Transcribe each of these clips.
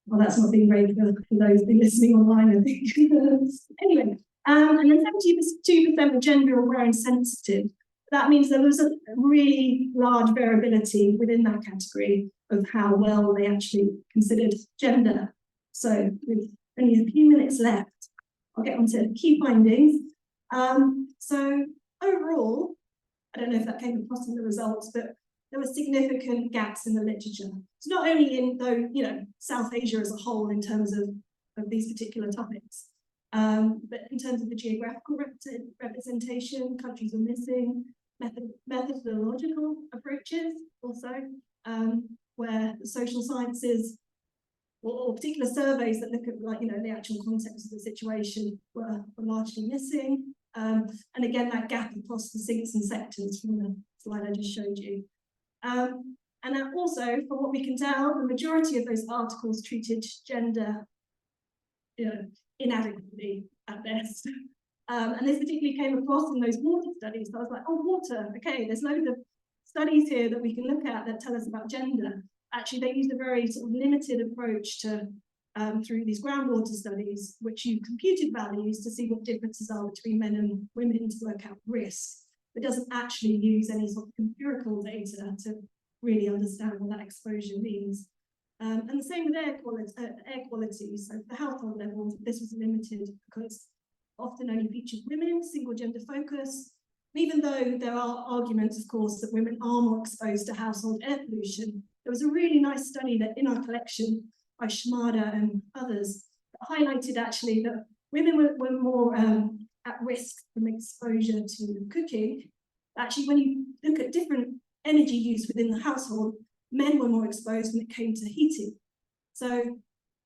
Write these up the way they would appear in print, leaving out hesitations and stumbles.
Well, that's not being great for those listening online, I think. Anyway, and then 72% were gender aware and sensitive. That means there was a really large variability within that category of how well they actually considered gender. So with only a few minutes left, I'll get on to key findings. So overall, I don't know if that came across in the results, but there were significant gaps in the literature. It's not only in, though, you know, South Asia as a whole in terms of these particular topics, but in terms of the geographical representation, countries were missing, methodological approaches also, where the social sciences or particular surveys that look at, like, you know, the actual context of the situation were largely missing. And again, that gap across the sinks and sectors from the slide I just showed you. And also, from what we can tell, the majority of those articles treated gender, you know, inadequately at best. And this particularly came across in those water studies. So I was like, oh, water, okay, there's loads of studies here that we can look at that tell us about gender. Actually, they used a very sort of limited approach to through these groundwater studies, which you computed values to see what differences are between men and women to work out risk. It doesn't actually use any sort of empirical data to really understand what that exposure means. And the same with air quality. So at the household level, this was limited because often only featured women, single gender focus. Even though there are arguments, of course, that women are more exposed to household air pollution, there was a really nice study that in our collection by Shmada and others that highlighted actually that women were more at risk from exposure to cooking. Actually, when you look at different energy use within the household, men were more exposed when it came to heating. So,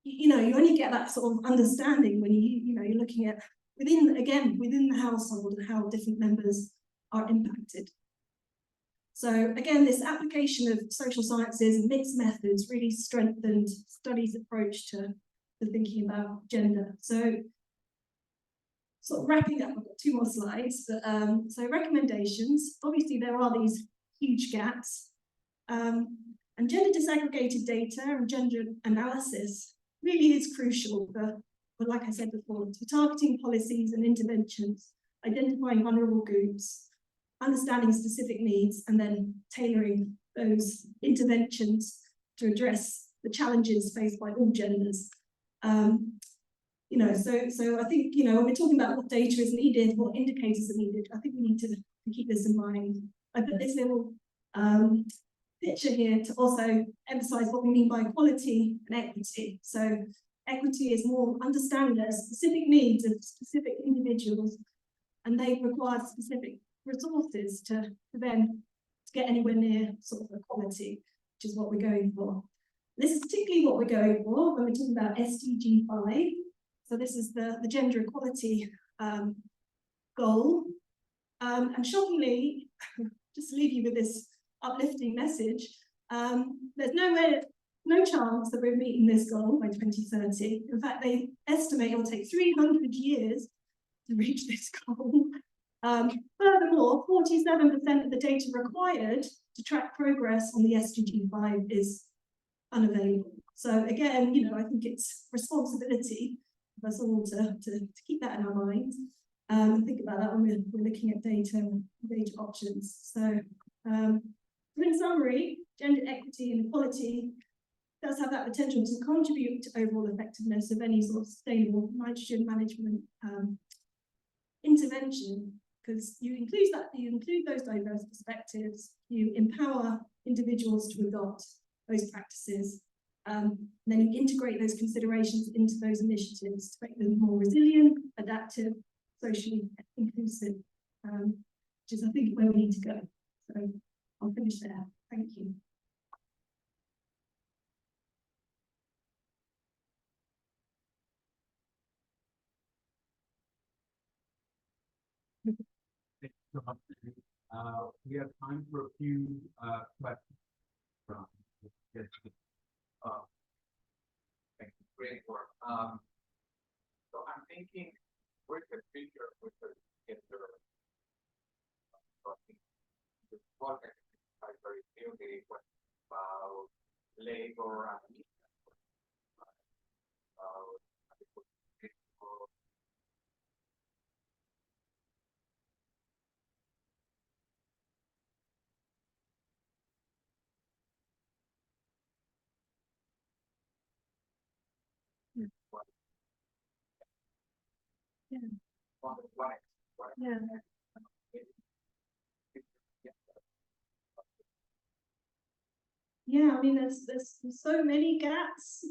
you know, you only get that sort of understanding when you're looking at within the household and how different members are impacted. So again, this application of social sciences and mixed methods really strengthened studies' approach to thinking about gender. So sort of wrapping up, I've got 2 more slides, but so recommendations. Obviously, there are these huge gaps, and gender disaggregated data and gender analysis really is crucial for, like I said before, for targeting policies and interventions, identifying vulnerable groups, understanding specific needs, and then tailoring those interventions to address the challenges faced by all genders. You know, so I think, you know, when we're talking about what data is needed, what indicators are needed, I think we need to keep this in mind. I put this little picture here to also emphasize what we mean by equality and equity. So equity is more understanding the specific needs of specific individuals, and they require specific resources to get anywhere near sort of equality, which is what we're going for. This is particularly what we're going for when we're talking about SDG 5. So this is the gender equality goal. And shockingly, just to leave you with this uplifting message, there's no chance that we're meeting this goal by 2030. In fact, they estimate it will take 300 years to reach this goal. Furthermore, 47% of the data required to track progress on the SDG 5 is unavailable. So again, you know, I think it's responsibility of us all to keep that in our minds and think about that when we're looking at data and data options. So in summary, gender equity and equality does have that potential to contribute to overall effectiveness of any sort of sustainable nitrogen management intervention, because you include those diverse perspectives, you empower individuals to adopt those practices, and then you integrate those considerations into those initiatives to make them more resilient, adaptive, socially inclusive, which is, I think, where we need to go. So I'll finish there. Thank you. We have time for a few questions from thank you. Great work. So I'm thinking, where's the future with the gender? The project very clearly was about labor and Yeah. One, Yeah. Yeah, I mean, there's so many gaps.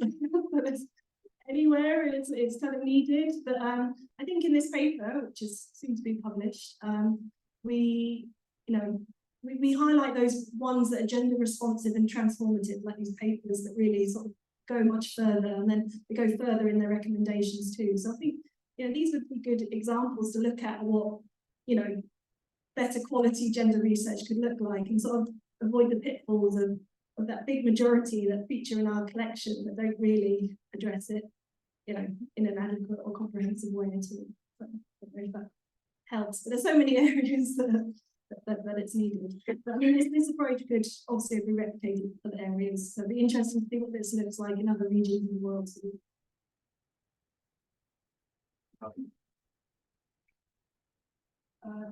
There's anywhere it's kind of needed. But I think in this paper, which is soon to be published, we you know we highlight those ones that are gender responsive and transformative, like these papers that really sort of go much further, and then they go further in their recommendations too. So I think these would be good examples to look at what better quality gender research could look like, and sort of avoid the pitfalls of that big majority that feature in our collection that don't really address it, in an adequate or comprehensive way at all. So, I don't know if that helps, but there's so many areas that it's needed. But I mean, this approach could also be replicated in other areas. So it'd be interesting to see what this looks like in other regions of the world too.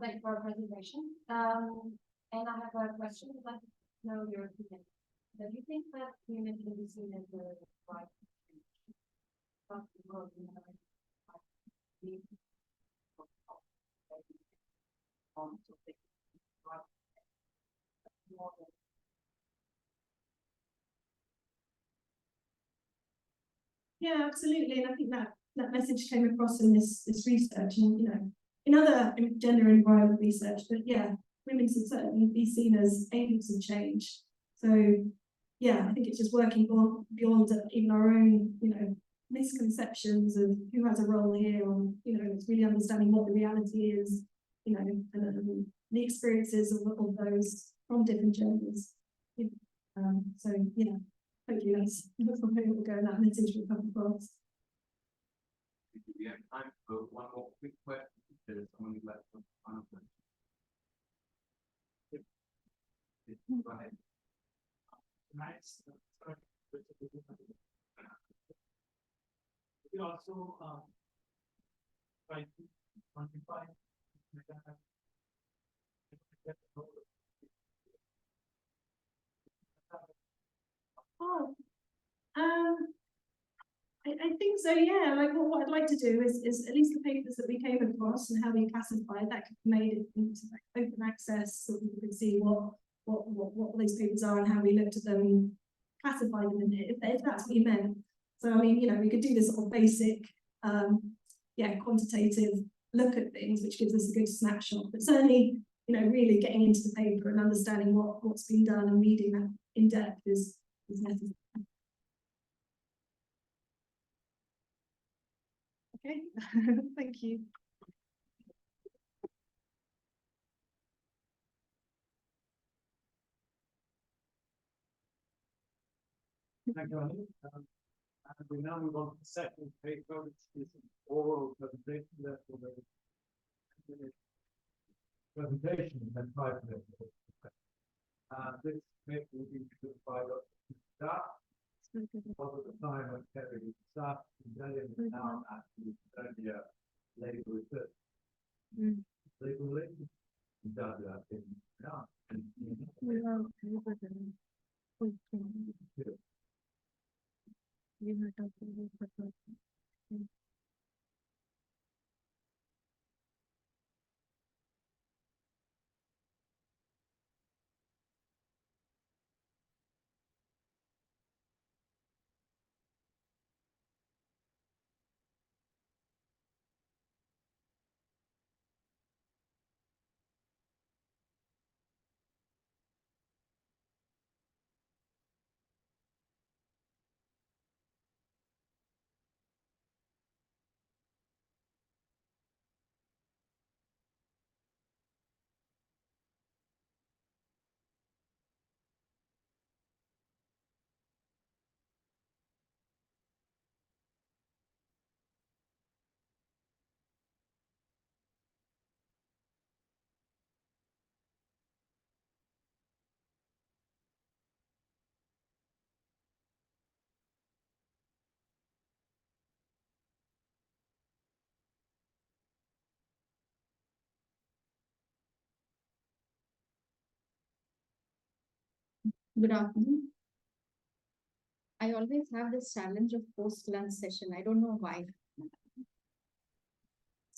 Thank you for our presentation. And I have a question. I'd like to know your opinion. Do you think that women can be seen as the right Yeah, absolutely. And I think that message came across in this research, and in other gender and environment research. But yeah, women should certainly be seen as agents of change. So yeah, I think it's just working beyond even our own misconceptions of who has a role here, or it's really understanding what the reality is, and the experiences of those from different genders. So yeah. Hopefully that's the way it will go, and that message will come across. we have time for one more quick question. There's only left one final question. Go ahead. Nice. We also try to quantify Oh, I think so, yeah. Like what I'd like to do is at least the papers that we came across and how we classified that could be made into like open access, so people could see what those papers are and how we looked at them and classified them in it, if that's what you meant. So I mean, we could do this sort of basic, quantitative look at things, which gives us a good snapshot. But certainly, really getting into the paper and understanding what's been done and reading that in depth is necessary. Okay, thank you. Thank you, Annie. And we now move on to the second paper, which is an oral presentation. Therefore, the presentation and then 5 minutes. This paper will be produced by Dr. Staff. Was at the time when Kerry was staff, and then now at the third year labour research. Labour relations. Does that in now. Good afternoon. I always have this challenge of post-lunch session. I don't know why.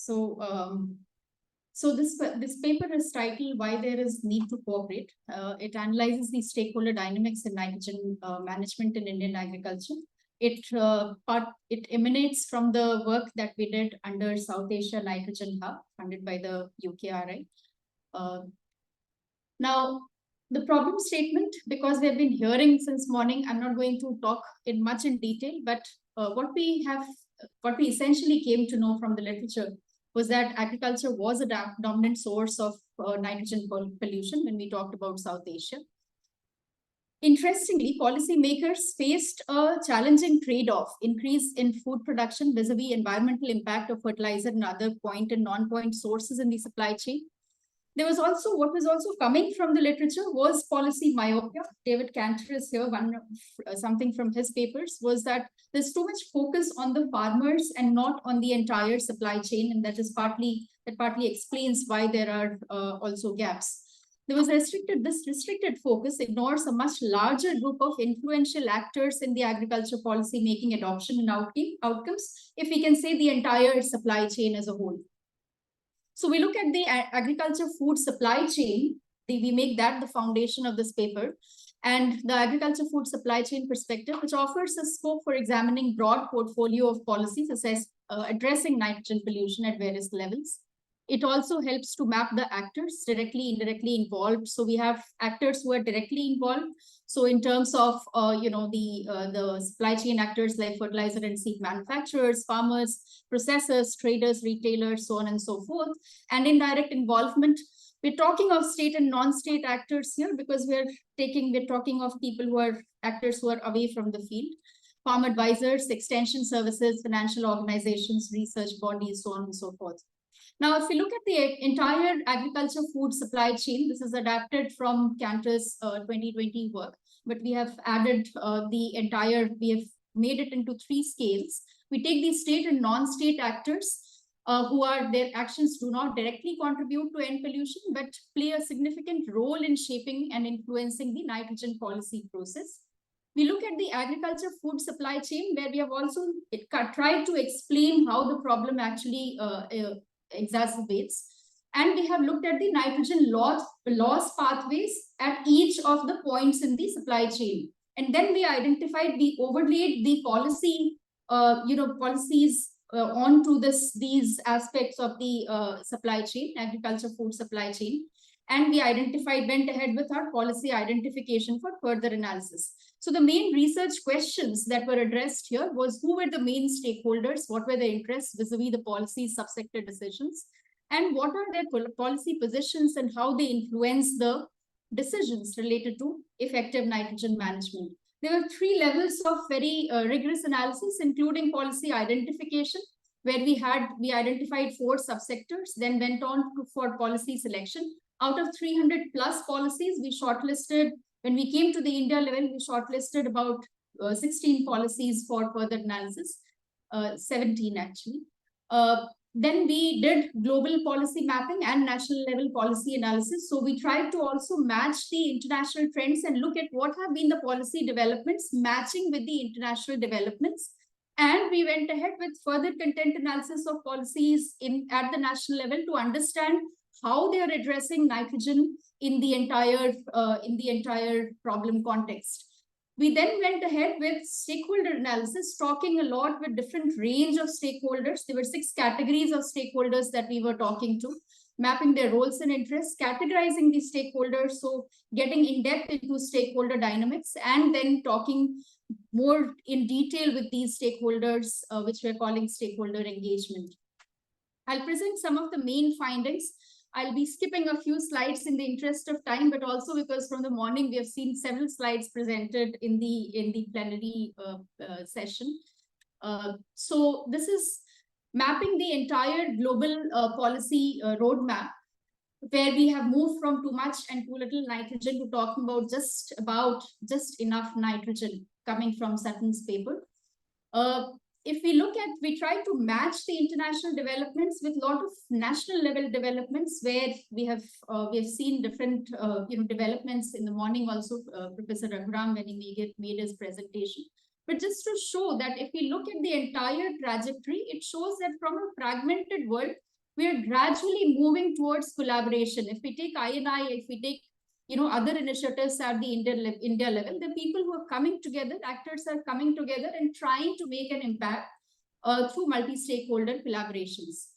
So this paper is titled "Why There Is Need to Cooperate." It analyzes the stakeholder dynamics in nitrogen management in Indian agriculture. It emanates from the work that we did under South Asia Nitrogen Hub, funded by the UKRI. Now, the problem statement, because we have been hearing since morning, I'm not going to talk much in detail, but what we essentially came to know from the literature was that agriculture was a dominant source of nitrogen pollution when we talked about South Asia. Interestingly, policymakers faced a challenging trade-off: increase in food production vis-a-vis environmental impact of fertilizer and other point and non-point sources in the supply chain. There was also, what was also coming from the literature was policy myopia. David Cantor is here, something from his papers was that there's too much focus on the farmers and not on the entire supply chain, and that partly explains why there are also gaps. This restricted focus ignores a much larger group of influential actors in the agriculture policy making, adoption, and outcomes, if we can say the entire supply chain as a whole. So we look at the agriculture food supply chain. We make that the foundation of this paper, and the agriculture food supply chain perspective, which offers a scope for examining broad portfolio of policies addressing nitrogen pollution at various levels. It also helps to map the actors directly, indirectly involved. So we have actors who are directly involved. So in terms of the supply chain actors like fertilizer and seed manufacturers, farmers, processors, traders, retailers, so on and so forth, and indirect involvement. We're talking of state and non-state actors here because we're talking of people who are actors who are away from the field. Farm advisors, extension services, financial organizations, research bodies, so on and so forth. Now, if we look at the entire agriculture food supply chain, this is adapted from Cantor's 2020 work, but we have added we have made it into 3 scales. We take the state and non-state actors their actions do not directly contribute to end pollution, but play a significant role in shaping and influencing the nitrogen policy process. We look at the agriculture food supply chain, where we have also tried to explain how the problem actually exacerbates. And we have looked at the nitrogen loss pathways at each of the points in the supply chain. And then we overlaid the policies onto these aspects of the supply chain, agriculture food supply chain. And we went ahead with our policy identification for further analysis. So the main research questions that were addressed here was: who were the main stakeholders? What were their interests vis-a-vis the policy subsector decisions? And what are their policy positions and how they influence the decisions related to effective nitrogen management? There were 3 levels of very rigorous analysis, including policy identification, where we identified 4 subsectors, then went on for policy selection. Out of 300 plus policies, we shortlisted, when we came to the India level, we shortlisted about 16 policies for further analysis, 17 actually. Then we did global policy mapping and national level policy analysis. So we tried to also match the international trends and look at what have been the policy developments matching with the international developments. And we went ahead with further content analysis of policies at the national level to understand how they are addressing nitrogen in the entire problem context. We then went ahead with stakeholder analysis, talking a lot with different range of stakeholders. There were 6 categories of stakeholders that we were talking to, mapping their roles and interests, categorizing the stakeholders, so getting in depth into stakeholder dynamics, and then talking more in detail with these stakeholders, which we're calling stakeholder engagement. I'll present some of the main findings. I'll be skipping a few slides in the interest of time, but also because from the morning we have seen several slides presented in the plenary session. So this is mapping the entire global policy roadmap, where we have moved from too much and too little nitrogen to talking about just enough nitrogen coming from Sutton's paper. If we try to match the international developments with a lot of national level developments, where we have seen different developments in the morning also, Professor Raghuram, when he made his presentation. But just to show that if we look at the entire trajectory, it shows that from a fragmented world, we are gradually moving towards collaboration. If we take INI, if we take other initiatives at the India level, the people who are coming together, actors are coming together and trying to make an impact through multi-stakeholder collaborations.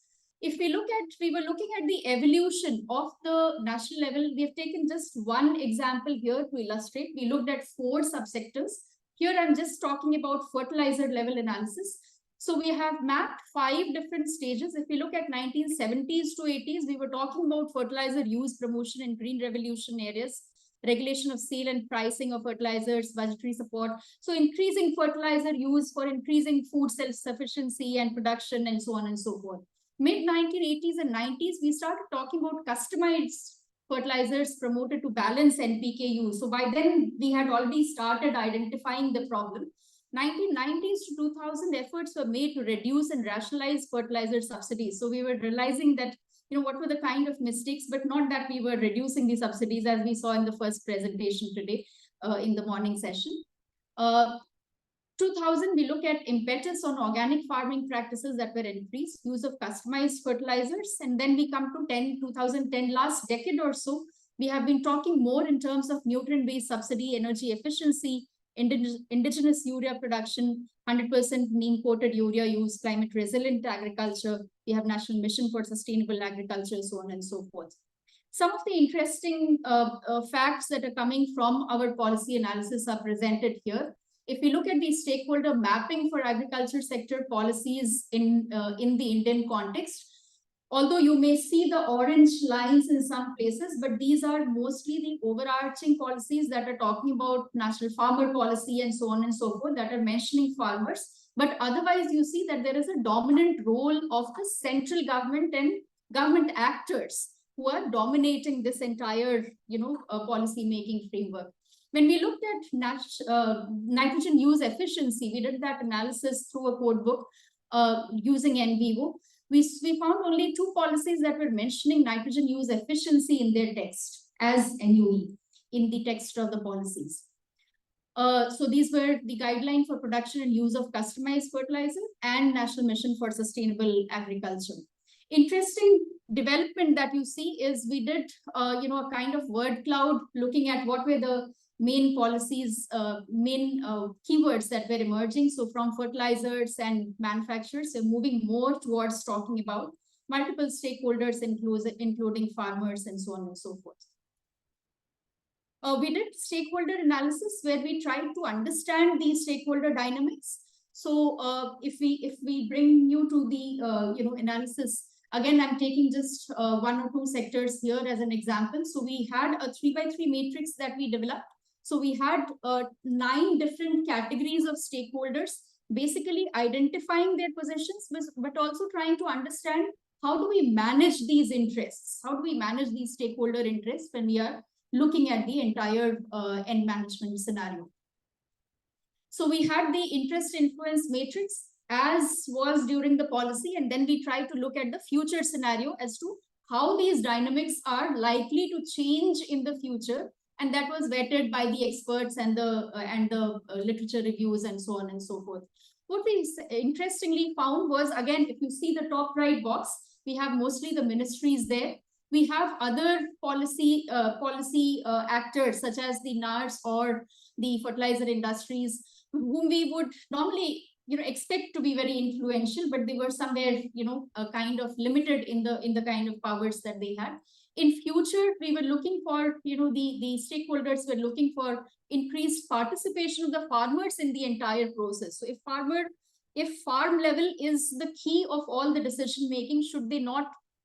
If we were looking at the evolution of the national level, we have taken just one example here to illustrate. We looked at 4 subsectors. Here I'm just talking about fertilizer level analysis. So we have mapped 5 different stages. If we look at 1970s to 80s, we were talking about fertilizer use, promotion, and green revolution areas, regulation of sale and pricing of fertilizers, budgetary support. So increasing fertilizer use for increasing food self-sufficiency and production, and so on and so forth. Mid-1980s and 90s, we started talking about customized fertilizers promoted to balance NPK use. So by then, we had already started identifying the problem. 1990s to 2000, efforts were made to reduce and rationalize fertilizer subsidies. So we were realizing that, what were the kind of mistakes, but not that we were reducing the subsidies, as we saw in the first presentation today in the morning session. 2000, we look at impetus on organic farming practices that were increased, use of customized fertilizers. And then we come to 2010, last decade or so, we have been talking more in terms of nutrient-based subsidy, energy efficiency, indigenous urea production, 100% neem coated urea use, climate resilient agriculture. We have National Mission for Sustainable Agriculture, so on and so forth. Some of the interesting facts that are coming from our policy analysis are presented here. If we look at the stakeholder mapping for agriculture sector policies in the Indian context, although you may see the orange lines in some places, but these are mostly the overarching policies that are talking about national farmer policy and so on and so forth, that are mentioning farmers. But otherwise, you see that there is a dominant role of the central government and government actors who are dominating this entire, policy making framework. When we looked at nitrogen use efficiency, we did that analysis through a code book using NVivo. We found only 2 policies that were mentioning nitrogen use efficiency in their text as NUE in the text of the policies. So these were the guideline for production and use of customized fertilizer and National Mission for Sustainable Agriculture. Interesting development that you see is we did, a kind of word cloud looking at what were the main policies, main keywords that were emerging. So from fertilizers and manufacturers, they're moving more towards talking about multiple stakeholders, including farmers and so on and so forth. We did stakeholder analysis where we tried to understand these stakeholder dynamics. So if we bring you to the analysis, again, I'm taking just 1 or 2 sectors here as an example. So we had a 3x3 matrix that we developed. So we had 9 different categories of stakeholders, basically identifying their positions, but also trying to understand how do we manage these interests? How do we manage these stakeholder interests when we are looking at the entire end management scenario? So we had the interest influence matrix as was during the policy, and then we tried to look at the future scenario as to how these dynamics are likely to change in the future. And that was vetted by the experts and the literature reviews and so on and so forth. What we interestingly found was, again, if you see the top right box, we have mostly the ministries there. We have other policy actors such as the NARS or the fertilizer industries, whom we would normally expect to be very influential, but they were somewhere kind of limited in the kind of powers that they had. In future, we were looking for, the stakeholders were looking for increased participation of the farmers in the entire process. So if farm level is the key of all the decision making,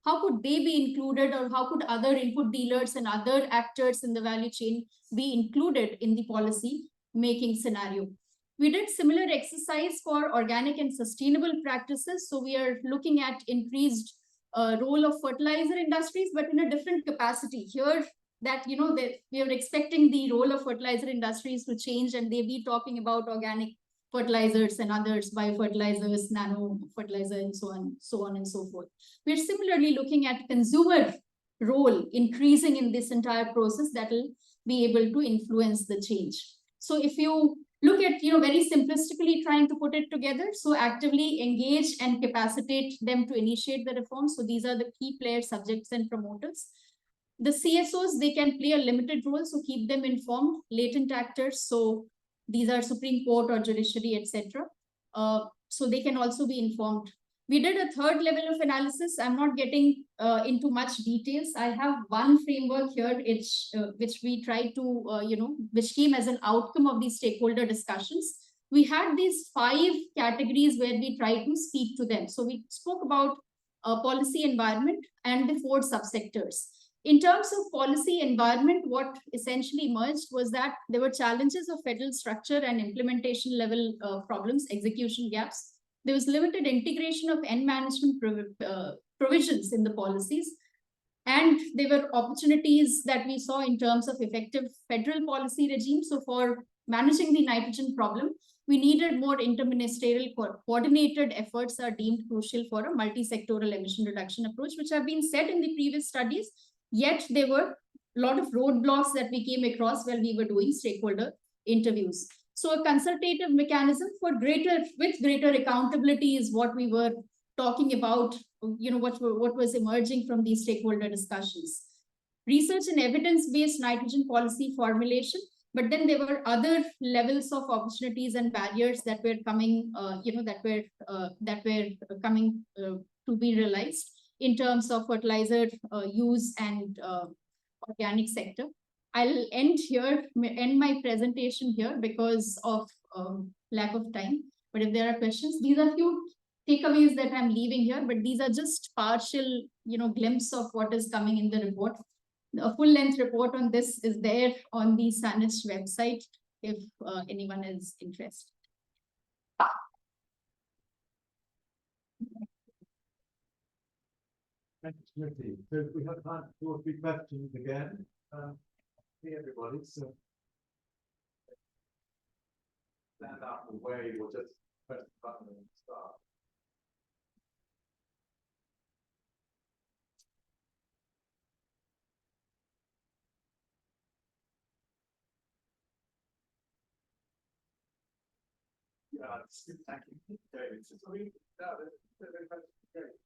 how could they be included, or how could other input dealers and other actors in the value chain be included in the policy making scenario? We did similar exercise for organic and sustainable practices. So we are looking at increased role of fertilizer industries, but in a different capacity. Here, that we are expecting the role of fertilizer industries to change, and they be talking about organic fertilizers and others, biofertilizers, nano fertilizer, and so on and so forth. We're similarly looking at consumer role increasing in this entire process that will be able to influence the change. So if you look at, very simplistically trying to put it together. So actively engage and capacitate them to initiate the reforms. So these are the key players, subjects, and promoters. The CSOs, they can play a limited role, so keep them informed. Latent actors, so these are Supreme Court or judiciary, etc. So they can also be informed. We did a third level of analysis. I'm not getting into much details. I have one framework here, which we tried to, which came as an outcome of these stakeholder discussions. We had these 5 categories where we tried to speak to them. So we spoke about policy environment and the 4 subsectors. In terms of policy environment, what essentially emerged was that there were challenges of federal structure and implementation level problems, execution gaps. There was limited integration of end management provisions in the policies. And there were opportunities that we saw in terms of effective federal policy regime. So for managing the nitrogen problem, we needed more interministerial coordinated efforts are deemed crucial for a multi-sectoral emission reduction approach, which have been set in the previous studies. Yet there were a lot of roadblocks that we came across while we were doing stakeholder interviews. So a consultative mechanism for greater accountability is what we were talking about, what was emerging from these stakeholder discussions. Research and evidence-based nitrogen policy formulation, but then there were other levels of opportunities and barriers that were coming, that were coming to be realized in terms of fertilizer use and organic sector. I'll end my presentation here because of lack of time. But if there are questions, these are few takeaways that I'm leaving here, but these are just partial, glimpse of what is coming in the report. A full-length report on this is there on the SANICH website if anyone is interested. Thank you, Smriti. So we have time for 2 or 3 questions again. Hey everybody, so stand out the way, we'll just press the button and start. Yeah, thank you, David. So we, great.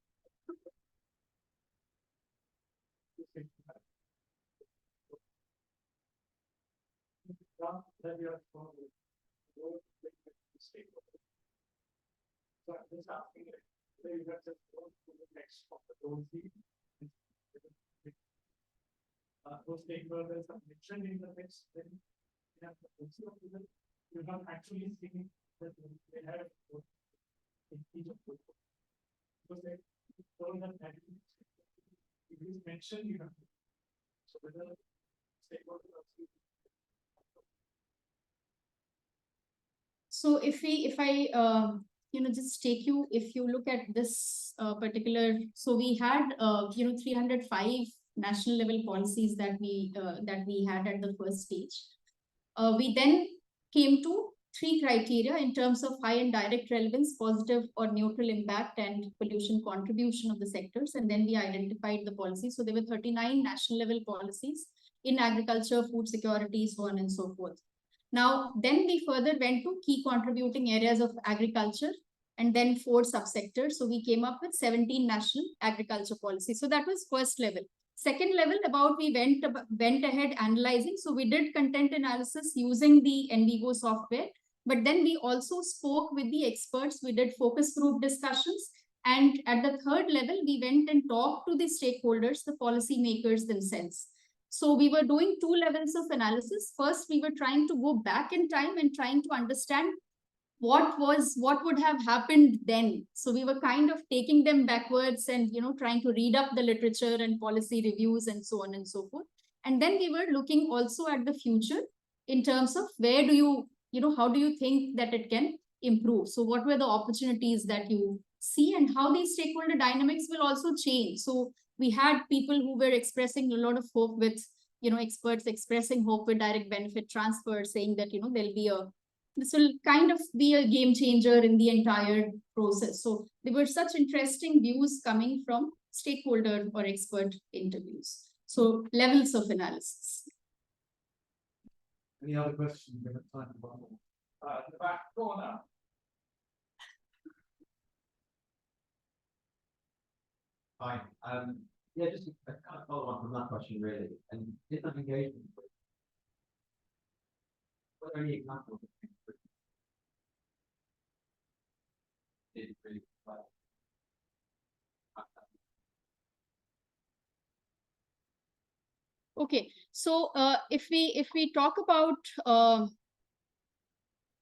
Those stakeholders are mentioned in the text, then you have the you're not actually seeing that they have in each of those. Because they told them that it is mentioned, you have to. So whether stakeholders are So if I just take you, if you look at this particular, so we had 305 national level policies that we had at the first stage. We then came to 3 criteria in terms of high and direct relevance, positive or neutral impact, and pollution contribution of the sectors. And then we identified the policies. So there were 39 national level policies in agriculture, food security, so on and so forth. Now, then we further went to key contributing areas of agriculture and then 4 subsectors. So we came up with 17 national agriculture policies. So that was first level. Second level, we went ahead analyzing. So we did content analysis using the NVivo software, but then we also spoke with the experts. We did focus group discussions. And at the third level, we went and talked to the stakeholders, the policymakers themselves. So we were doing 2 levels of analysis. First, we were trying to go back in time and trying to understand what would have happened then. So we were kind of taking them backwards and, trying to read up the literature and policy reviews and so on and so forth. And then we were looking also at the future in terms of where do you, how do you think that it can improve? So what were the opportunities that you see and how these stakeholder dynamics will also change? So we had people who were expressing a lot of hope with, experts expressing hope with direct benefit transfer, saying that, this will kind of be a game changer in the entire process. So there were such interesting views coming from stakeholder or expert interviews. So levels of analysis. Any other questions? We have time for one more. The back corner. Hi, yeah, just a kind of follow on from that question really, and different engagement. Were there any examples of things that did really well? Okay, so if we talk about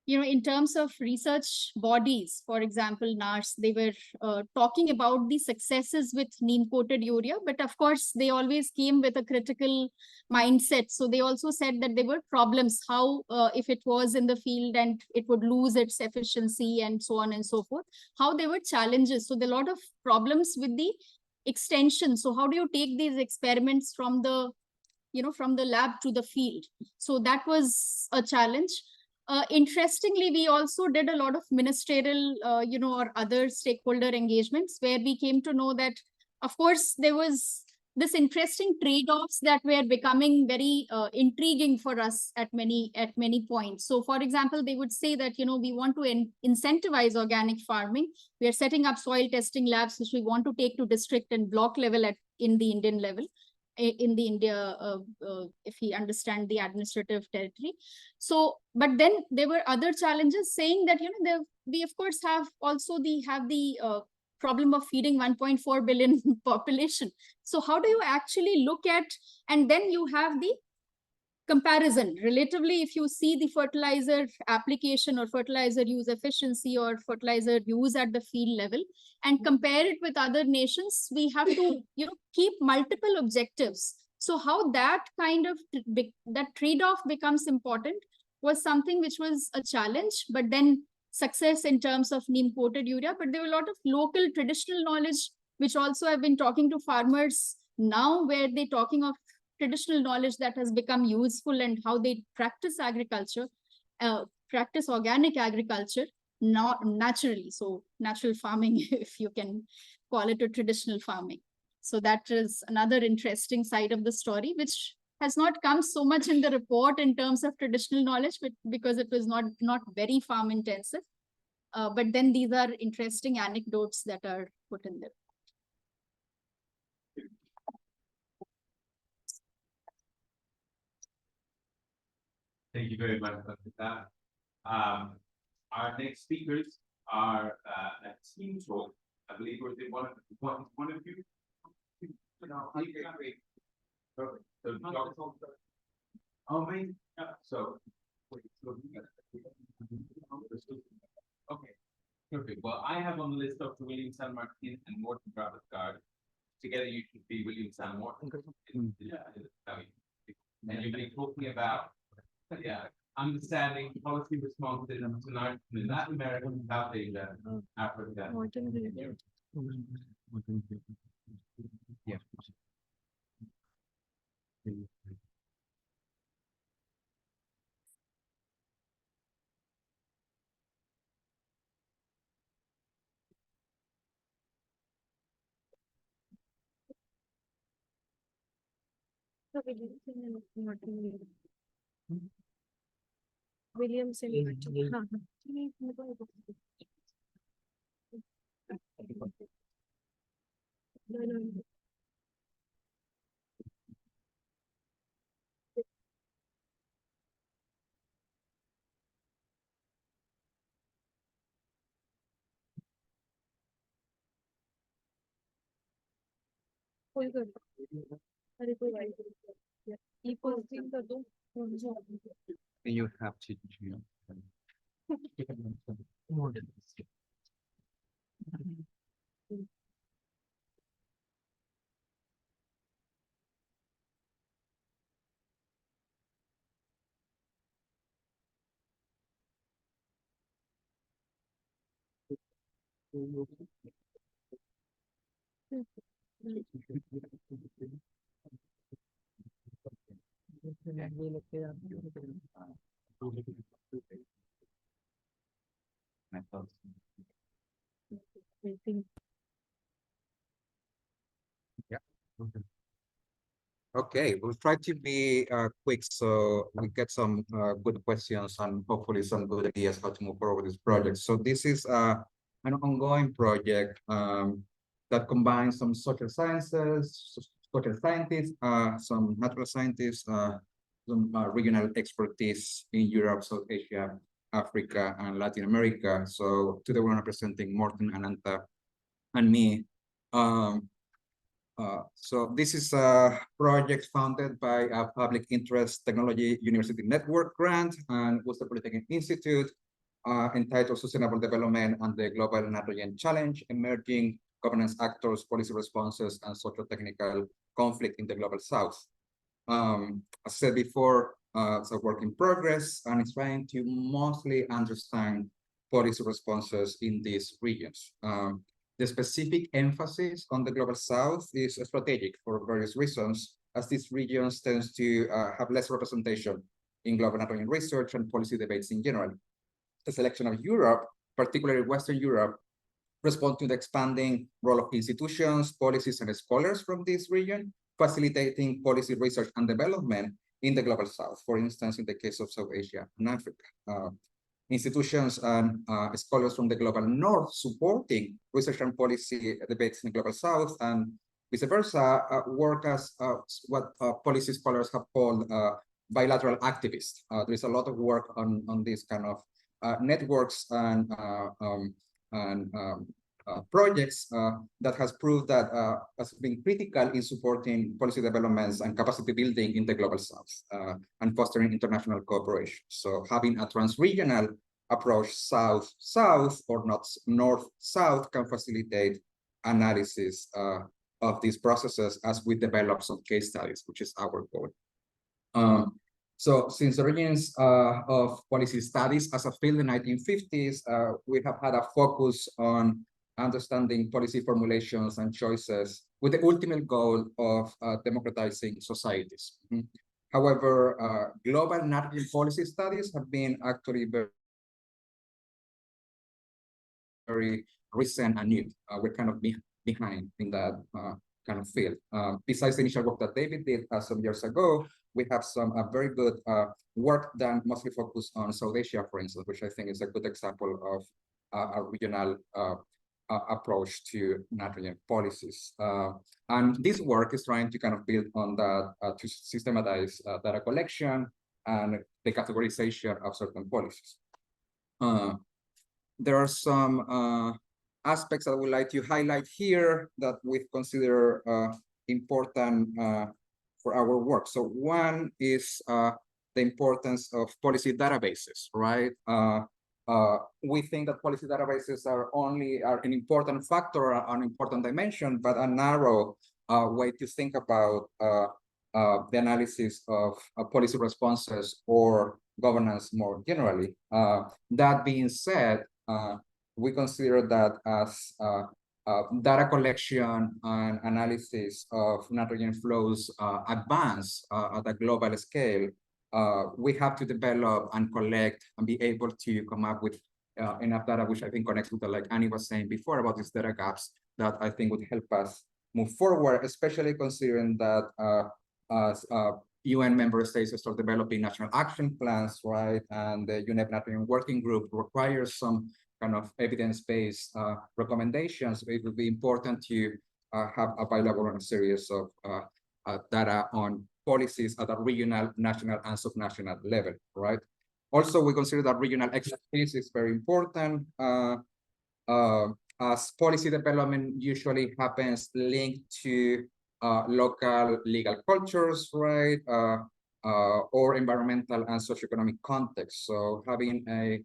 in terms of research bodies, for example, NARS, they were talking about the successes with neem-coated urea, but of course, they always came with a critical mindset. So they also said that there were problems, how if it was in the field and it would lose its efficiency and so on and so forth, how there were challenges. So there are a lot of problems with the extension. So how do you take these experiments from the from the lab to the field? So that was a challenge. Interestingly, we also did a lot of ministerial, or other stakeholder engagements where we came to know that, of course, there was this interesting trade-offs that were becoming very intriguing for us at many points. So, for example, they would say that, we want to incentivize organic farming. We are setting up soil testing labs, which we want to take to district and block level in the Indian level. In the India, if we understand the administrative territory. So, but then there were other challenges saying that, we of course have also the problem of feeding 1.4 billion population. So how do you actually look at, and then you have the comparison relatively, if you see the fertilizer application or fertilizer use efficiency or fertilizer use at the field level and compare it with other nations, we have to keep multiple objectives. So how that kind of that trade-off becomes important was something which was a challenge, but then success in terms of neem coated urea. But there were a lot of local traditional knowledge which also have been talking to farmers now, where they're talking of traditional knowledge that has become useful and how they practice agriculture, practice organic agriculture, not naturally. So natural farming, if you can call it a traditional farming. So that is another interesting side of the story, which has not come so much in the report in terms of traditional knowledge, but because it was not very farm intensive. But then these are interesting anecdotes that are put in there. Thank you very much for that. Our next speakers are a team talk. I believe we're one of you. Perfect. So, man. So, okay. Perfect. Well, I have on the list Dr. William San Martin and Morten Brabbesgaard. Together, you should be William San Morten. And you've been talking about understanding policy responses to Latin America, South Asia, Africa. And Europe. Yeah. Williams You have to more than this. Yeah. Okay, we'll try to be quick so we get some good questions and hopefully some good ideas how to move forward with this project. So this is an ongoing project that combines some social sciences, social scientists, some natural scientists, some regional expertise in Europe, South Asia, Africa, and Latin America. So today we're representing Morten, Ananta, and me. So this is a project funded by a public interest technology university network grant and Worcester Polytechnic Institute entitled Sustainable Development and the Global Nitrogen Challenge, Emerging Governance Actors, Policy Responses, and Social Technical Conflict in the Global South. As I said before, it's a work in progress and it's trying to mostly understand policy responses in these regions. The specific emphasis on the Global South is strategic for various reasons, as these regions tend to have less representation in global nitrogen research and policy debates in general. The selection of Europe, particularly Western Europe, respond to the expanding role of institutions, policies, and scholars from this region, facilitating policy research and development in the Global South, for instance, in the case of South Asia and Africa. Institutions and scholars from the Global North supporting research and policy debates in the Global South, and vice versa, work as what policy scholars have called bilateral activists. There's a lot of work on this kind of networks and projects that has proved that has been critical in supporting policy developments and capacity building in the Global South and fostering international cooperation. So having a trans-regional approach south-south or not north-south can facilitate analysis of these processes as we develop some case studies, which is our goal. So since the origins of policy studies as a field in the 1950s, we have had a focus on understanding policy formulations and choices with the ultimate goal of democratizing societies. However, global nitrogen policy studies have been actually very recent and new. We're kind of behind in that kind of field. Besides the initial work that David did some years ago, we have some very good work done, mostly focused on South Asia, for instance, which I think is a good example of a regional approach to nitrogen policies. And this work is trying to kind of build on that to systematize data collection and the categorization of certain policies. There are some aspects that I would like to highlight here that we consider important for our work. So one is the importance of policy databases, right? We think that policy databases are an important factor, an important dimension, but a narrow way to think about the analysis of policy responses or governance more generally. That being said, we consider that as data collection and analysis of nitrogen flows advance at a global scale. We have to develop and collect and be able to come up with enough data, which I think connects with like Annie was saying before about these data gaps that I think would help us move forward, especially considering that as UN member states start developing national action plans, right? And the UNEP Nitrogen Working Group requires some kind of evidence-based recommendations. It would be important to have available a series of data on policies at a regional, national, and subnational level, right? Also, we consider that regional expertise is very important as policy development usually happens linked to local legal cultures, right? Or environmental and socioeconomic context. So having a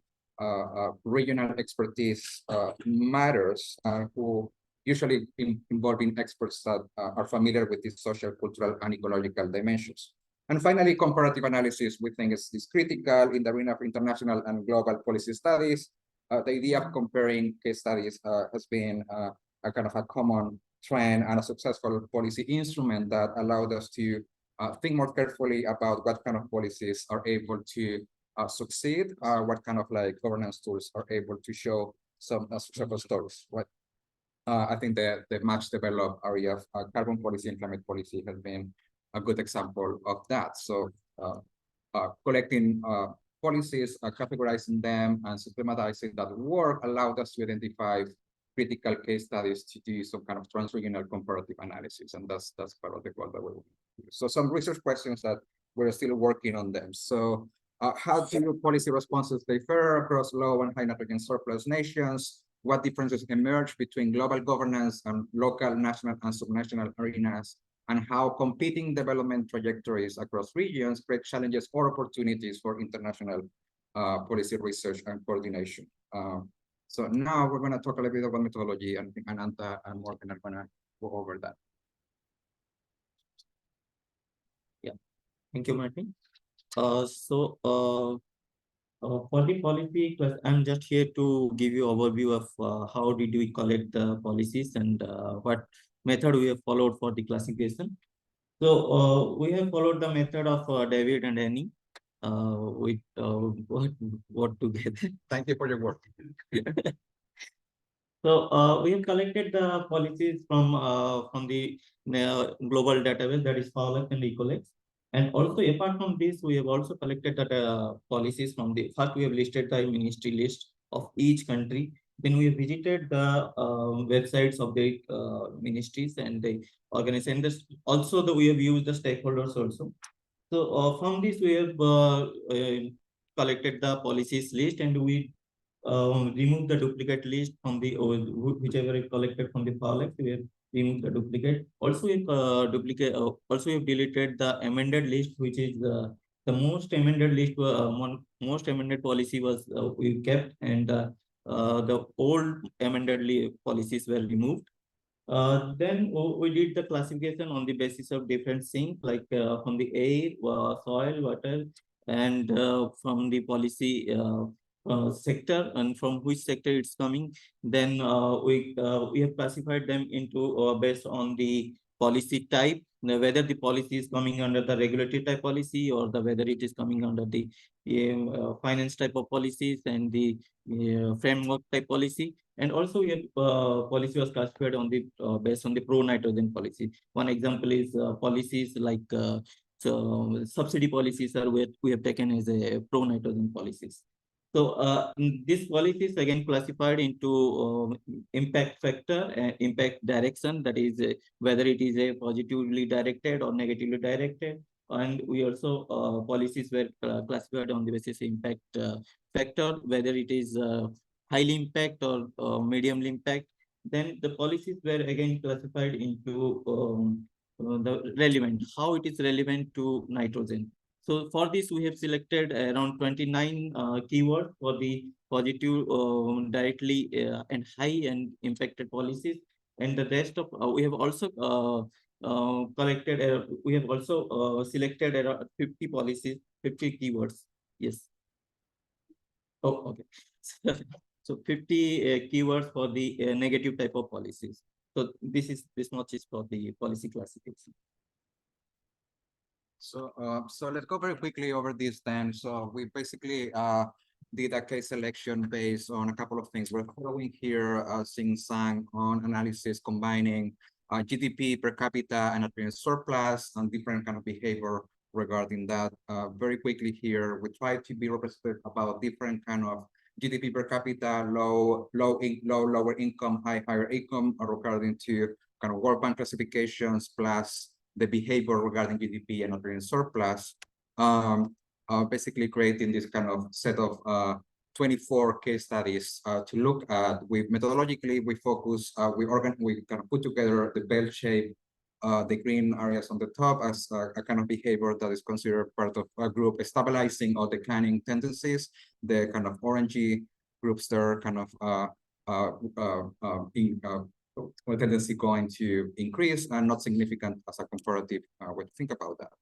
regional expertise matters, who usually involving experts that are familiar with these social, cultural, and ecological dimensions. And finally, comparative analysis we think is critical in the arena of international and global policy studies. The idea of comparing case studies has been a kind of a common trend and a successful policy instrument that allowed us to think more carefully about what kind of policies are able to succeed, what kind of like governance tools are able to show some successful stories. What I think the much developed area of carbon policy and climate policy has been a good example of that. So collecting policies, categorizing them, and systematizing that work allowed us to identify critical case studies to do some kind of transregional comparative analysis, and that's part of the work that we're doing. So some research questions that we're still working on them. So how do your policy responses differ across low and high nitrogen surplus nations? What differences emerge between global governance and local, national, and subnational arenas? And how competing development trajectories across regions create challenges or opportunities for international policy research and coordination. So now we're going to talk a little bit about methodology, and Ananta and Morgan are going to go over that. Thank you, Martin. For the policy class, I'm just here to give you overview of how did we collect the policies and what method we have followed for the classification. So we have followed the method of David and Annie. We work together. Thank you for your work. So we have collected the policies from the global database, that is FAOLEX and ECOLEX. And also apart from this, we have also collected the policies from the first. We have listed the ministry list of each country. Then we have visited the websites of the ministries and the organizations. Also, we have used the stakeholders also. So from this, we have collected the policies list, and we remove the duplicate list from the whichever is collected from the FAOLEX. We have removed the duplicate. Also, if also we've deleted the amended list, which is the most amended list. Most amended policy was we kept, and the old amended policies were removed. Then we did the classification on the basis of different things, like from the air, soil, water, and from the policy sector, and from which sector it's coming. Then we have classified them into based on the policy type, whether the policy is coming under the regulatory type policy, or whether it is coming under the finance type of policies, and the framework type policy. And also, we have policy was classified on the based on the pro-nitrogen policy. One example is policies like so subsidy policies are where we have taken as a pro-nitrogen policies. So this policy is again classified into impact factor and impact direction, that is whether it is a positively directed or negatively directed. And we also policies were classified on the basis of impact factor, whether it is highly impact or medium impact. Then the policies were again classified into the relevant, how it is relevant to nitrogen. So for this, we have selected around 29 keywords for the positive, directly and high and impacted policies. And the rest of we have also collected. We have also selected around 50 policies, 50 keywords. Yes. Oh, okay. So 50 keywords for the negative type of policies. So this much is for the policy classification. So let's go very quickly over this then. So we basically did a case selection based on a couple of things. We're following here Sing Sang on analysis combining GDP per capita and nutrient surplus and different kind of behavior regarding that. Very quickly here, we try to be representative about different kind of GDP per capita, lower income, higher income, regarding to kind of World Bank classifications, plus the behavior regarding GDP and nutrient surplus. Basically creating this kind of set of 24 case studies to look at. Methodologically, we focus, we kind of put together the bell shape, the green areas on the top as a kind of behavior that is considered part of a group stabilizing or declining tendencies. The kind of orangey groups there kind of tendency going to increase and not significant as a comparative way to think about that.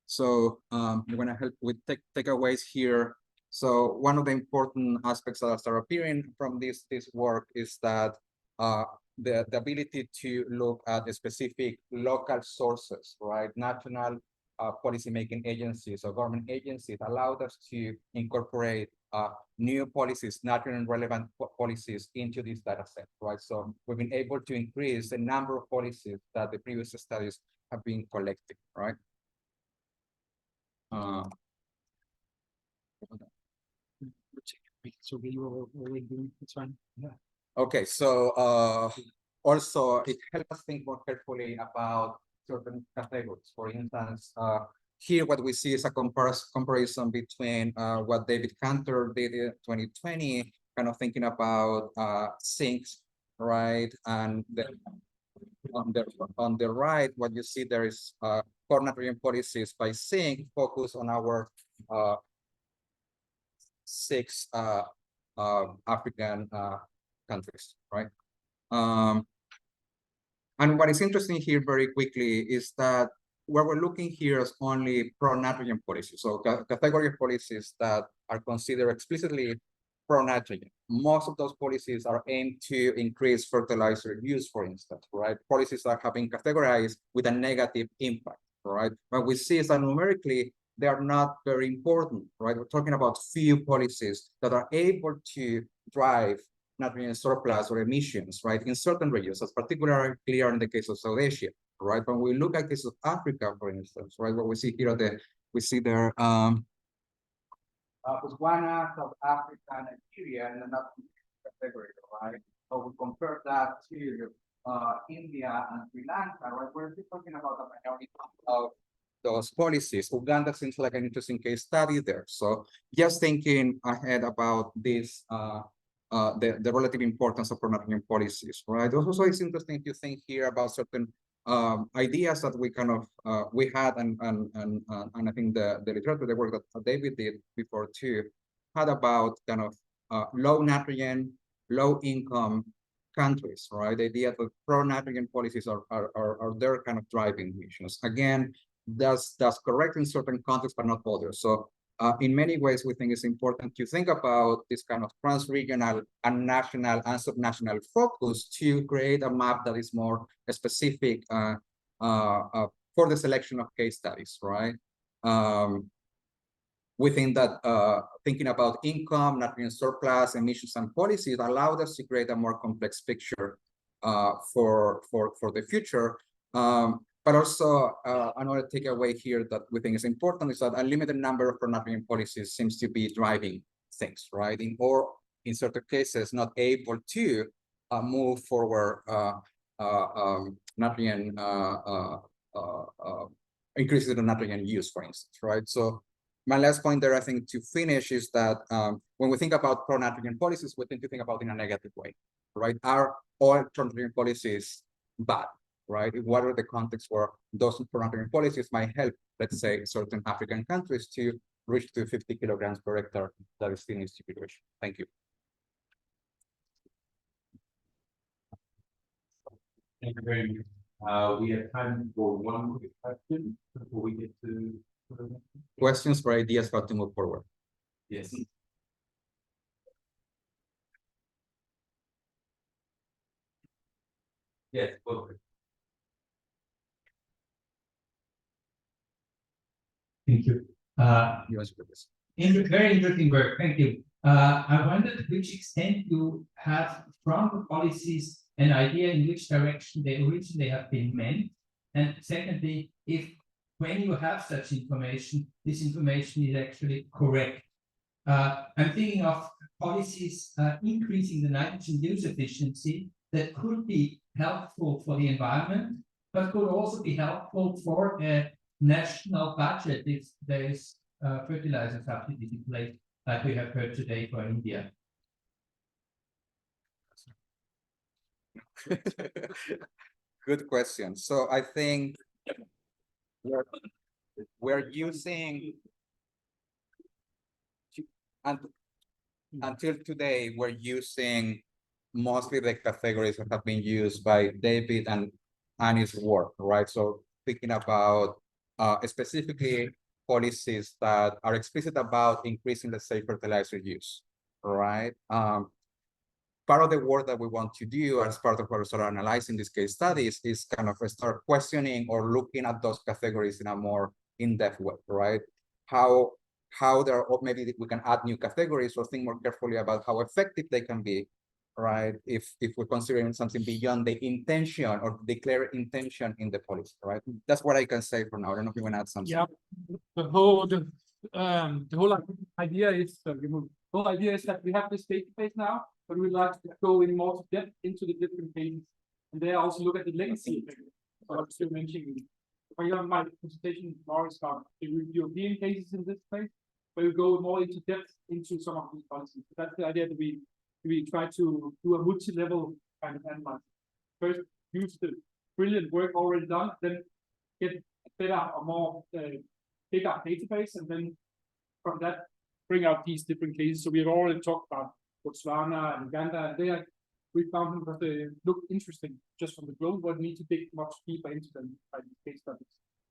So I'm going to help with takeaways here. So one of the important aspects that start appearing from this work is that the ability to look at the specific local sources, right? National policymaking agencies or government agencies allowed us to incorporate new policies, national relevant policies into this data set, right? So we've been able to increase the number of policies that the previous studies have been collecting, right? Okay, so also it helps us think more carefully about certain categories. For instance, here what we see is a comparison between what David Cantor did in 2020, kind of thinking about sinks, right? And then on the right, what you see there is core nitrogen policies by sink focus on our 6 African countries, right? And what is interesting here very quickly is that what we're looking here is only pro-nitrogen policies, so category of policies that are considered explicitly pro-nitrogen. Most of those policies are aimed to increase fertilizer use, for instance, right? Policies that have been categorized with a negative impact, right? What we see is that numerically, they are not very important, right? We're talking about few policies that are able to drive nitrogen surplus or emissions, right, in certain regions. That's particularly clear in the case of South Asia, right? When we look at the case of Africa, for instance, right, what we see here, we see there Botswana, South Africa, Nigeria, and another category, right? So we compare that to India and Sri Lanka, right? We're still talking about the minority of those policies. Uganda seems like an interesting case study there. So just thinking ahead about this, the relative importance of pro-nitrogen policies, right? Also, it's interesting to think here about certain ideas that we kind of we had, and I think the literature, the work that David did before too, had about kind of low nitrogen, low income countries, right? The idea that pro-nitrogen policies are their kind of driving missions. Again, that's correct in certain contexts, but not others. So in many ways, we think it's important to think about this kind of trans-regional and national and subnational focus to create a map that is more specific for the selection of case studies, right? We think that thinking about income, nitrogen surplus, emissions, and policies allowed us to create a more complex picture for the future. But also another takeaway here that we think is important is that a limited number of pro-nitrogen policies seems to be driving things, right? Or in certain cases, not able to move forward nitrogen increases the nitrogen use, for instance, right? So my last point there, I think, to finish is that when we think about pro-nitrogen policies, we tend to think about it in a negative way, right? Are all pro-nitrogen policies bad? Right? What are the contexts where those pro-nitrogen policies might help, let's say, certain African countries to reach to 50 kilograms per hectare that is still needs to be reached? Thank you. Thank you very much. We have time for one quick question before we get to questions for ideas how to move forward. Yes. Yes, perfect. Thank you. Very interesting work. Thank you. I wondered to which extent you have from the policies an idea in which direction they originally have been meant. And secondly, if when you have such information, this information is actually correct. I'm thinking of policies increasing the nitrogen use efficiency that could be helpful for the environment, but could also be helpful for a national budget if there is fertilizer subsidies in place, like we have heard today for India. Good question. So I think we're using, and until today, we're using mostly the categories that have been used by David and Annie's work, right? So thinking about specifically policies that are explicit about increasing the safe fertilizer use, right? Part of the work that we want to do as part of what we start analyzing these case studies is kind of start questioning or looking at those categories in a more in-depth way, right? How how they're, or maybe we can add new categories or think more carefully about how effective they can be, right? If we're considering something beyond the intention or declare intention in the policy, right? That's what I can say for now. I don't know if you want to add something. Yeah, the whole idea is that we have this database now, but we'd like to go in more depth into the different cases, and they also look at the legacy. So I'm still mentioning, for example, my presentation tomorrow is about the European cases in this space, where we go more into depth into some of these policies. So that's the idea, that we try to do a multi-level kind of analysis. First, use the brilliant work already done, then get a better or more bigger database, and then from that bring out these different cases. So we have already talked about Botswana and Uganda, and we found them that they look interesting just from the globe, but we need to dig much deeper into them by these case studies.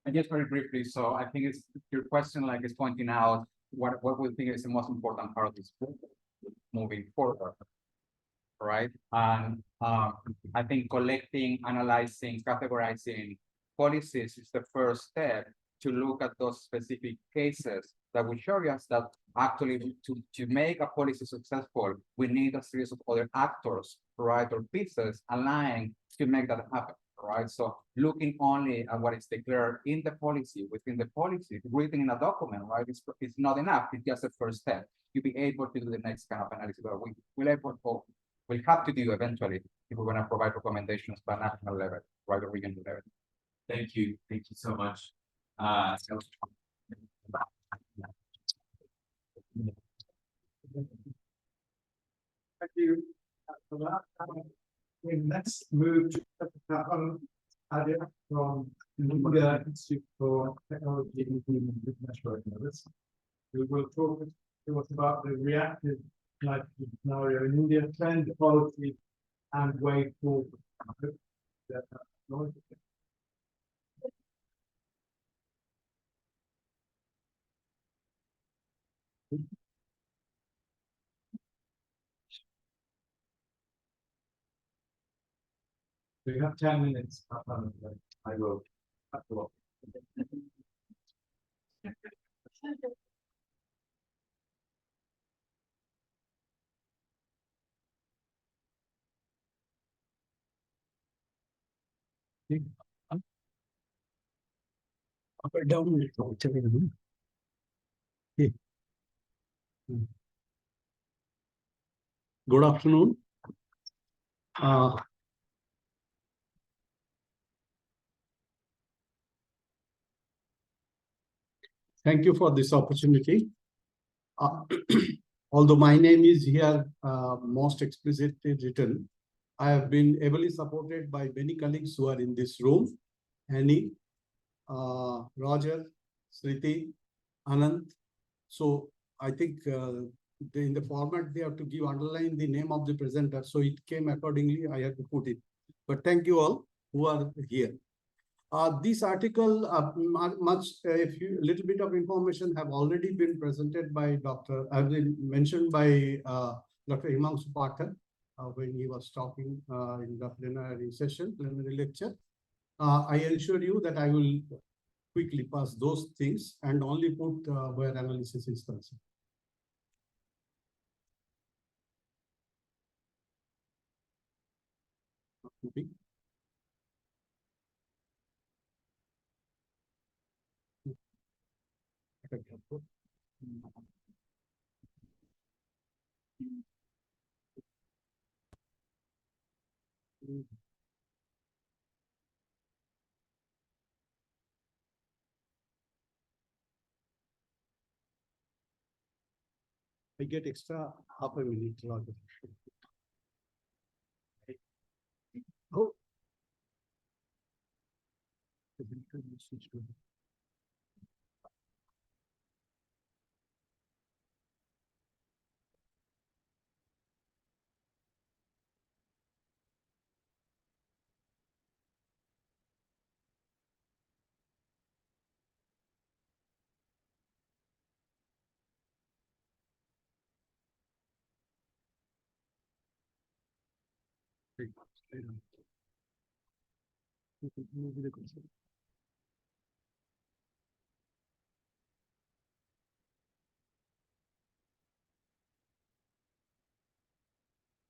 And just very briefly, so I think it's your question, like, is pointing out what we think is the most important part of this book moving forward, right? And I think collecting, analyzing, categorizing policies is the first step to look at those specific cases that will show us that actually to make a policy successful, we need a series of other actors, right, or pieces aligned to make that happen, right? So looking only at what is declared in the policy, within the policy, written in a document, right, it's not enough. It's just a first step. You'll be able to do the next kind of analysis, but we'll have to do eventually if we're going to provide recommendations by national level, right, or regional level. Thank you so much. Thank you for that. Let's move to Adia from the Institute for Technology and Human Network Analysis. We will talk to us about the reactive life scenario in India, trend, policy, and way forward. We have 10 minutes. I will. Up or down, whichever you do. Okay. Good afternoon. Thank you for this opportunity. Although my name is here most explicitly written, I have been ably supported by many colleagues who are in this room: Annie, Roger, Sriti, Anand. So I think in the format they have to underline the name of the presenter. So it came accordingly. I have to put it. But thank you all who are here. This article, a little bit of information have already been presented by mentioned by Dr. Himanshu Pathak when he was talking in the plenary lecture. I assure you that I will quickly pass those things and only put where analysis is concerned. Okay. I get extra half a minute. Oh.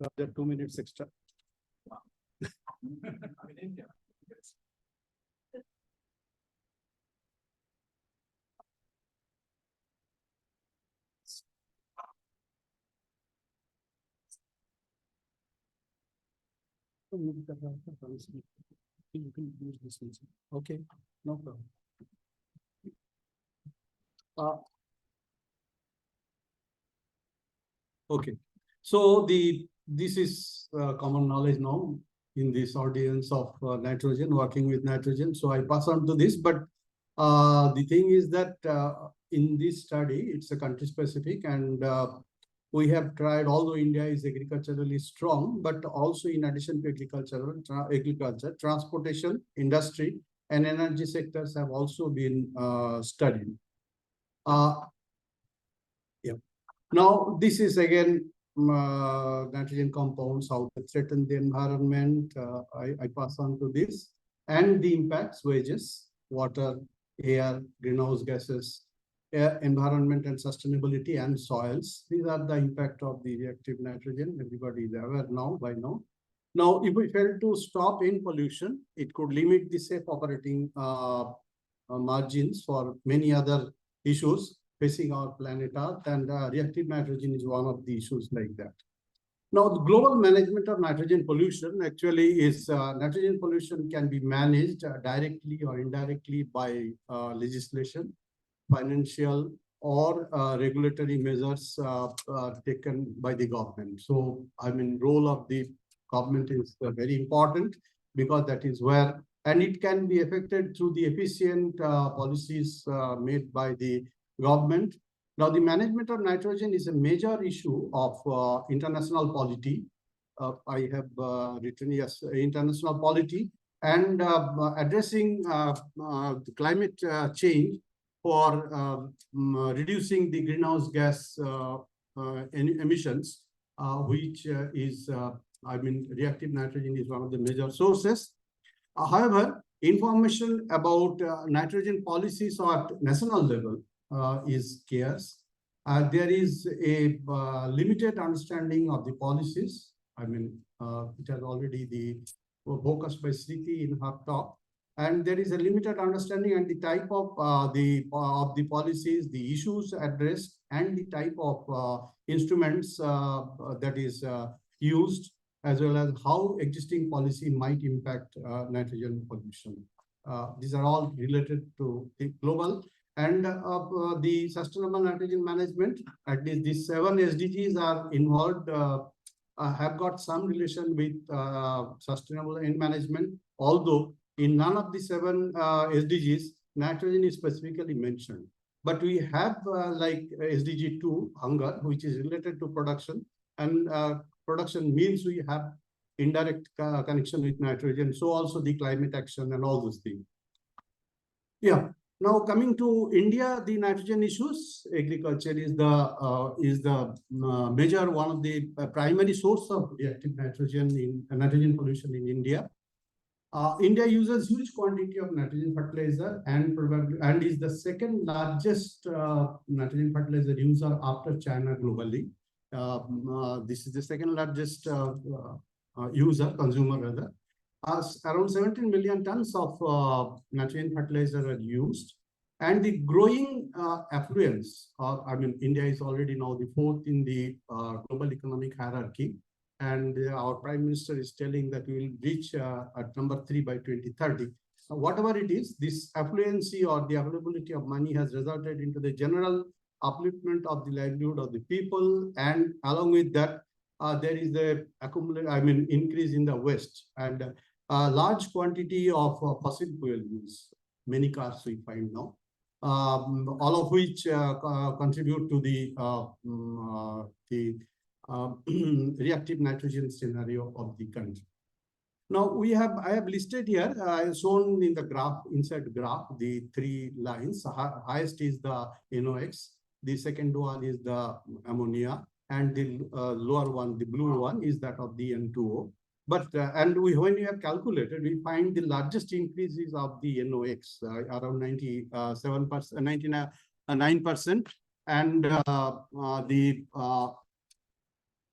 There are 2 minutes extra. I'm in India. Yes. You can use this one. Okay, no problem. Okay, so this is common knowledge now in this audience of nitrogen, working with nitrogen. So I pass on to this, but the thing is that in this study, it's a country specific, and we have tried, although India is agriculturally strong, but also in addition to agriculture, transportation, industry, and energy sectors have also been studied. Yeah. Now, this is again nitrogen compounds, how they threaten the environment. I pass on to this, and the impacts, wages, water, air, greenhouse gases, environment and sustainability, and soils. These are the impact of the reactive nitrogen. Everybody is aware now, by now. Now, if we fail to stop in pollution, it could limit the safe operating margins for many other issues facing our planet Earth, and reactive nitrogen is one of the issues like that. Now, the global management of nitrogen pollution actually is nitrogen pollution can be managed directly or indirectly by legislation, financial or regulatory measures taken by the government. So, I mean, role of the government is very important, because that is where, and it can be affected through the efficient policies made by the government. Now, the management of nitrogen is a major issue of international polity. I have written, yes, international polity, and addressing the climate change for reducing the greenhouse gas emissions, which is, I mean, reactive nitrogen is one of the major sources. However, information about nitrogen policies at national level is scarce. There is a limited understanding of the policies. I mean, it has already the focused by Sriti in her talk, and there is a limited understanding and the type of the policies, the issues addressed, and the type of instruments that is used, as well as how existing policy might impact nitrogen pollution. These are all related to the global and the sustainable nitrogen management. At least these 7 SDGs are involved, have got some relation with sustainable end management, although in none of the 7 SDGs, nitrogen is specifically mentioned. But we have like SDG 2, hunger, which is related to production, and production means we have indirect connection with nitrogen. So also the climate action and all those things. Yeah. Now coming to India, the nitrogen issues, agriculture is the major, one of the primary source of reactive nitrogen in nitrogen pollution in India. India uses huge quantity of nitrogen fertilizer, and is the second largest nitrogen fertilizer user after China globally. This is the second largest consumer rather. Around 17 million tons of nitrogen fertilizer are used, and the growing affluence. I mean, India is already now the 4th in the global economic hierarchy. And our Prime Minister is telling that we will reach at number 3 by 2030. Whatever it is, this affluency or the availability of money has resulted into the general upliftment of the livelihood of the people, and along with that, there is the increase in the waste and large quantity of fossil fuel use. Many cars we find now, all of which contribute to the reactive nitrogen scenario of the country. Now I have listed here, I have shown in the graph, inside the graph, the 3 lines. Highest is the NOx, the second one is the ammonia, and the lower one, the blue one, is that of the N2O. But when we have calculated, we find the largest increases of the NOx, around 97%, 99%, and the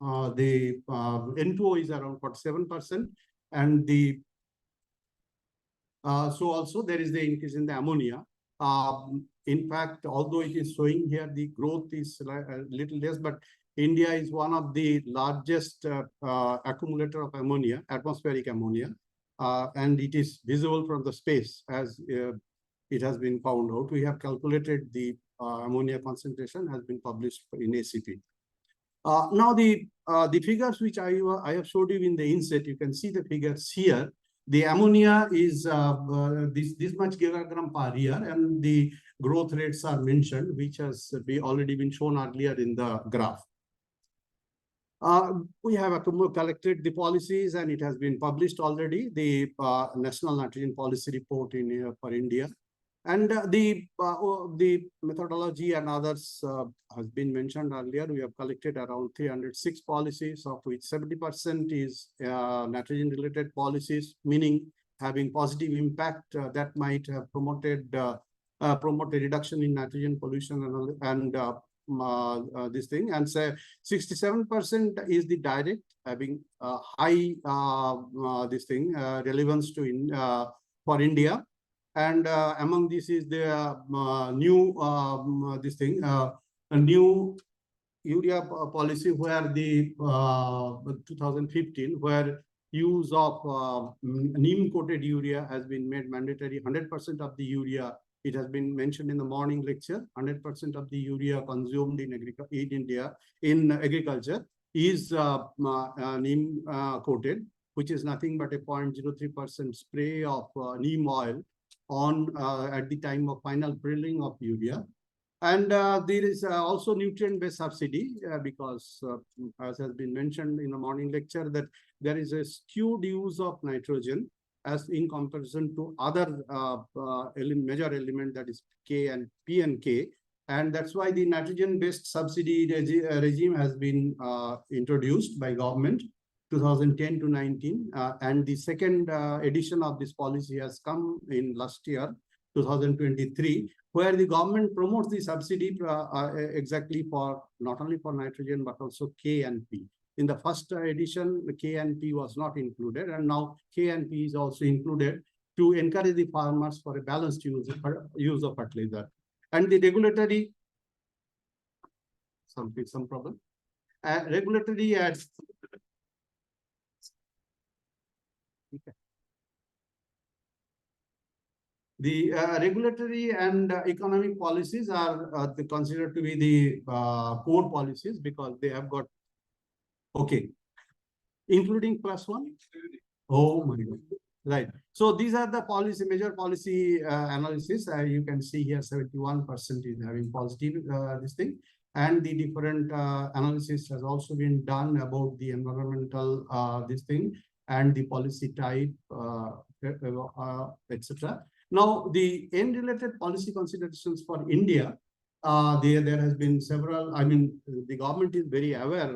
the N2O is around 47%, and the so also there is the increase in the ammonia. In fact, although it is showing here the growth is a little less, but India is one of the largest accumulator of ammonia, atmospheric ammonia, and it is visible from the space as it has been found out. We have calculated the ammonia concentration has been published in ACP. Now the figures which I have showed you in the inset, you can see the figures here. The ammonia is this much kilogram per year, and the growth rates are mentioned, which has already been shown earlier in the graph. We have collected the policies, and it has been published already, the National Nitrogen Policy Report in for India. And the methodology and others has been mentioned earlier. We have collected around 306 policies, of which 70% is nitrogen-related policies, meaning having positive impact that might have promoted reduction in nitrogen pollution and this thing. And say 67% is the direct, having high this thing relevance to for India. And among this is the new a new urea policy, where the 2015, where use of neem coated urea has been made mandatory. 100% of the urea, it has been mentioned in the morning lecture, 100% of the urea consumed in India in agriculture is neem coated, which is nothing but a 0.03% spray of neem oil on at the time of final drilling of urea. And there is also nutrient-based subsidy because as has been mentioned in the morning lecture, that there is a skewed use of nitrogen as in comparison to other major element, that is K and P and K. And that's why the nitrogen-based subsidy regime has been introduced by government 2010 to 19, and the second edition of this policy has come in last year, 2023, where the government promotes the subsidy exactly for not only for nitrogen but also K and P. In the first edition, the K and P was not included, and now K and P is also included to encourage the farmers for a balanced use of fertilizer. And the regulatory some problem. Regulatory adds. Okay. The regulatory and economic policies are considered to be the core policies because they have got, okay, including +1. Oh my God. Right. So these are the major policy analysis. You can see here 71% is having positive this thing. And the different analysis has also been done about the environmental this thing and the policy type, etc. Now, the end-related policy considerations for India, there has been several. I mean, the government is very aware,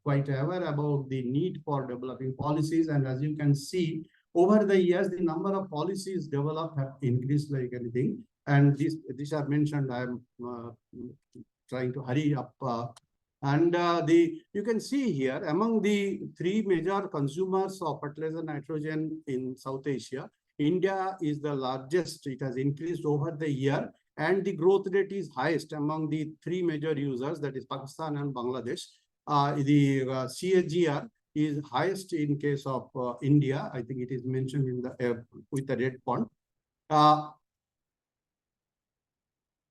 quite aware about the need for developing policies. And as you can see, over the years, the number of policies developed have increased like anything. And these are mentioned. I'm trying to hurry up. And you can see here, among the three major consumers of fertilizer nitrogen in South Asia, India is the largest. It has increased over the year, and the growth rate is highest among the three major users, that is Pakistan and Bangladesh. The CAGR is highest in case of India. I think it is mentioned in the with the red font.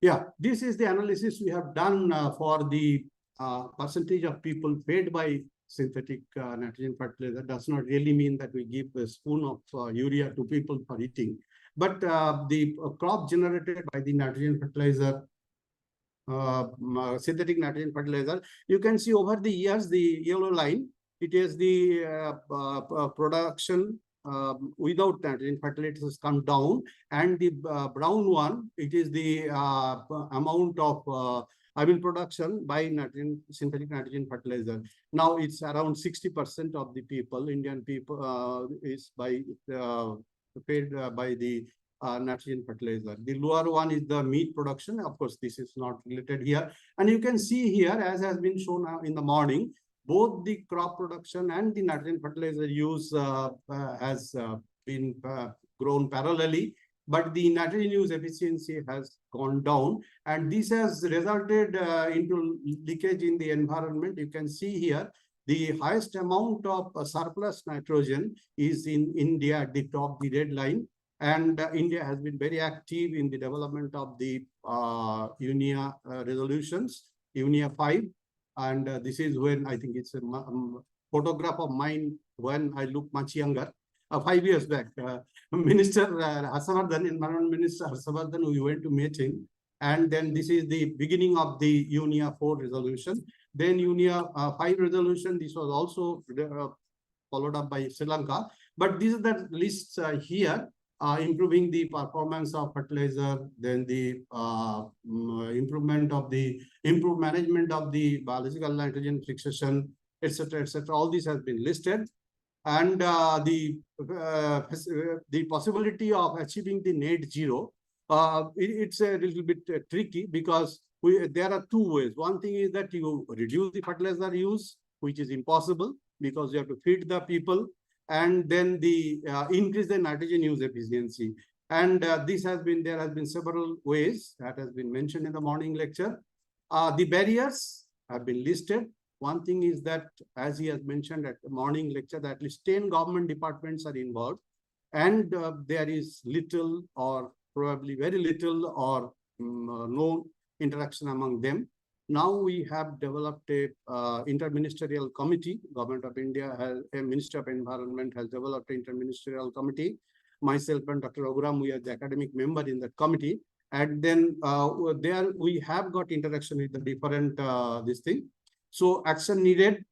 Yeah, this is the analysis we have done for the percentage of people fed by synthetic nitrogen fertilizer. Does not really mean that we give a spoon of urea to people for eating, but the crop generated by the nitrogen fertilizer, synthetic nitrogen fertilizer, you can see over the years, the yellow line, it is the production without nitrogen fertilizers come down, and the brown one, it is the amount of production by synthetic nitrogen fertilizer. Now it's around 60% of the people, Indian people, is paid by the nitrogen fertilizer. The lower one is the meat production. Of course, this is not related here. And you can see here, as has been shown in the morning, both the crop production and the nitrogen fertilizer use has been grown parallelly, but the nitrogen use efficiency has gone down, and this has resulted into leakage in the environment. You can see here the highest amount of surplus nitrogen is in India at the top, the red line. And India has been very active in the development of the UNIA resolutions, UNIA 5. And this is when I think it's a photograph of mine when I look much younger. 5 years back, Minister Hasavardhan, Environment Minister Hasavardhan, we went to meet him. And then this is the beginning of the UNIA 4 resolution. Then UNIA 5 resolution, this was also followed up by Sri Lanka. But these are the lists here, improving the performance of fertilizer, then the improvement of the improved management of the biological nitrogen fixation, etc., etc. All this has been listed. And the possibility of achieving the net zero, it's a little bit tricky because there are two ways. One thing is that you reduce the fertilizer use, which is impossible because you have to feed the people, and then the increase the nitrogen use efficiency. And there has been several ways that has been mentioned in the morning lecture. The barriers have been listed. One thing is that, as he has mentioned at the morning lecture, that at least 10 government departments are involved, and there is little or probably very little or no interaction among them. Now we have developed a interministerial committee. Government of India has a Ministry of Environment has developed an interministerial committee. Myself and Dr. Ogram, we are the academic member in that committee. And then there we have got interaction with the different this thing. So action needed,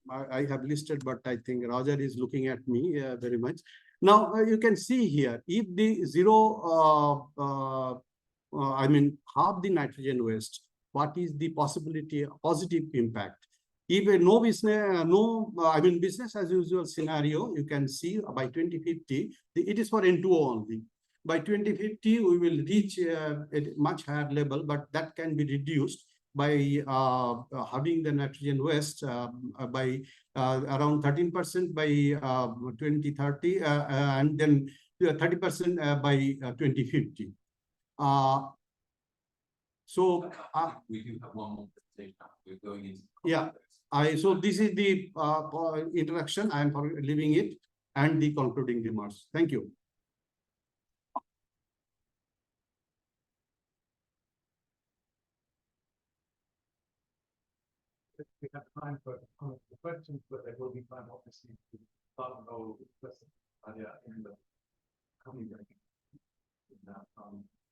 I have listed, but I think Roger is looking at me very much. Now you can see here, if the zero, half the nitrogen waste, what is the possibility, positive impact? If a business as usual scenario, you can see by 2050, it is for N2O only. By 2050, we will reach a much higher level, but that can be reduced by having the nitrogen waste by around 13% by 2030 and then 30% by 2050. We do have one more presentation. We're going into yeah. So this is the introduction. I am leaving it and the concluding remarks. Thank you. We have time for questions, but there will be time, obviously, to start and go with questions in the coming break. Now,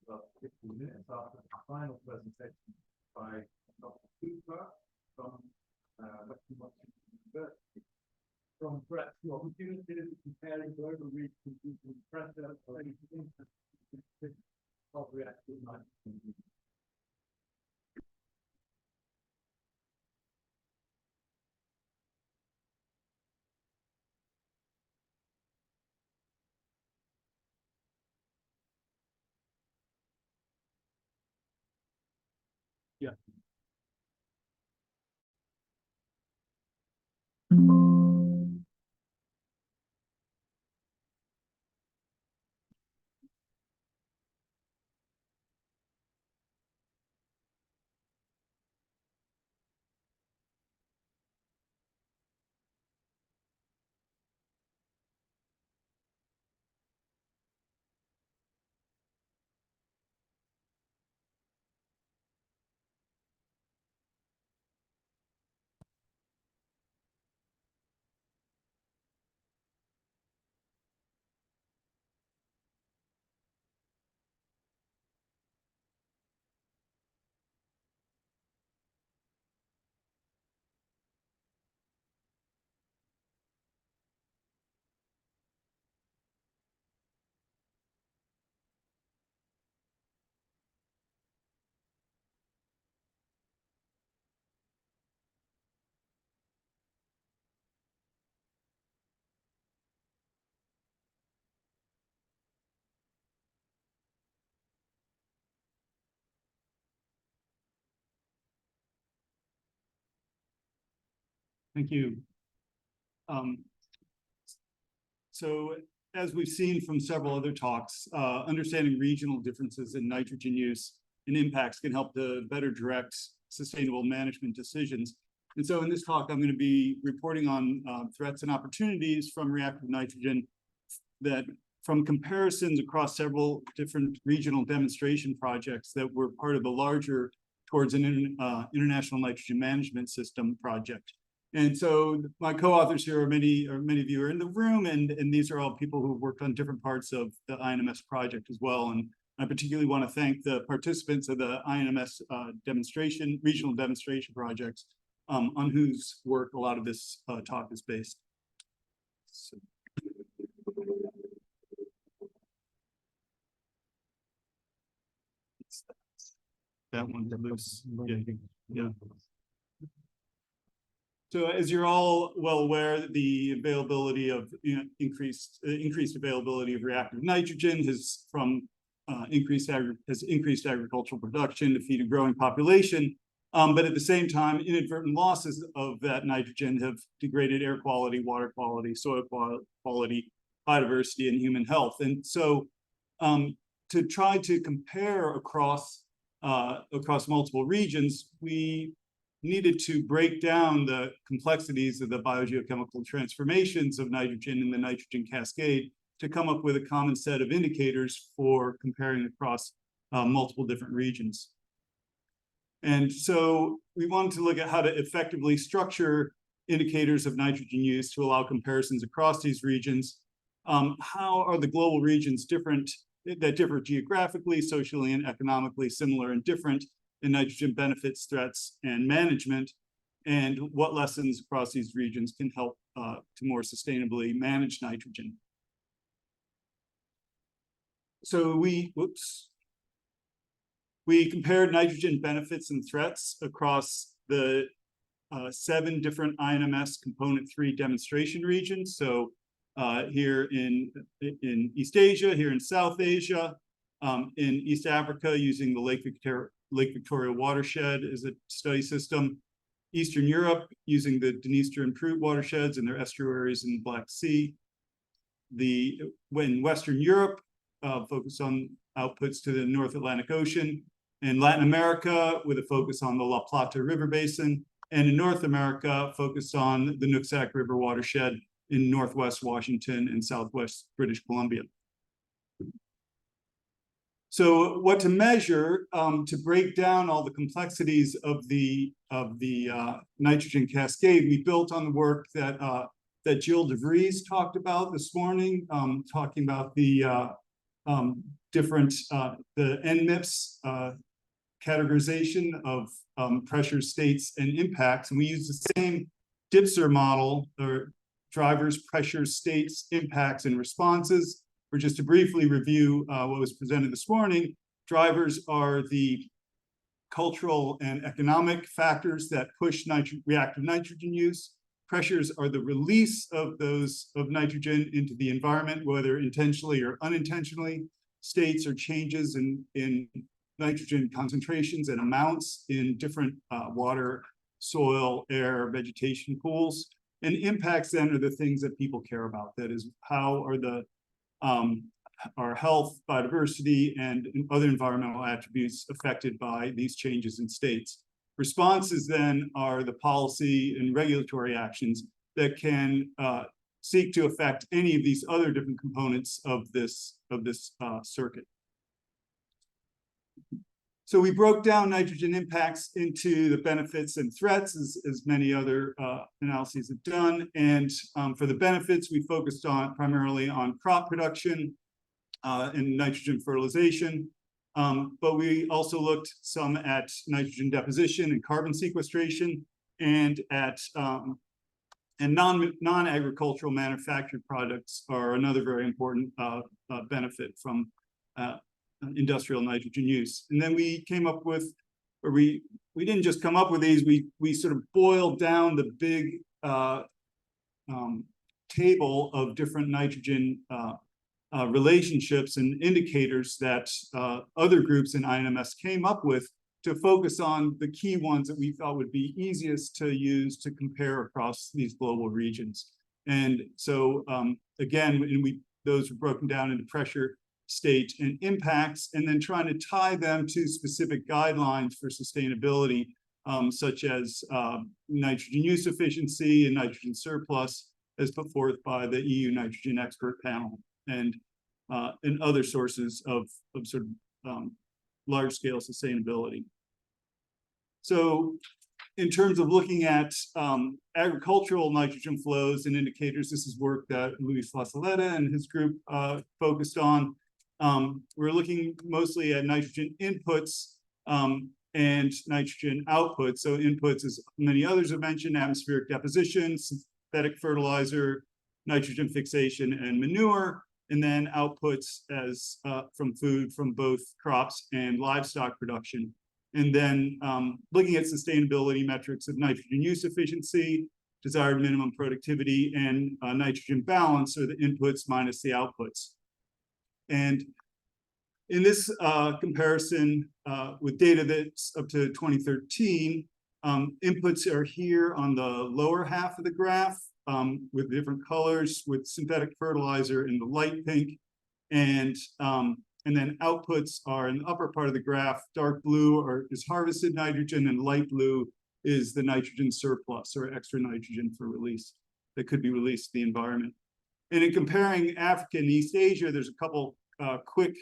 about 15 minutes after the final presentation by Dr. Cooper from Western Washington University. From threats to opportunities, comparing global reach computing pressure, of reactive nitrogen. Yeah. Thank you. So as we've seen from several other talks, understanding regional differences in nitrogen use and impacts can help to better direct sustainable management decisions. And so in this talk, I'm going to be reporting on threats and opportunities from reactive nitrogen that from comparisons across several different regional demonstration projects that were part of a larger towards an international nitrogen management system project. And so my co-authors here are many of you are in the room, and these are all people who worked on different parts of the INMS project as well. And I particularly want to thank the participants of the INMS regional demonstration projects, on whose work a lot of this talk is based. So. That one's loose. Yeah. So as you're all well aware, the availability of increased availability of reactive nitrogen has increased agricultural production to feed a growing population. But at the same time, inadvertent losses of that nitrogen have degraded air quality, water quality, soil quality, biodiversity, and human health. And so to try to compare across multiple regions, we needed to break down the complexities of the biogeochemical transformations of nitrogen in the nitrogen cascade to come up with a common set of indicators for comparing across multiple different regions. And so we wanted to look at how to effectively structure indicators of nitrogen use to allow comparisons across these regions. How are the global regions that differ geographically, socially, and economically, similar and different in nitrogen benefits, threats, and management, and what lessons across these regions can help to more sustainably manage nitrogen. So we compared nitrogen benefits and threats across the 7 different INMS Component 3 demonstration regions. So here in East Asia, here in South Asia, in East Africa using the Lake Victoria watershed as a study system, Eastern Europe using the Dniester and Prut watersheds and their estuaries in the Black Sea. When Western Europe focused on outputs to the North Atlantic Ocean, in Latin America with a focus on the La Plata River Basin, and in North America focused on the Nooksack River watershed in Northwest Washington and Southwest British Columbia. So what to measure to break down all the complexities of the nitrogen cascade, we built on the work that Jill DeVries talked about this morning, talking about the different the NMIPS categorization of pressures, states, and impacts. And we use the same DIPSR model, or drivers, pressures, states, impacts, and responses. Or just to briefly review what was presented this morning, drivers are the cultural and economic factors that push reactive nitrogen use. Pressures are the release of nitrogen into the environment, whether intentionally or unintentionally. States are changes in nitrogen concentrations and amounts in different water, soil, air, vegetation pools. And impacts then are the things that people care about. That is, how are our health, biodiversity, and other environmental attributes affected by these changes in states. Responses then are the policy and regulatory actions that can seek to affect any of these other different components of this circuit. So we broke down nitrogen impacts into the benefits and threats, as many other analyses have done. And for the benefits, we focused primarily on crop production and nitrogen fertilization. But we also looked some at nitrogen deposition and carbon sequestration, and at non-agricultural manufactured products are another very important benefit from industrial nitrogen use. And then we came up with, or we didn't just come up with these, we sort of boiled down the big table of different nitrogen relationships and indicators that other groups in INMS came up with to focus on the key ones that we thought would be easiest to use to compare across these global regions. And so again, those were broken down into pressure, state, and impacts, and then trying to tie them to specific guidelines for sustainability, such as nitrogen use efficiency and nitrogen surplus, as put forth by the EU Nitrogen Expert Panel, and other sources of sort of large-scale sustainability. So in terms of looking at agricultural nitrogen flows and indicators, this is work that Luis Lasaleta and his group focused on. We're looking mostly at nitrogen inputs and nitrogen outputs. So inputs, as many others have mentioned, atmospheric deposition, synthetic fertilizer, nitrogen fixation, and manure, and then outputs as from food from both crops and livestock production. And then looking at sustainability metrics of nitrogen use efficiency, desired minimum productivity, and nitrogen balance, or the inputs minus the outputs. And in this comparison with data that's up to 2013, inputs are here on the lower half of the graph with different colors, with synthetic fertilizer in the light pink, and then outputs are in the upper part of the graph. Dark blue is harvested nitrogen, and light blue is the nitrogen surplus, or extra nitrogen for release that could be released to the environment. And in comparing Africa and East Asia, there's a couple quick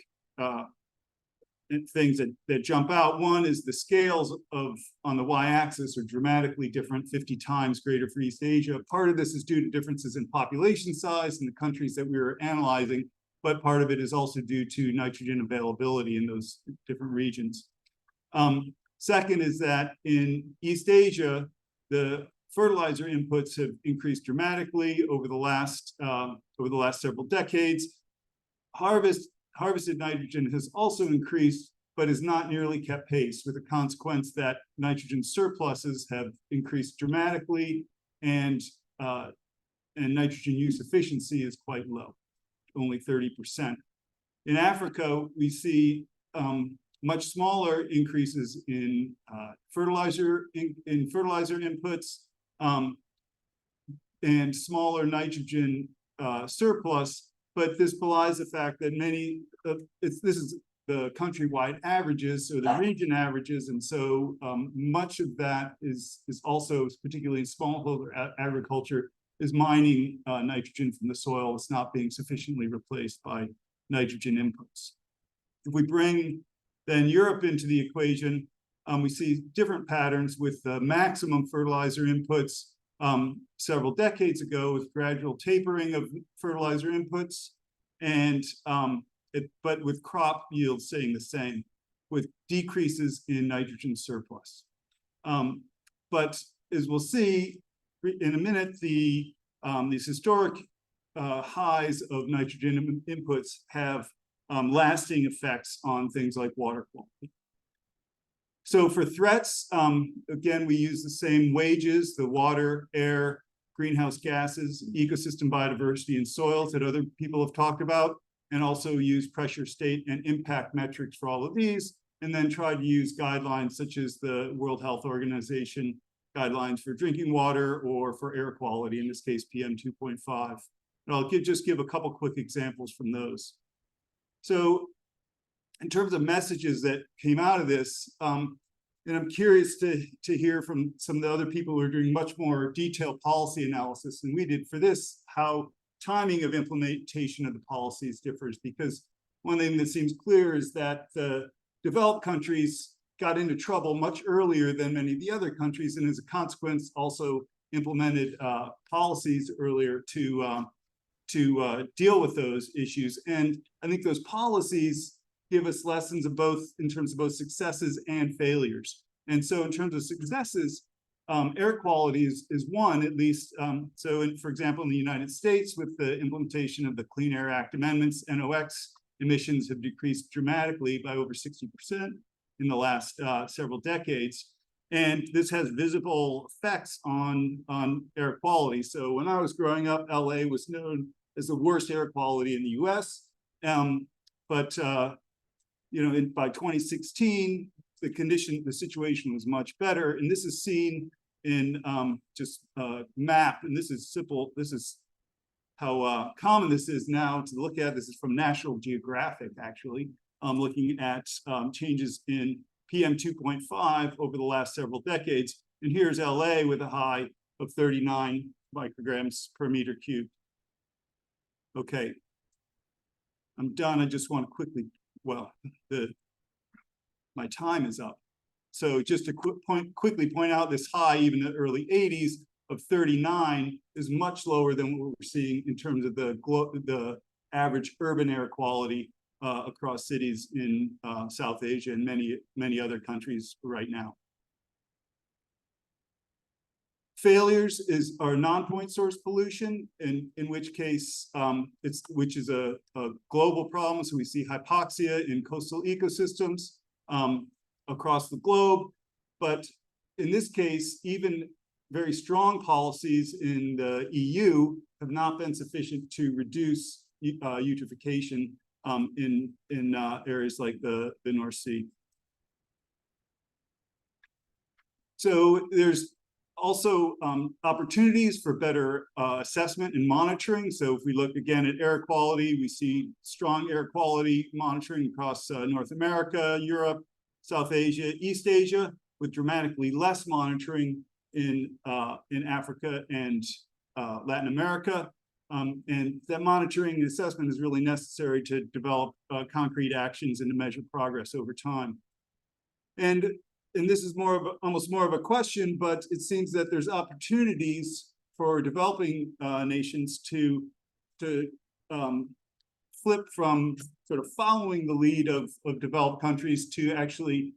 things that jump out. One is the scales on the y-axis are dramatically different, 50 times greater for East Asia. Part of this is due to differences in population size in the countries that we were analyzing, but part of it is also due to nitrogen availability in those different regions. Second is that in East Asia, the fertilizer inputs have increased dramatically over the last several decades. Harvested nitrogen has also increased, but has not nearly kept pace, with the consequence that nitrogen surpluses have increased dramatically, and nitrogen use efficiency is quite low, only 30%. In Africa, we see much smaller increases in fertilizer inputs and smaller nitrogen surplus. But this belies the fact that this is the countrywide averages, or the region averages, and so much of that is also, particularly in smallholder agriculture, is mining nitrogen from the soil. It's not being sufficiently replaced by nitrogen inputs. If we bring then Europe into the equation, we see different patterns with the maximum fertilizer inputs several decades ago, with gradual tapering of fertilizer inputs, and but with crop yields staying the same, with decreases in nitrogen surplus. But as we'll see in a minute, these historic highs of nitrogen inputs have lasting effects on things like water quality. So for threats, again, we use the same wages, the water, air, greenhouse gases, ecosystem biodiversity, and soils that other people have talked about, and also use pressure, state, and impact metrics for all of these, and then try to use guidelines such as the World Health Organization guidelines for drinking water, or for air quality, in this case, PM 2.5. And I'll just give a couple quick examples from those. So in terms of messages that came out of this, and I'm curious to hear from some of the other people who are doing much more detailed policy analysis than we did for this, how timing of implementation of the policies differs, because one thing that seems clear is that the developed countries got into trouble much earlier than many of the other countries, and as a consequence also implemented policies earlier to deal with those issues. And I think those policies give us lessons of both, in terms of both successes and failures. And so in terms of successes, air quality is one, at least. For example, in the United States, with the implementation of the Clean Air Act amendments, NOx emissions have decreased dramatically by over 60% in the last several decades. And this has visible effects on air quality. So when I was growing up, LA was known as the worst air quality in the US. By 2016, the situation was much better. And this is seen in just map, and this is simple. This is how common this is now to look at. This is from National Geographic, actually, looking at changes in PM 2.5 over the last several decades. And here's LA with a high of 39 micrograms per meter cubed. Okay, I'm done. I just want to quickly, well, my time is up. So just to quickly point out, this high, even in the early 80s of 39 is much lower than what we're seeing in terms of the average urban air quality across cities in South Asia and many other countries right now. Failures are non-point source pollution, in which case which is a global problem. So we see hypoxia in coastal ecosystems across the globe. But in this case, even very strong policies in the EU have not been sufficient to reduce eutrophication in areas like the North Sea. So there's also opportunities for better assessment and monitoring. So if we look again at air quality, we see strong air quality monitoring across North America, Europe, South Asia, East Asia, with dramatically less monitoring in Africa and Latin America. And that monitoring and assessment is really necessary to develop concrete actions and to measure progress over time. And this is almost more of a question, but it seems that there's opportunities for developing nations to flip from sort of following the lead of developed countries to actually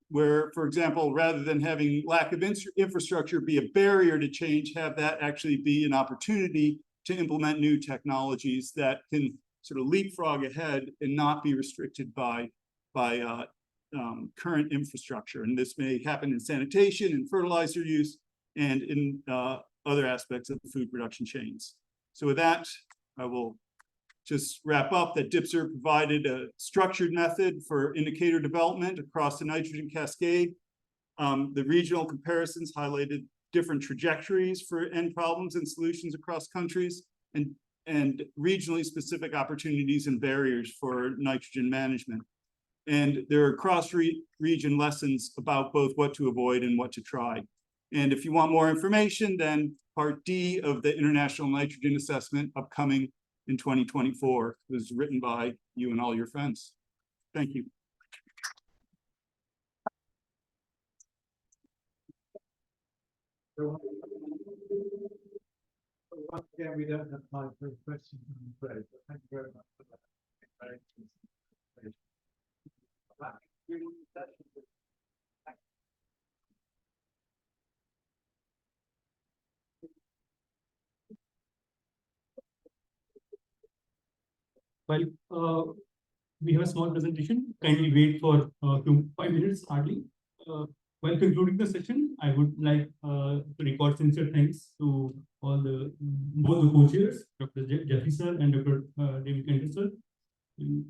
where, for example, rather than having lack of infrastructure be a barrier to change, have that actually be an opportunity to implement new technologies that can sort of leapfrog ahead and not be restricted by current infrastructure. And this may happen in sanitation and fertilizer use and in other aspects of the food production chains. So with that, I will just wrap up that DIPSR provided a structured method for indicator development across the nitrogen cascade. The regional comparisons highlighted different trajectories for end problems and solutions across countries, and regionally specific opportunities and barriers for nitrogen management. And there are cross-region lessons about both what to avoid and what to try. And if you want more information, then Part D of the International Nitrogen Assessment, upcoming in 2024, was written by you and all your friends. Thank you. So once again, we don't have time for questions, I'm afraid, but thank you very much for that. Very interesting. Well, we have a small presentation. Kindly wait for 5 minutes hardly. While concluding the session, I would like to record sincere thanks to both the co-chairs, Dr. Jeffrey sir and Dr. David Kenter sir.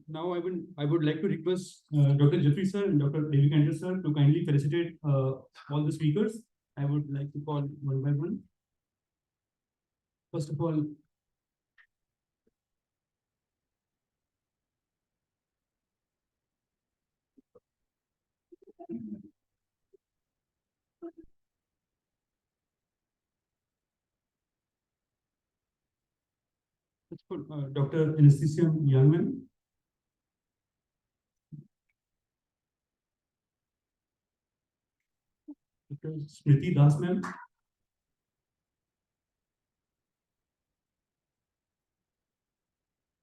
Now I would like to request Dr. Jeffrey sir and Dr. David Kenter sir to kindly felicitate all the speakers. I would like to call one by one. First of all, Dr. Anesthesia Youngman. Dr. Smriti Das ma'am.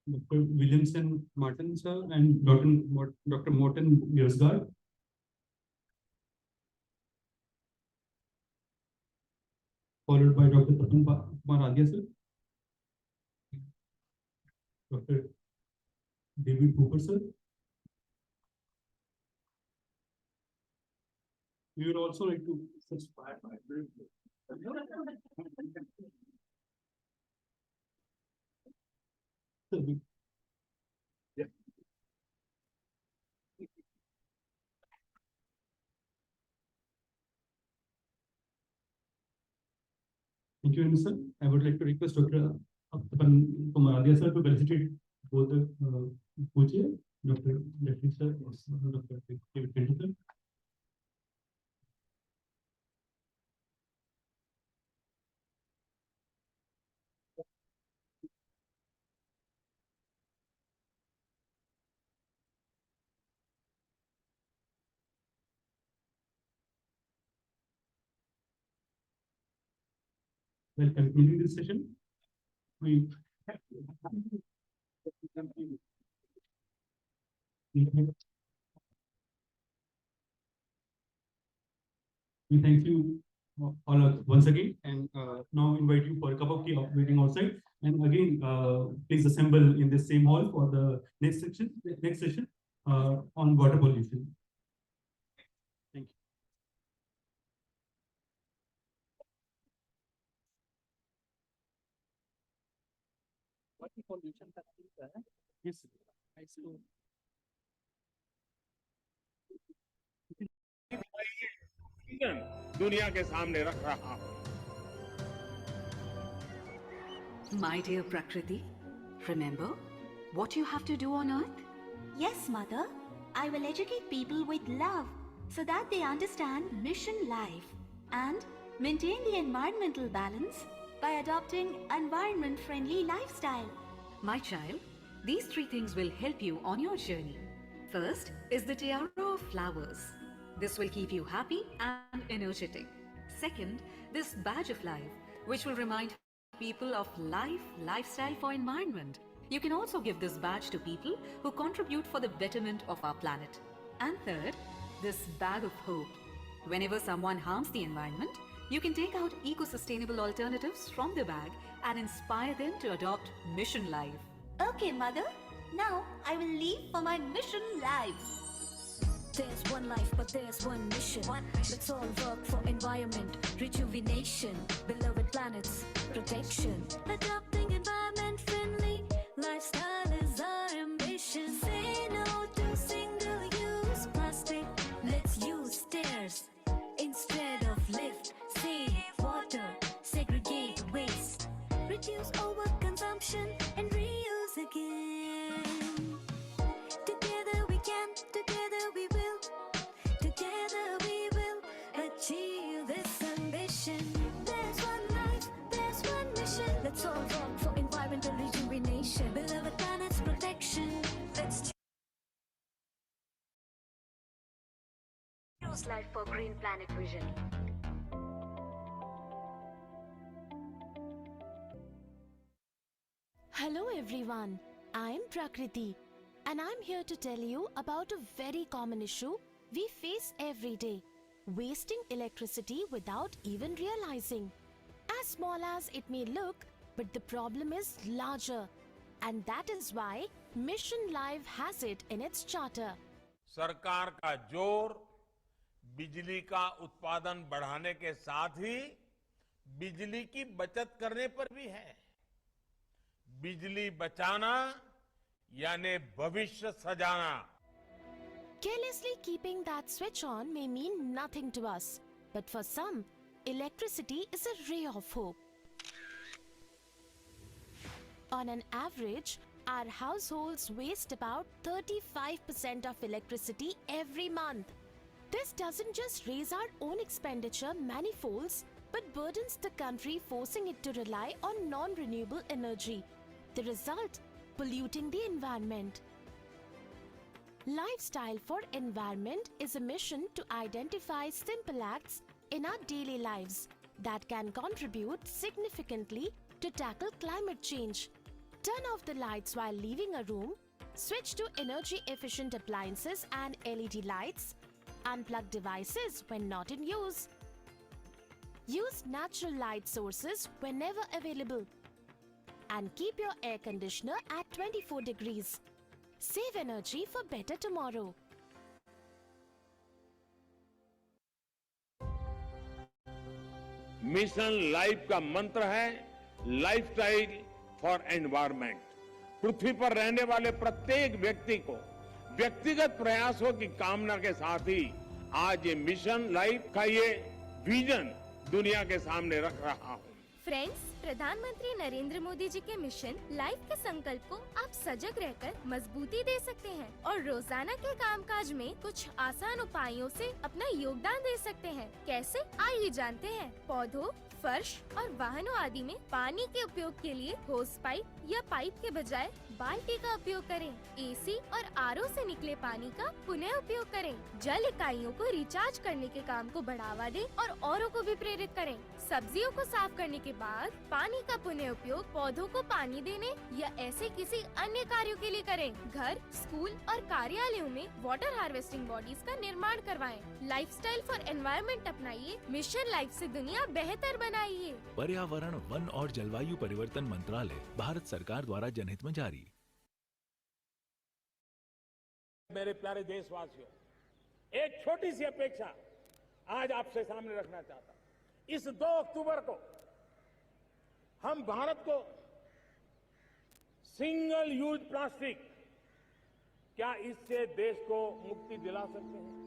Dr. Williamson Martin sir and Dr. Morton Biersgaard. Followed by Dr. Tapan Kumar Adya sir. Dr. David Cooper sir. We would also like to subscribe. Thank you, very much, sir. I would like to request Dr. Kumaradia sir to felicitate both the co-chair, Dr. Deputy sir, Dr. David Pinto sir. Well, concluding this session, we thank you all once again, and now invite you for a cup of tea waiting outside. And again, please assemble in the same hall for the next session on water pollution. Thank you. Water pollution yes, high school. दुनिया के सामने रख रहा हूं। My dear Prakriti, remember what you have to do on earth? Yes, Mother. I will educate people with love so that they understand mission life and maintain the environmental balance by adopting environment-friendly lifestyle. My child, these three things will help you on your journey. First is the tiara of flowers. This will keep you happy and energetic. Second, this badge of life, which will remind people of lifestyle for environment. You can also give this badge to people who contribute for the betterment of our planet. And third, this bag of hope. Whenever someone harms the environment, you can take out eco-sustainable alternatives from the bag and inspire them to adopt mission life. Okay, Mother. Now I will leave for my mission life. There's one life, but there's one mission. Let's all work for environment, rejuvenation, beloved planets, protection. Adopting environment-friendly lifestyle is our ambition. Say no to single-use plastic. Let's use stairs instead of lift. Save water, segregate waste, reduce overconsumption, and reuse again. Together we can, together we will. Together we will achieve this ambition. There's one life, there's one mission. Let's all work for environmental rejuvenation, beloved planet's protection. Let's Choose life for green planet vision. Hello everyone, I'm Prakriti and I'm here to tell you about a very common issue we face every day: wasting electricity without even realizing. As small as it may look, but the problem is larger, and that is why Mission Life has it in its charter. सरकार का जोर बिजली का उत्पादन बढ़ाने के साथ ही बिजली की बचत करने पर भी है। बिजली बचाना यानी भविष्य सजाना। Carelessly keeping that switch on may mean nothing to us, but for some, electricity is a ray of hope. On an average, our households waste about 35% of electricity every month. This doesn't just raise our own expenditure manifolds, but burdens the country, forcing it to rely on non-renewable energy. The result, polluting the environment. Lifestyle for Environment is a mission to identify simple acts in our daily lives that can contribute significantly to tackle climate change. Turn off the lights while leaving a room, switch to energy-efficient appliances and LED lights, unplug devices when not in use. Use natural light sources whenever available. And keep your air conditioner at 24 degrees. Save energy for better tomorrow. Mission life का मंत्र है lifestyle for environment. पृथ्वी पर रहने वाले प्रत्येक व्यक्ति को व्यक्तिगत प्रयासों की कामना के साथ ही आज ये मिशन लाइफ का ये विजन दुनिया के सामने रख रहा हूँ। फ्रेंड्स, प्रधानमंत्री नरेंद्र मोदी जी के मिशन लाइफ के संकल्प को आप सजग रहकर मजबूती दे सकते हैं और रोजाना के कामकाज में कुछ आसान उपायों से अपना योगदान दे सकते हैं। कैसे? आइए जानते हैं। पौधों, फर्श और वाहनों आदि में पानी के उपयोग के लिए होस पाइप या पाइप के बजाय बाल्टी का उपयोग करें। एसी और आरओ से निकले पानी का पुनः उपयोग करें। जल इकाइयों को रिचार्ज करने के काम को बढ़ावा दें और औरों को भी प्रेरित करें। सब्जियों को साफ करने के बाद पानी का पुनः उपयोग पौधों को पानी देने या ऐसे किसी अन्य कार्यों के लिए करें। घर, स्कूल और कार्यालयों में वाटर हार्वेस्टिंग बॉडीज का निर्माण करवाएं। लाइफस्टाइल फॉर एनवायरनमेंट अपनाइए। मिशन लाइफ से दुनिया बेहतर बनाइए। पर्यावरण, वन और जलवायु परिवर्तन मंत्रालय, भारत सरकार द्वारा जनहित में जारी। मेरे प्यारे देशवासियों, एक छोटी सी अपेक्षा आज आपसे सामने रखना चाहता हूं। इस 2 अक्टूबर को हम भारत को सिंगल यूज प्लास्टिक, क्या इससे देश को मुक्ति दिला सकते हैं?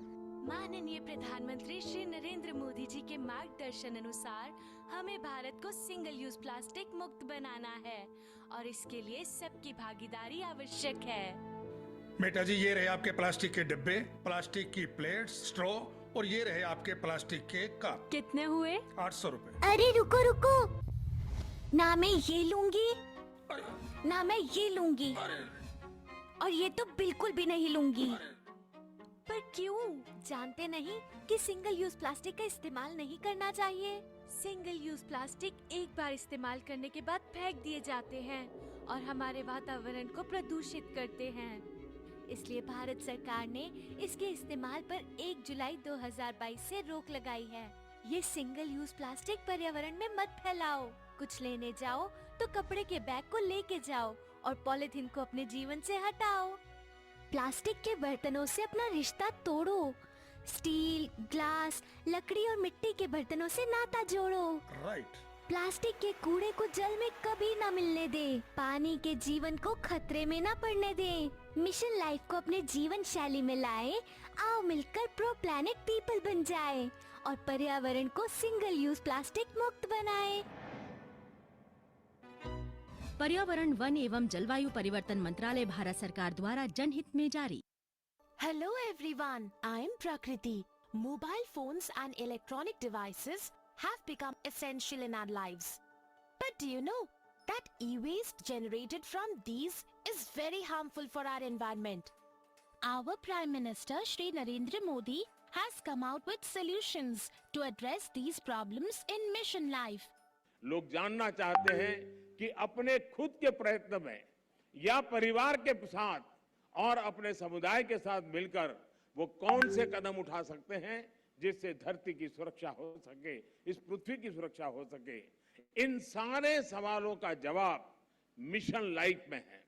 माननीय प्रधानमंत्री श्री नरेंद्र मोदी जी के मार्गदर्शन अनुसार हमें भारत को सिंगल यूज प्लास्टिक मुक्त बनाना है और इसके लिए सबकी भागीदारी आवश्यक है। बेटा जी, ये रहे आपके प्लास्टिक के डिब्बे, प्लास्टिक की प्लेट्स, स्ट्रॉ और ये रहे आपके प्लास्टिक के कप। कितने हुए? 800 रुपए। अरे रुको रुको, ना मैं ये लूंगी ना मैं ये लूंगी और ये तो बिल्कुल भी नहीं लूंगी। पर क्यों? जानते नहीं कि सिंगल यूज प्लास्टिक का इस्तेमाल नहीं करना चाहिए। सिंगल यूज प्लास्टिक एक बार इस्तेमाल करने के बाद फेंक दिए जाते हैं और हमारे वातावरण को प्रदूषित करते हैं। इसलिए भारत सरकार ने इसके इस्तेमाल पर 1 जुलाई 2022 से रोक लगाई है। ये सिंगल यूज प्लास्टिक पर्यावरण में मत फैलाओ। कुछ लेने जाओ तो कपड़े के बैग को लेके जाओ और पॉलिथीन को अपने जीवन से हटाओ। प्लास्टिक के बर्तनों से अपना रिश्ता तोड़ो। स्टील, ग्लास, लकड़ी और मिट्टी के बर्तनों से नाता जोड़ो। राइट। प्लास्टिक के कूड़े को जल में कभी ना मिलने दे। पानी के जीवन को खतरे में ना पड़ने दे। मिशन लाइफ को अपने जीवन शैली में लाए। आओ मिलकर प्रो प्लैनेट पीपल बन जाए और पर्यावरण को सिंगल यूज प्लास्टिक मुक्त बनाए। पर्यावरण, वन एवं जलवायु परिवर्तन मंत्रालय, भारत सरकार द्वारा जनहित में जारी। Hello everyone, I am Prakriti. Mobile phones and electronic devices have become essential in our lives. But do you know that e-waste generated from these is very harmful for our environment? Our Prime Minister Shri Narendra Modi has come out with solutions to address these problems in Mission Life. लोग जानना चाहते हैं कि अपने खुद के प्रयत्न में या परिवार के साथ और अपने समुदाय के साथ मिलकर वो कौन से कदम उठा सकते हैं जिससे धरती की सुरक्षा हो सके, इस पृथ्वी की सुरक्षा हो सके। इन सारे सवालों का जवाब मिशन लाइफ में है।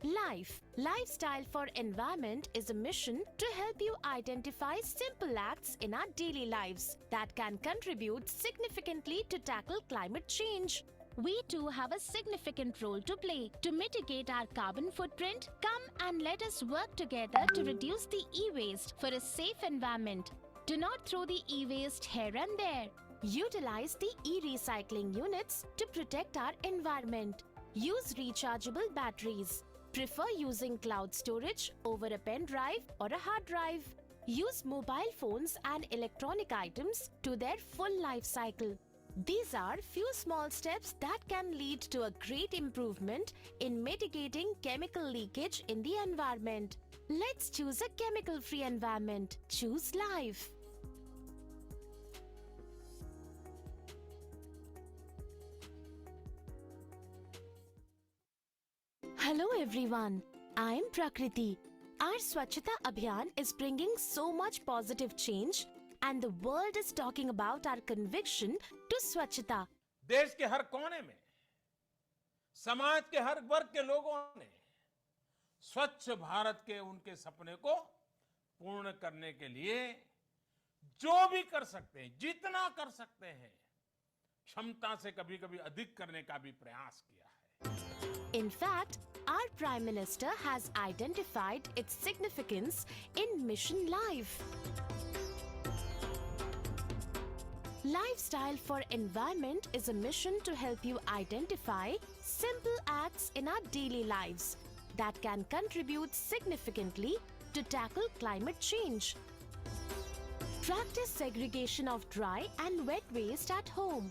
Life, Lifestyle for Environment is a mission to help you identify simple acts in our daily lives that can contribute significantly to tackle climate change. We too have a significant role to play to mitigate our carbon footprint. Come and let us work together to reduce the e-waste for a safe environment. Do not throw the e-waste here and there. Utilize the e-recycling units to protect our environment. Use rechargeable batteries. Prefer using cloud storage over a pen drive or a hard drive. Use mobile phones and electronic items to their full life cycle. These are few small steps that can lead to a great improvement in mitigating chemical leakage in the environment. Let's choose a chemical-free environment. Choose life. Hello everyone, I am Prakriti. Our Swachhata Abhiyan is bringing so much positive change and the world is talking about our conviction to Swachhata. देश के हर कोने में, समाज के हर वर्ग के लोगों ने स्वच्छ भारत के उनके सपने को पूर्ण करने के लिए जो भी कर सकते हैं, जितना कर सकते हैं, क्षमता से कभी-कभी अधिक करने का भी प्रयास किया है। In fact, our Prime Minister has identified its significance in Mission Life. Lifestyle for Environment is a mission to help you identify simple acts in our daily lives that can contribute significantly to tackle climate change. Practice segregation of dry and wet waste at home.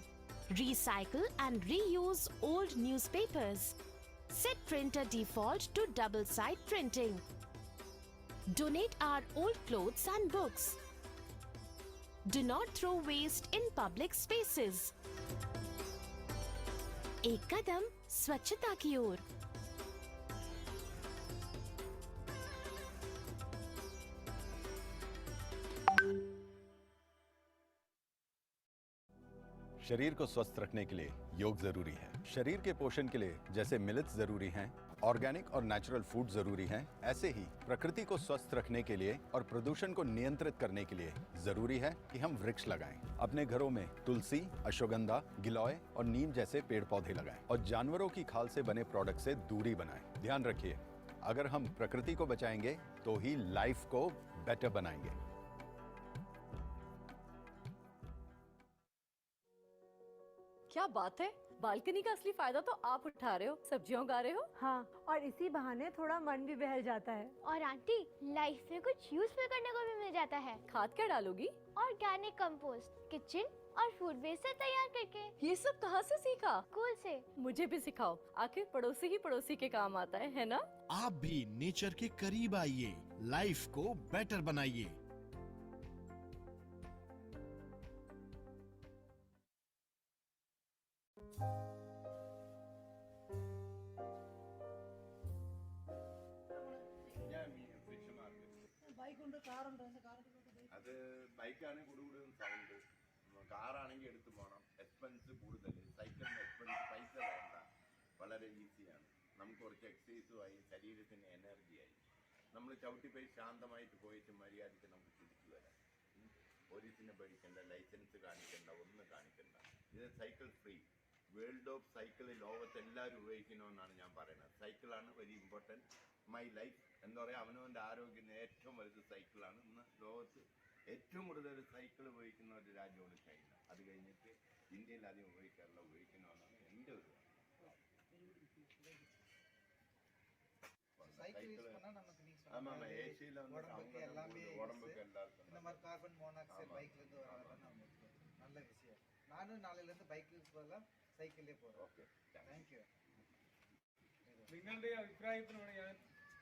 Recycle and reuse old newspapers. Set printer default to double-side printing. Donate our old clothes and books. Do not throw waste in public spaces. एक कदम स्वच्छता की ओर. शरीर को स्वस्थ रखने के लिए योग जरूरी है। शरीर के पोषण के लिए जैसे मिलेट्स जरूरी हैं, ऑर्गेनिक और नेचुरल फूड जरूरी हैं, ऐसे ही प्रकृति को स्वस्थ रखने के लिए और प्रदूषण को नियंत्रित करने के लिए जरूरी है कि हम वृक्ष लगाएं। अपने घरों में तुलसी, अश्वगंधा, गिलोय और नीम जैसे पेड़ पौधे लगाएं और जानवरों की खाल से बने प्रोडक्ट से दूरी बनाएं। ध्यान रखिए, अगर हम प्रकृति को बचाएंगे तो ही लाइफ को बेटर बनाएंगे। क्या बात है, बालकनी का असली फायदा तो आप उठा रहे हो, सब्जियां उगा रहे हो। हाँ, और इसी बहाने थोड़ा मन भी बहल जाता है। और आंटी, लाइफ में कुछ यूजफुल करने को भी मिल जाता है। खाद क्या डालोगी? ऑर्गेनिक कंपोस्ट, किचन और फूड वेस्ट से तैयार करके। ये सब कहाँ से सीखा? स्कूल से। मुझे भी सिखाओ, आखिर पड़ोसी ही पड़ोसी के काम आता है ना? आप भी नेचर के करीब आइए, लाइफ को बेटर बनाइए। അത് ബൈക്കാണ് കൂടുതൽ സൗണ്ട്, കാറാണെങ്കിൽ എടുത്തു പോകണം, എക്സ്പെൻസ് കൂടുതൽ, സൈക്കിളിന് എക്സ്പെൻസ് പൈസ വേണ്ട, വളരെ ഈസിയാണ്. നമുക്ക് കുറച്ച് എക്സസൈസുമായി, ശരീരത്തിന് എനർജിയായി, നമ്മൾ ചവിട്ടിപ്പോയി ശാന്തമായിട്ട് പോയിട്ട് മര്യാദയ്ക്ക് നമുക്ക് തിരിച്ചു വരാം. പോലീസിനെ പേടിക്കണ്ട, ലൈസൻസ് കാണിക്കണ്ട, ഒന്നും കാണിക്കണ്ട. ഇത് cycle free. World of cycle ലോകത്ത് എല്ലാവരും ഉപയോഗിക്കണമെന്നാണ് ഞാൻ പറയുന്നത്. സൈക്കിളാണ് വെരി ഇമ്പോർട്ടൻറ്റ്. മൈ ലൈഫ് എന്താ പറയുക, അവനവൻ്റെ ആരോഗ്യത്തിന് ഏറ്റവും വലുത് സൈക്കിളാണ്. ഇന്ന് ലോകത്ത് ഏറ്റവും കൂടുതൽ സൈക്കിൾ ഉപയോഗിക്കുന്ന ഒരു രാജ്യമാണ് ചൈന. അത് കഴിഞ്ഞിട്ട് ഇന്ത്യയിൽ അധികം ഉപയോഗിക്കാറില്ല, ഉപയോഗിക്കണമെന്നാണ് എൻ്റെ ഒരു ஆமாம். ஏசியில் வந்து உடம்புக்கு எல்லாருக்கும் இந்த மாதிரி கார்பன் மோனாக்சைடு பைக்லேருந்து வரலாம் நமக்கு நல்ல விஷயம். நானும் நாளையிலேருந்து ബൈക്കിൽ പോകാം, സൈക്കിളിലേ പോകാം. Okay, thank you. നിങ്ങളുടെ അഭിപ്രായത്തിനോട് ഞാൻ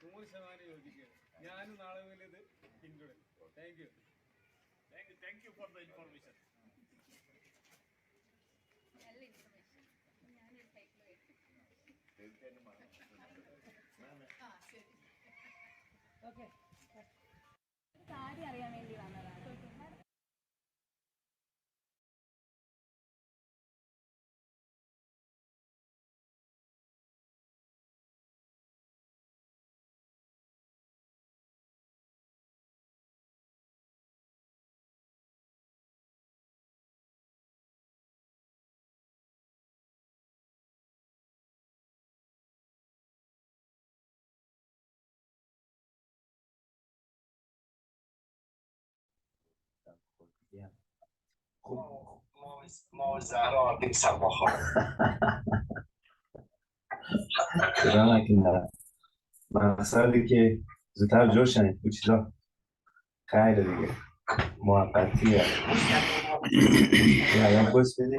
100% യോജിക്കുകയാണ്. ഞാനും നാളെ മുതൽ ഇത് പിന്തുടരും. Thank you. Thank you for the information. Okay, കാര്യം അറിയാൻ വേണ്ടി വന്നതാണ്. ما زهرا بنت سربخار که مسئله که زودتر جوشن تو چیزا خیلی دیگه موقتیه. یا بس بده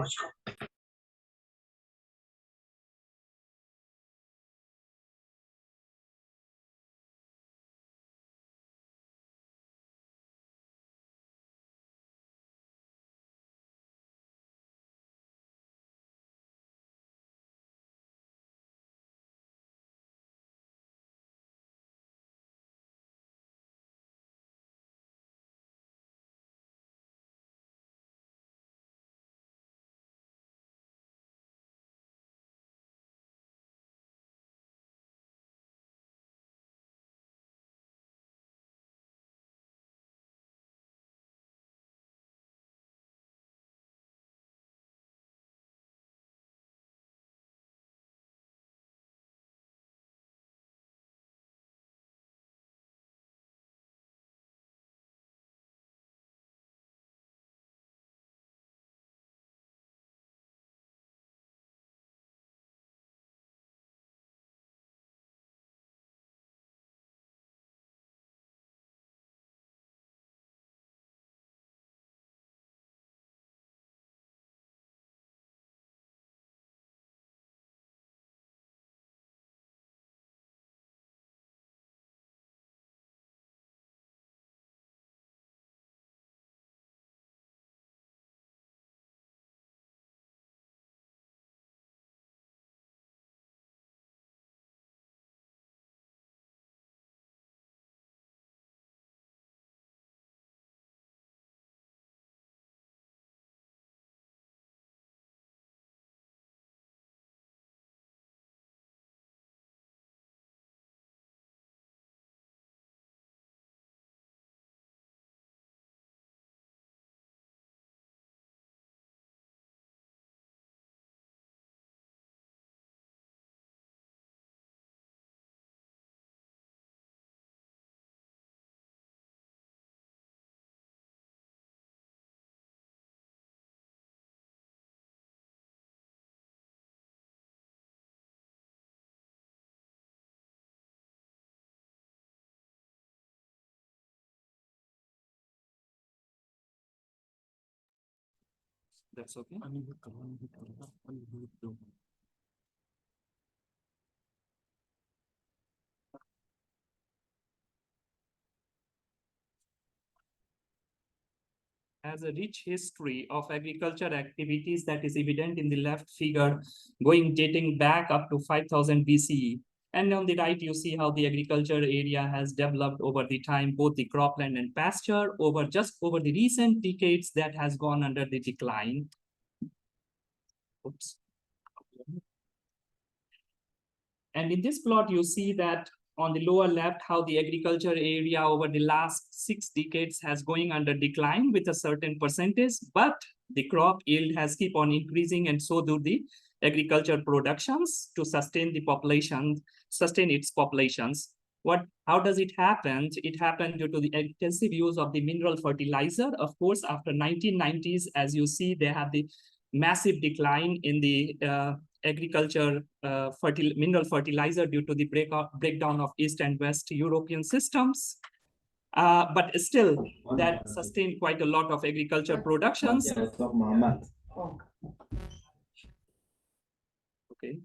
That's okay. Has a rich history of agriculture activities that is evident in the left figure, dating back up to 5000 BCE. And on the right, you see how the agriculture area has developed over the time, both the cropland and pasture, over the recent decades that has gone under the decline. Oops. And in this plot, you see that on the lower left, how the agriculture area over the last 6 decades has going under decline with a certain percentage, but the crop yield has keep on increasing, and so do the agriculture productions to sustain the population, sustain its populations. How does it happen? It happened due to the intensive use of the mineral fertilizer. Of course, after 1990s, as you see, they have the massive decline in the agriculture mineral fertilizer due to the breakdown of East and West European systems. But still, that sustained quite a lot of agriculture productions. Okay,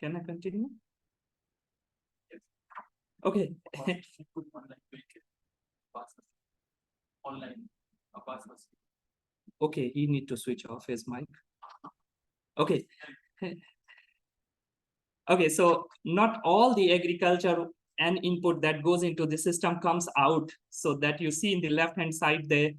can I continue? Okay. Okay, he need to switch off his mic. Okay. Okay, so not all the agriculture and input that goes into the system comes out. So that you see in the left-hand side, the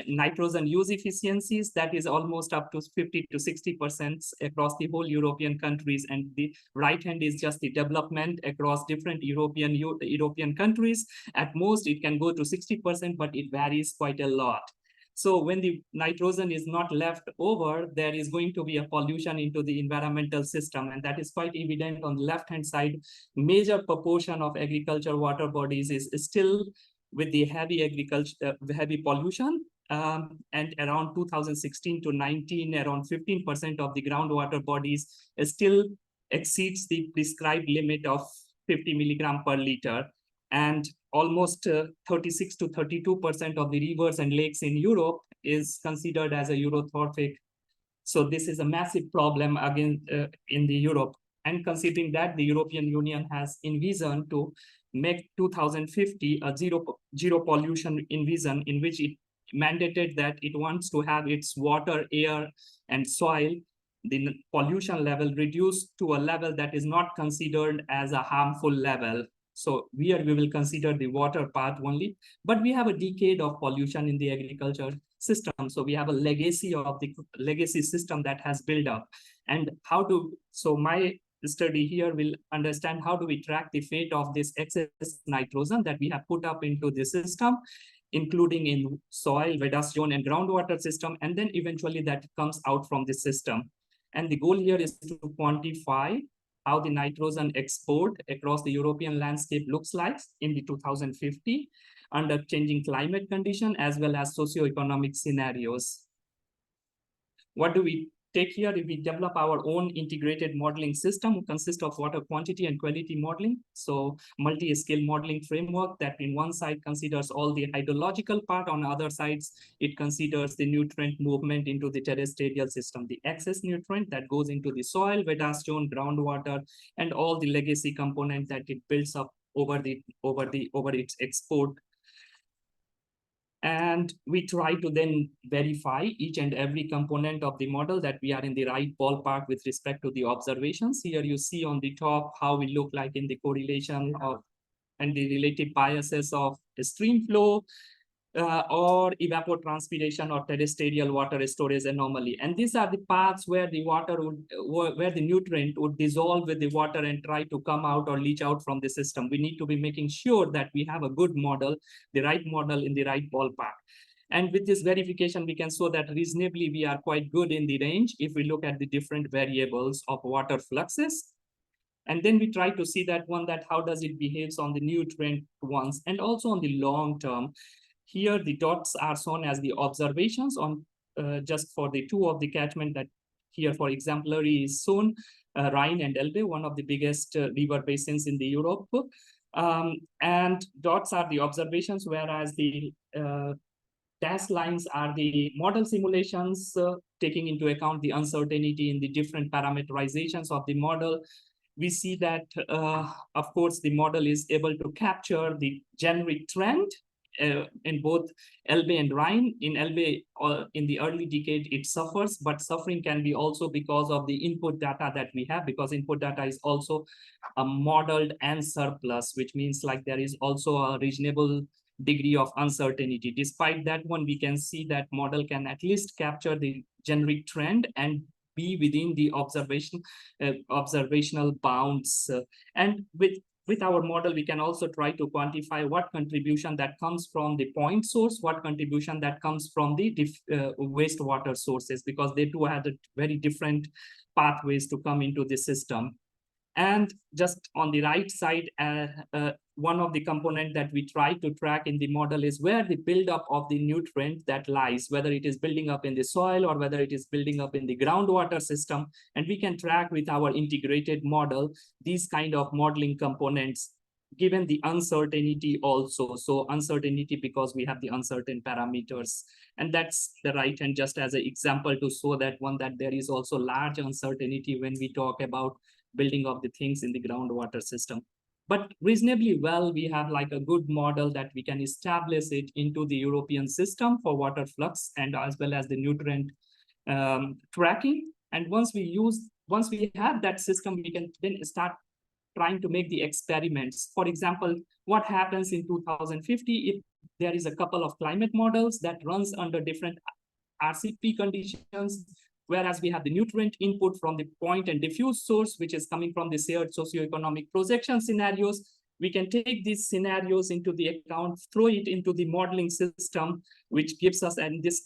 nitrogen use efficiencies, that is almost up to 50 to 60% across the whole European countries. And the right hand is just the development across different European countries. At most, it can go to 60%, but it varies quite a lot. So when the nitrogen is not left over, there is going to be a pollution into the environmental system. And that is quite evident on the left-hand side. Major proportion of agriculture water bodies is still with the heavy pollution. And around 2016 to 19, around 15% of the groundwater bodies still exceeds the prescribed limit of 50 milligram per liter. And almost 36 to 32% of the rivers and lakes in Europe is considered as a eutrophic. So this is a massive problem again in the Europe. And considering that the European Union has envisioned to make 2050 a zero pollution vision, in which it mandated that it wants to have its water, air, and soil, the pollution level reduced to a level that is not considered as a harmful level. So here we will consider the water part only, but we have a decade of pollution in the agriculture system. So we have a legacy of the legacy system that has built up. And so my study here will understand how do we track the fate of this excess nitrogen that we have put up into the system, including in soil, vegetation, and groundwater system, and then eventually that comes out from the system. And the goal here is to quantify how the nitrogen export across the European landscape looks like in the 2050 under changing climate condition as well as socioeconomic scenarios. What do we take here? We develop our own integrated modeling system, consists of water quantity and quality modeling. So multi-scale modeling framework that in one side considers all the hydrological part, on other sides, it considers the nutrient movement into the terrestrial system, the excess nutrient that goes into the soil, vegetation, groundwater, and all the legacy component that it builds up over its export. And we try to then verify each and every component of the model that we are in the right ballpark with respect to the observations. Here you see on the top how we look like in the correlation of and the relative biases of stream flow, or evapotranspiration or terrestrial water storage anomaly. And these are the paths where the where the nutrient would dissolve with the water and try to come out or leach out from the system. We need to be making sure that we have a good model, the right model in the right ballpark. And with this verification, we can show that reasonably we are quite good in the range if we look at the different variables of water fluxes. And then we try to see that how does it behaves on the nutrient ones and also on the long term. Here, the dots are shown as the observations on just for the two of the catchment that here for exemplary is shown, Rhine and Elbe, one of the biggest river basins in the Europe. And dots are the observations, whereas the dashed lines are the model simulations, taking into account the uncertainty in the different parameterizations of the model. We see that, of course, the model is able to capture the generic trend in both Elbe and Rhine. In Elbe, in the early decade, it suffers, but suffering can be also because of the input data that we have, because input data is also a modeled N surplus, which means like there is also a reasonable degree of uncertainty. Despite that one, we can see that model can at least capture the generic trend and be within the observational bounds. And with our model, we can also try to quantify what contribution that comes from the point source, what contribution that comes from the wastewater sources, because they too had very different pathways to come into the system. And just on the right side, one of the components that we try to track in the model is where the buildup of the nutrient that lies, whether it is building up in the soil or whether it is building up in the groundwater system. And we can track with our integrated model these kind of modeling components, given the uncertainty also. So uncertainty because we have the uncertain parameters. And that's the right hand, just as an example to show that one, that there is also large uncertainty when we talk about building of the things in the groundwater system. But reasonably well, we have like a good model that we can establish it into the European system for water flux and as well as the nutrient tracking. And once we have that system, we can then start trying to make the experiments. For example, what happens in 2050 if there is a couple of climate models that runs under different RCP conditions, whereas we have the nutrient input from the point and diffuse source, which is coming from the shared socioeconomic projection scenarios. We can take these scenarios into the account, throw it into the modeling system, which gives us in this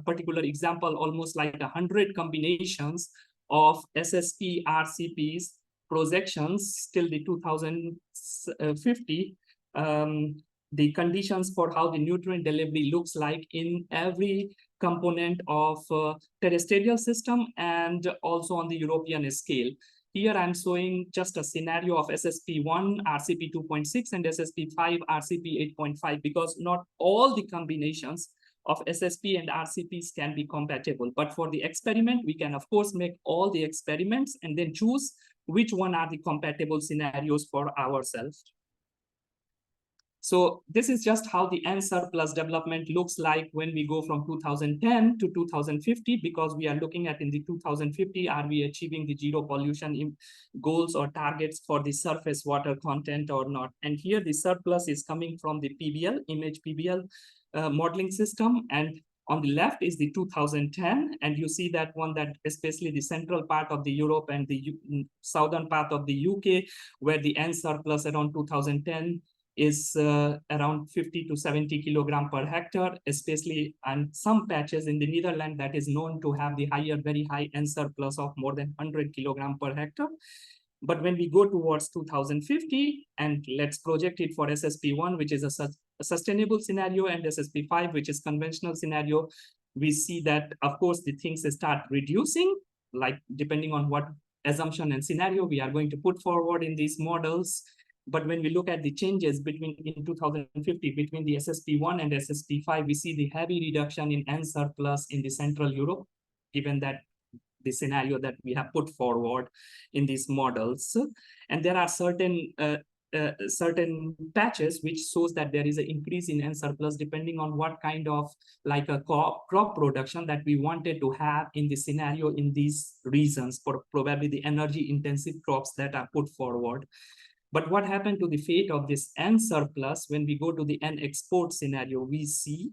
particular example almost like 100 combinations of SSP RCPs projections till the 2050. The conditions for how the nutrient delivery looks like in every component of terrestrial system and also on the European scale. Here I'm showing just a scenario of SSP1, RCP 2.6 and SSP5, RCP 8.5, because not all the combinations of SSP and RCPs can be compatible. But for the experiment, we can of course make all the experiments and then choose which one are the compatible scenarios for ourselves. So this is just how the N surplus development looks like when we go from 2010 to 2050, because we are looking at in the 2050, are we achieving the zero pollution goals or targets for the surface water content or not? And here the surplus is coming from the PBL, image PBL modeling system. And on the left is the 2010, and you see that one, that especially the central part of the Europe and the southern part of the UK, where the N surplus around 2010 is around 50 to 70 kilogram per hectare, especially and some patches in the Netherlands that is known to have the higher, very high N surplus of more than 100 kilogram per hectare. But when we go towards 2050, and let's project it for SSP1, which is a sustainable scenario, and SSP5, which is conventional scenario, we see that, of course, the things start reducing, like depending on what assumption and scenario we are going to put forward in these models. But when we look at the changes in 2050 between the SSP1 and SSP5, we see the heavy reduction in N surplus in the Central Europe, given that the scenario that we have put forward in these models. And there are certain patches which shows that there is an increase in N surplus depending on what kind of like a crop production that we wanted to have in the scenario in these regions, for probably the energy intensive crops that are put forward. But what happened to the fate of this N surplus when we go to the N export scenario? We see,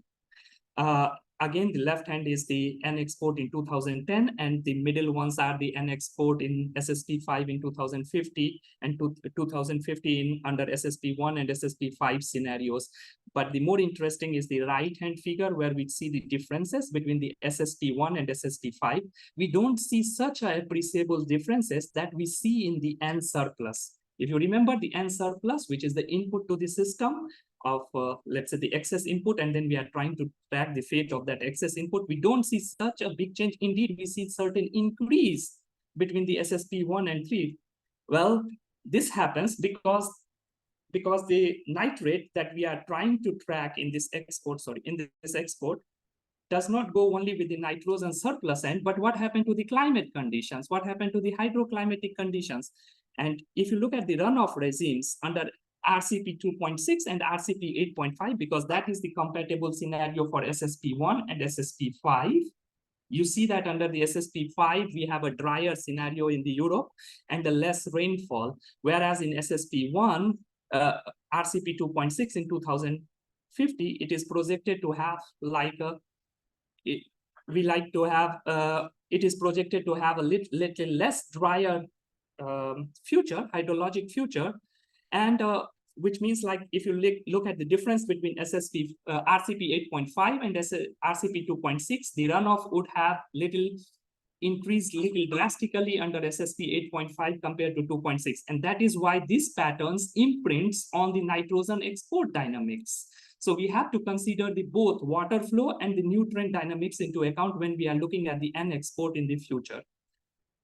again, the left hand is the N export in 2010, and the middle ones are the N export in SSP5 in 2050, and 2050 under SSP1 and SSP5 scenarios. But the more interesting is the right-hand figure, where we see the differences between the SSP1 and SSP5. We don't see such appreciable differences that we see in the N surplus. If you remember the N surplus, which is the input to the system of, let's say, the excess input, and then we are trying to track the fate of that excess input, we don't see such a big change. Indeed, we see certain increase between the SSP1 and 3. Well, this happens because because the nitrate that we are trying to track in this export, does not go only with the nitrogen surplus end, but what happened to the climate conditions, what happened to the hydroclimatic conditions. And if you look at the runoff regimes under RCP 2.6 and RCP 8.5, because that is the compatible scenario for SSP1 and SSP5, you see that under the SSP5, we have a drier scenario in the Europe and a less rainfall, whereas in SSP1, RCP 2.6 in 2050, it is projected to have like a, it is projected to have a little less drier future, hydrologic future, and which means like if you look at the difference between RCP 8.5 and RCP 2.6, the runoff would have increased drastically under SSP 8.5 compared to 2.6. And that is why these patterns imprints on the nitrogen export dynamics. So we have to consider the both water flow and the nutrient dynamics into account when we are looking at the N export in the future.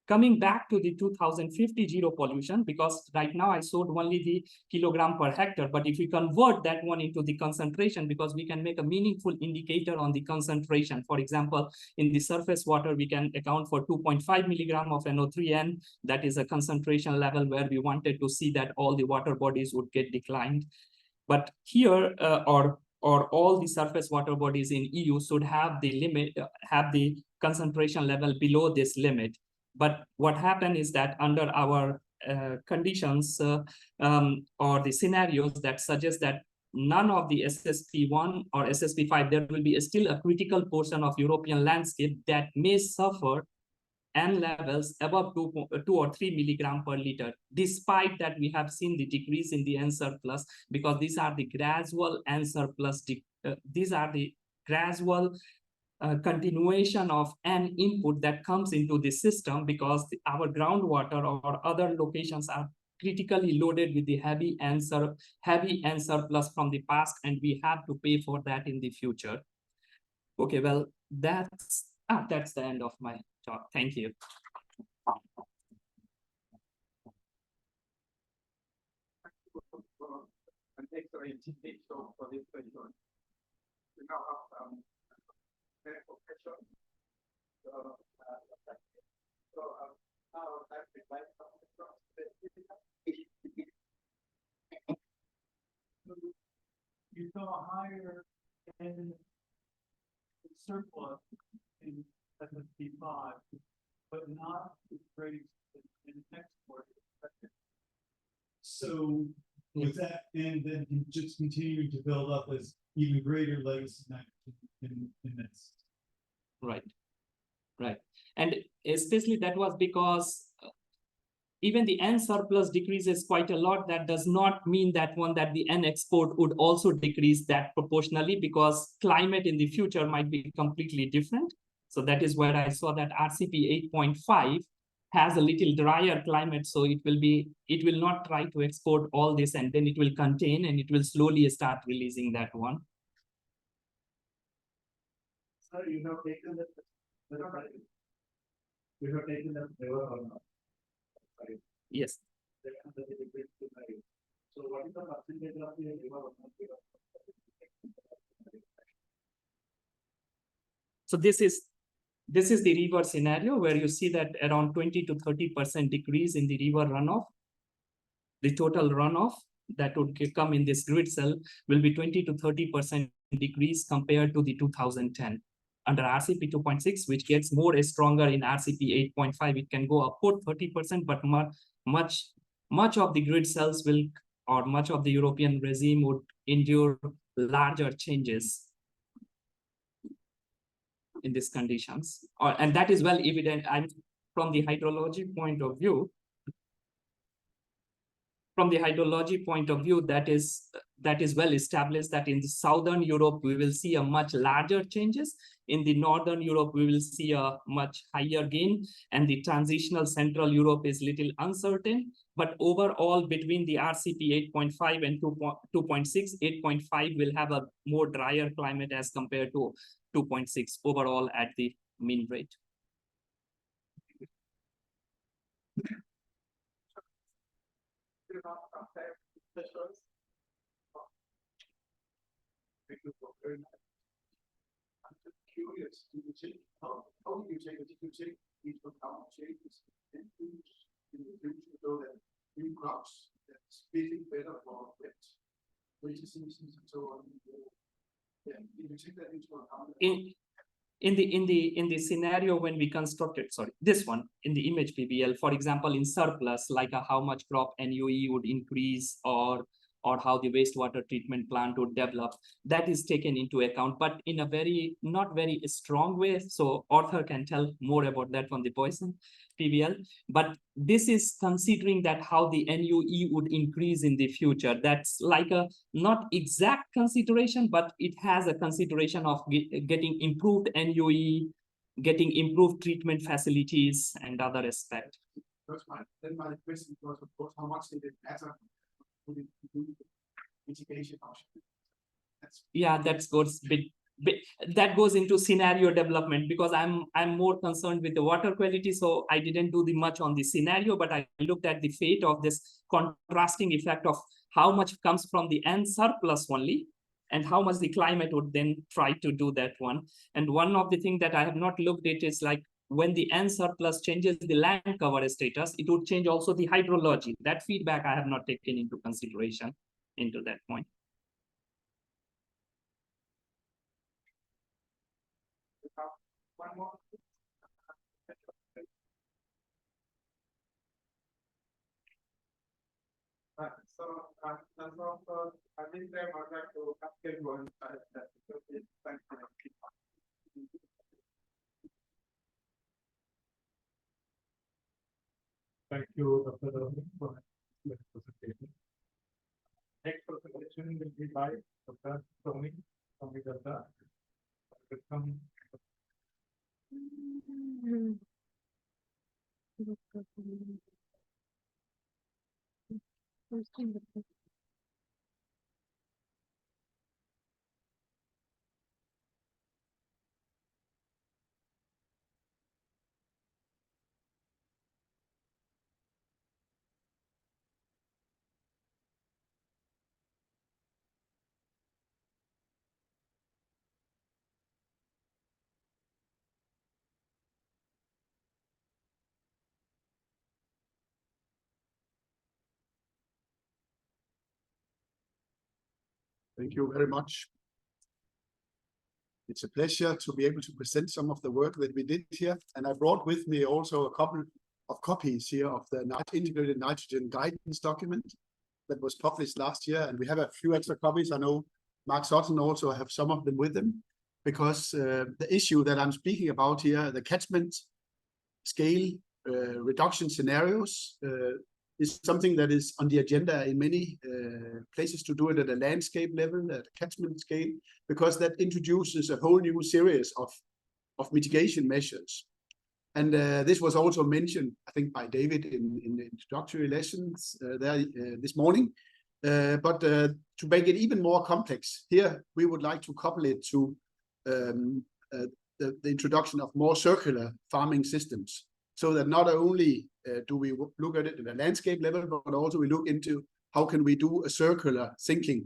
Coming back to the 2050 zero pollution, because right now I showed only the kilogram per hectare, but if we convert that one into the concentration, because we can make a meaningful indicator on the concentration. For example, in the surface water, we can account for 2.5 milligram of NO3N. That is a concentration level where we wanted to see that all the water bodies would get declined. But here, or all the surface water bodies in EU should have the limit, have the concentration level below this limit. But what happened is that under our conditions or the scenarios that suggest that none of the SSP1 or SSP5, there will be still a critical portion of European landscape that may suffer N levels above 2 or 3 milligram per liter, despite that we have seen the decrease in the N surplus, because these are the gradual N surplus, these are the gradual continuation of an input that comes into the system, because our groundwater or other locations are critically loaded with the heavy N surplus from the past, and we have to pay for that in the future. Okay, well, that's the end of my talk. Thank you. You saw a higher N surplus in SSP5, but not as great in export. So with that, and then you just continue to build up as even greater legacy in this. Right. And especially that was because even the N surplus decreases quite a lot. That does not mean that the N export would also decrease that proportionally, because climate in the future might be completely different. So that is where I saw that RCP 8.5 has a little drier climate, so it will not try to export all this, and then it will contain and it will slowly start releasing that one. So you have taken the flavor or not? Yes. So what is the percentage of the river? So this is the river scenario where you see that around 20 to 30% decrease in the river runoff. The total runoff that would come in this grid cell will be 20 to 30% decrease compared to the 2010. Under RCP 2.6, which gets more stronger in RCP 8.5, it can go up to 30%, but much of the grid cells will, or much of the European regime would endure larger changes in these conditions. And that is well evident. From the hydrology point of view, that is well established that in the southern Europe we will see a much larger changes. In the northern Europe we will see a much higher gain, and the transitional central Europe is little uncertain. But overall, between the RCP 8.5 and 2.6, 8.5 will have a more drier climate as compared to 2.6 overall at the mean rate. Thank you for very nice. I'm just curious, do you take, how do you take it? Did you take into account changes in the future so that new crops that's fitting better for winter seasons and so on? Yeah, did you take that into account? In the scenario when we constructed, sorry, this one in the image PBL, for example, in surplus, like how much crop NUE would increase or how the wastewater treatment plant would develop, that is taken into account, but in a very not very strong way. So author can tell more about that on the Poisson PBL. But this is considering that how the NUE would increase in the future. That's like a not exact consideration, but it has a consideration of getting improved NUE, getting improved treatment facilities and other aspects. Then my question was, of course, how much did it matter? Mitigation option. Yeah, that goes that goes into scenario development, because I'm more concerned with the water quality, so I didn't do the much on the scenario, but I looked at the fate of this contrasting effect of how much comes from the N surplus only and how much the climate would then try to do that one. And one of the things that I have not looked at is like when the N surplus changes the land cover status, it would change also the hydrology. That feedback I have not taken into consideration into that point. One more. So I think I would like to ask everyone Thank you, Dr. Dharmi, for the presentation. Next presentation will be by Dr. Tommy Dutta. Welcome. Thank you very much. It's a pleasure to be able to present some of the work that we did here. And I brought with me also a couple of copies here of the integrated nitrogen guidance document that was published last year. And we have a few extra copies. I know Mark Sutton also have some of them with him, because the issue that I'm speaking about here, the catchment scale reduction scenarios, is something that is on the agenda in many places to do it at a landscape level, at a catchment scale, because that introduces a whole new series of mitigation measures. And this was also mentioned, I think, by David in the introductory lessons there this morning. But to make it even more complex, here we would like to couple it to the introduction of more circular farming systems, so that not only do we look at it at a landscape level, but also we look into how can we do a circular thinking,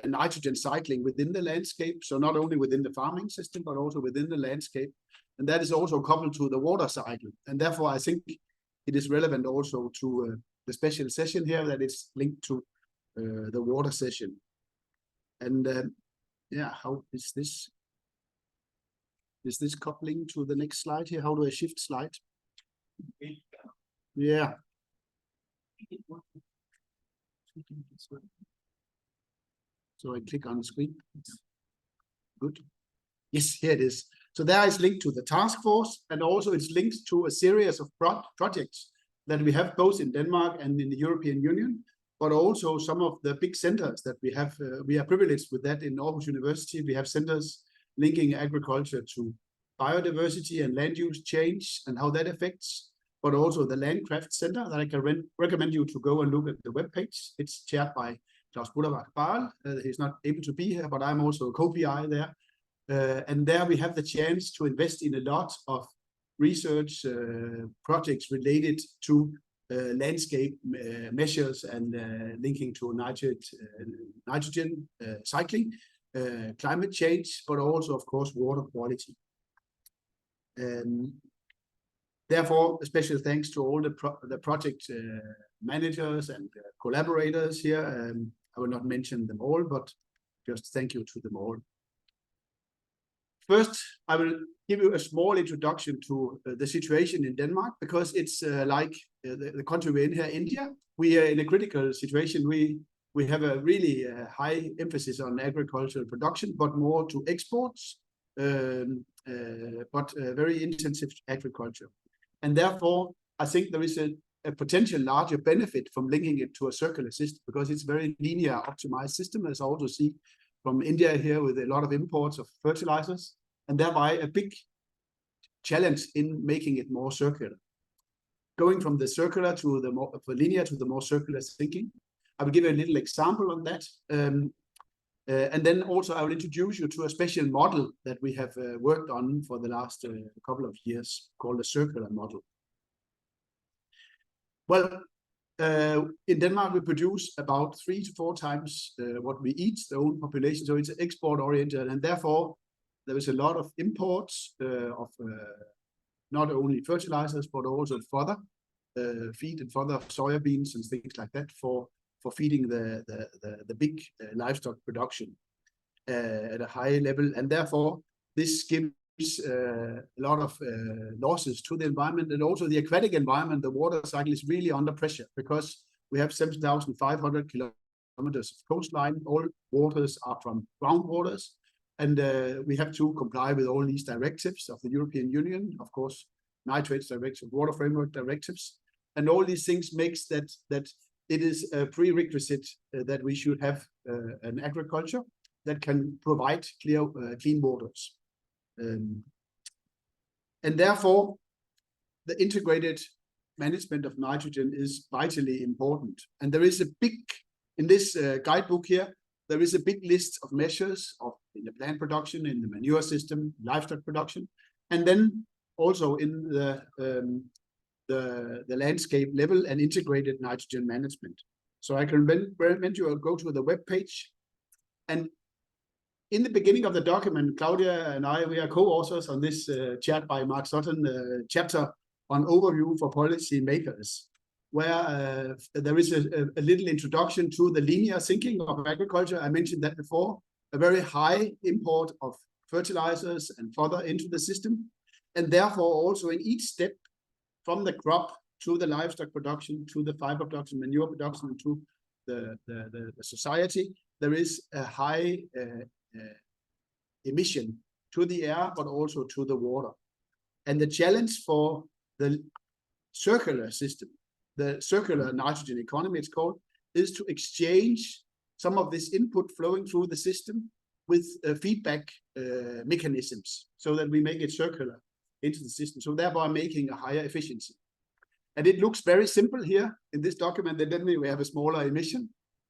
nitrogen cycling within the landscape. So not only within the farming system, but also within the landscape. And that is also coupled to the water cycle. And therefore, I think it is relevant also to the special session here that is linked to the water session. And yeah, how is this? Is this coupling to the next slide here? How do I shift slide? Yeah. So I click on the screen. Good. Yes, here it is. So there is linked to the task force, and also it's linked to a series of projects that we have both in Denmark and in the European Union, but also some of the big centers that we have. We are privileged with that in Aarhus University. We have centers linking agriculture to biodiversity and land use change and how that affects, but also the Landcraft Center that I can recommend you to go and look at the webpage. It's chaired by Klaus Budderbach-Barl. He's not able to be here, but I'm also a co-PI there. And there we have the chance to invest in a lot of research projects related to landscape measures and linking to nitrogen cycling. climate change, but also, of course, water quality. Therefore, a special thanks to all the project managers and collaborators here. I will not mention them all, but just thank you to them all. First, I will give you a small introduction to the situation in Denmark, because it's like the country we're in here, India. We are in a critical situation. We have a really high emphasis on agricultural production, but more to exports, but very intensive agriculture. And therefore, I think there is a potential larger benefit from linking it to a circular system, because it's a very linear optimized system, as I also see from India here with a lot of imports of fertilizers, and thereby a big challenge in making it more circular. Going from the circular to the more linear to the more circular thinking. I will give you a little example on that. And then also I will introduce you to a special model that we have worked on for the last couple of years, called the circular model. Well, in Denmark, we produce about 3 to 4 times what we eat, the whole population. So it's export oriented, and therefore there is a lot of imports of not only fertilizers, but also fodder, feed and fodder, soybeans and things like that for feeding the big livestock production at a high level. And therefore, this gives a lot of losses to the environment, and also the aquatic environment. The water cycle is really under pressure, because we have 7,500 kilometers of coastline. All waters are from groundwaters, and we have to comply with all these directives of the European Union, of course, nitrates directive, water framework directives, and all these things makes that it is a prerequisite that we should have an agriculture that can provide clean waters. And therefore, the integrated management of nitrogen is vitally important. And there is a big, in this guidebook here, there is a big list of measures in the plant production, in the manure system, livestock production, and then also in the landscape level and integrated nitrogen management. So I can recommend you go to the web page. And in the beginning of the document, Claudia and I, we are co-authors on this chat by Mark Sutton chapter on overview for policy makers, where there is a little introduction to the linear thinking of agriculture. I mentioned that before, a very high import of fertilizers and fodder into the system. And therefore also in each step, from the crop to the livestock production, to the fiber production, manure production, and to the society, there is a high emission to the air, but also to the water. And the challenge for the circular system, the circular nitrogen economy it's called, is to exchange some of this input flowing through the system with feedback mechanisms, so that we make it circular into the system, so thereby making a higher efficiency. And it looks very simple here in this document, that then we have a smaller emission.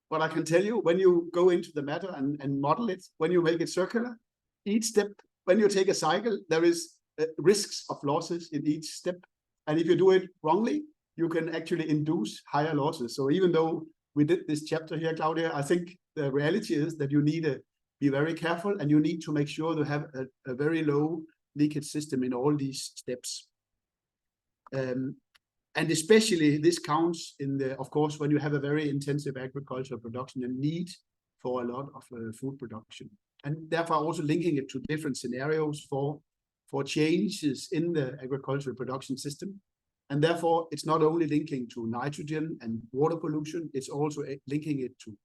But I can tell you, when you go into the matter and model it, when you make it circular, each step, when you take a cycle, there is risks of losses in each step. And if you do it wrongly, you can actually induce higher losses. So even though we did this chapter here, Claudia, I think the reality is that you need to be very careful, and you need to make sure to have a very low leakage system in all these steps. And especially this counts in the, of course, when you have a very intensive agricultural production and need for a lot of food production. And therefore also linking it to different scenarios for changes in the agricultural production system. And therefore it's not only linking to nitrogen and water pollution, it's also linking it to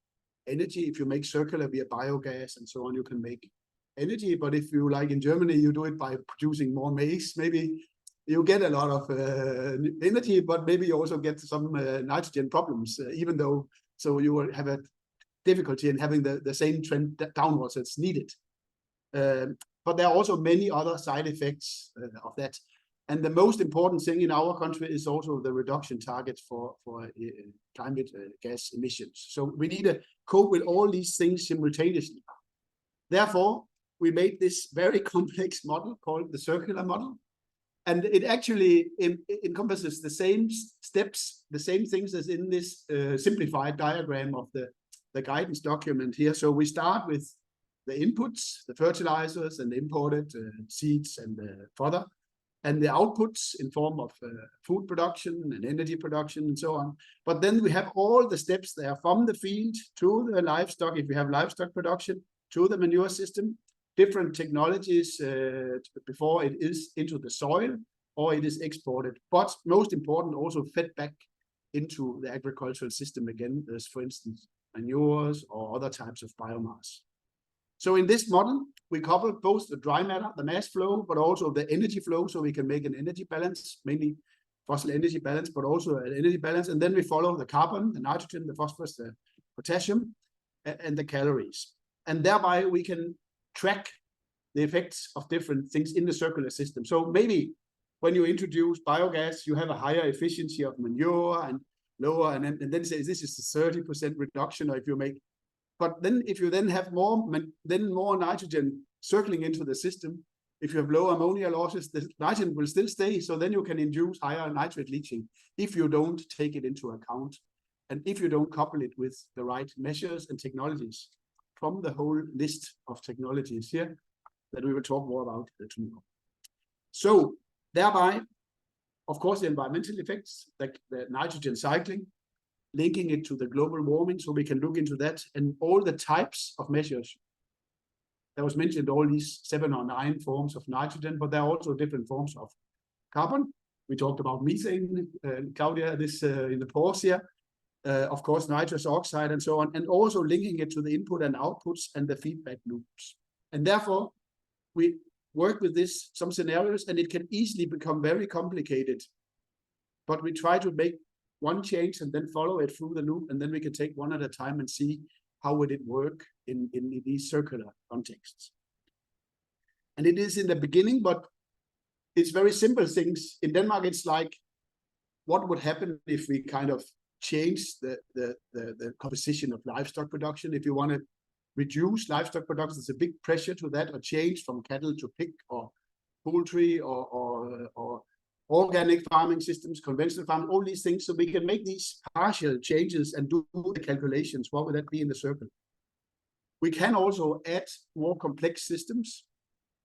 energy. If you make circular via biogas and so on, you can make energy. But if you, like in Germany, you do it by producing more maize, maybe you get a lot of energy, but maybe you also get some nitrogen problems, even though, so you will have a difficulty in having the same trend downwards as needed. But there are also many other side effects of that. And the most important thing in our country is also the reduction targets for climate gas emissions. So we need to cope with all these things simultaneously. Therefore, we made this very complex model called the circular model. And it actually encompasses the same steps, the same things as in this simplified diagram of the guidance document here. So we start with the inputs, the fertilizers and the imported seeds and fodder, and the outputs in form of food production and energy production and so on. But then we have all the steps there from the field to the livestock, if we have livestock production, to the manure system, different technologies before it is into the soil or it is exported. But most important, also fed back into the agricultural system again, as for instance, manures or other types of biomass. So in this model, we couple both the dry matter, the mass flow, but also the energy flow, so we can make an energy balance, mainly fossil energy balance, but also an energy balance. And then we follow the carbon, the nitrogen, the phosphorus, the potassium, and the calories. And thereby we can track the effects of different things in the circular system. So maybe when you introduce biogas, you have a higher efficiency of manure and lower, and then say this is a 30% reduction, or if you make. But then if you then have more nitrogen circling into the system, if you have low ammonia losses, the nitrogen will still stay. So then you can induce higher nitrate leaching if you don't take it into account, and if you don't couple it with the right measures and technologies from the whole list of technologies here that we will talk more about tomorrow. So thereby, of course, the environmental effects, like the nitrogen cycling, linking it to the global warming, so we can look into that and all the types of measures. There was mentioned all these 7 or 9 forms of nitrogen, but there are also different forms of carbon. We talked about methane, Claudia, this in the pause here. Of course, nitrous oxide and so on, and also linking it to the input and outputs and the feedback loops. And therefore, we work with this, some scenarios, and it can easily become very complicated. But we try to make one change and then follow it through the loop, and then we can take one at a time and see how would it work in these circular contexts. And it is in the beginning, but it's very simple things. In Denmark, it's like, what would happen if we kind of change the composition of livestock production? If you want to reduce livestock production, there's a big pressure to that, or change from cattle to pig or poultry or organic farming systems, conventional farming, all these things, so we can make these partial changes and do the calculations. What would that be in the circle? We can also add more complex systems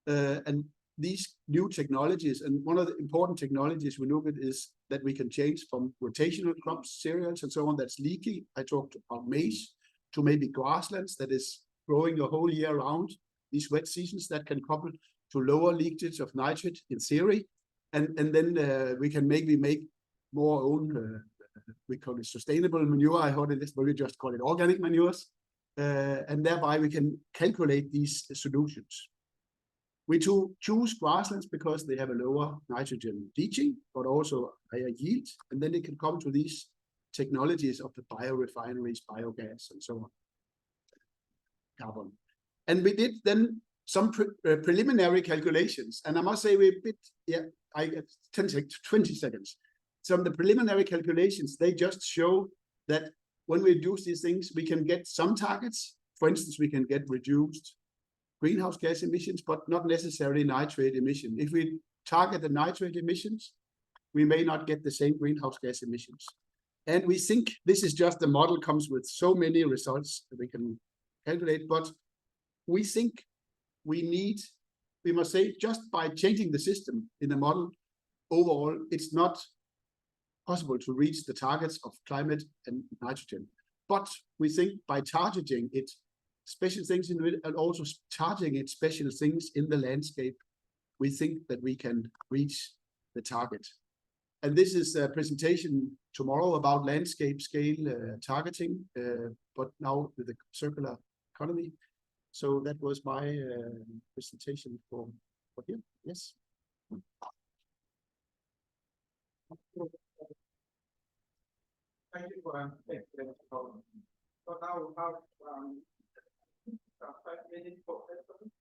and these new technologies. And one of the important technologies we look at is that we can change from rotational crops, cereals, and so on that's leaky. I talked about maize, to maybe grasslands that is growing the whole year round, these wet seasons that can couple to lower leakage of nitrate in theory. And then we can maybe make more own, we call it sustainable manure. I heard it, but we just call it organic manures. And thereby we can calculate these solutions. We choose grasslands because they have a lower nitrogen leaching, but also higher yield. And then it can come to these technologies of the biorefineries, biogas, and so on. Carbon. And we did then some preliminary calculations. And I must say we're a bit, I get 20 seconds. Some of the preliminary calculations, they just show that when we reduce these things, we can get some targets. For instance, we can get reduced greenhouse gas emissions, but not necessarily nitrate emission. If we target the nitrate emissions, we may not get the same greenhouse gas emissions. And we think this is just the model comes with so many results that we can calculate, but we think we must say, just by changing the system in the model, overall, it's not possible to reach the targets of climate and nitrogen. But we think by targeting it, special things in it, and also targeting it special things in the landscape, we think that we can reach the target. And this is a presentation tomorrow about landscape scale targeting, but now with the circular economy. So that was my presentation for here. Yes. Thank you for so now we have 5 minutes for questions.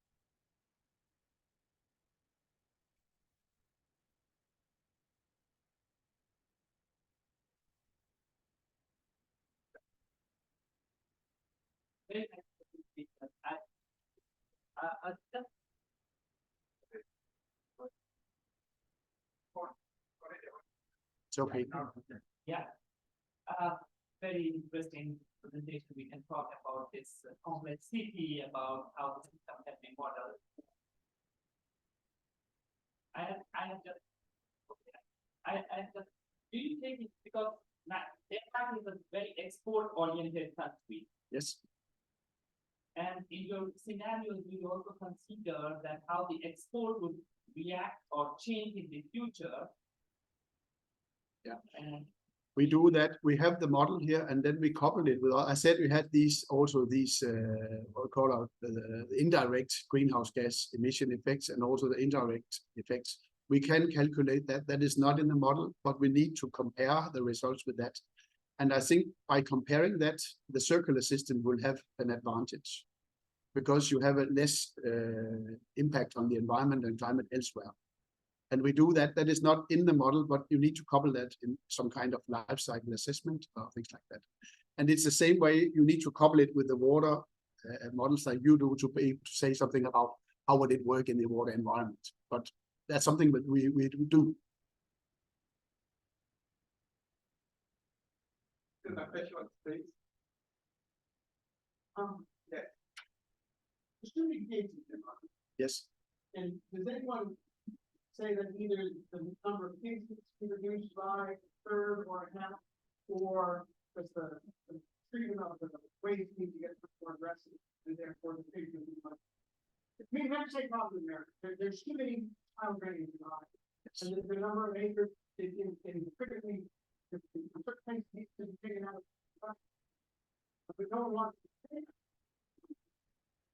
It's okay. Yeah. Very interesting presentation, we can talk about this complexity, about how the system can be modeled. Do you think it's because Denmark is a very export-oriented country? Yes. And in your scenarios, you also consider that how the export would react or change in the future. Yeah. And we do that. We have the model here, and then we couple it with. I said we had these what we call the indirect greenhouse gas emission effects, and also the indirect effects. We can calculate that. That is not in the model, but we need to compare the results with that. And I think by comparing that, the circular system will have an advantage, because you have a less impact on the environment and climate elsewhere. And we do that. That is not in the model, but you need to couple that in some kind of life cycle assessment or things like that. And it's the same way you need to couple it with the water models like you do to be able to say something about how would it work in the water environment. But that's something that we do. Yeah. Student engagement. Yes. And does anyone say that either the number of cases is reduced by a third or a half, or does the treatment of the waste need to get more aggressive, and therefore the treatment is much? We never say problem there. There's too many child ratings in Ohio, and the number of acres is critically. Certain things need to be taken out. But we don't want to take it.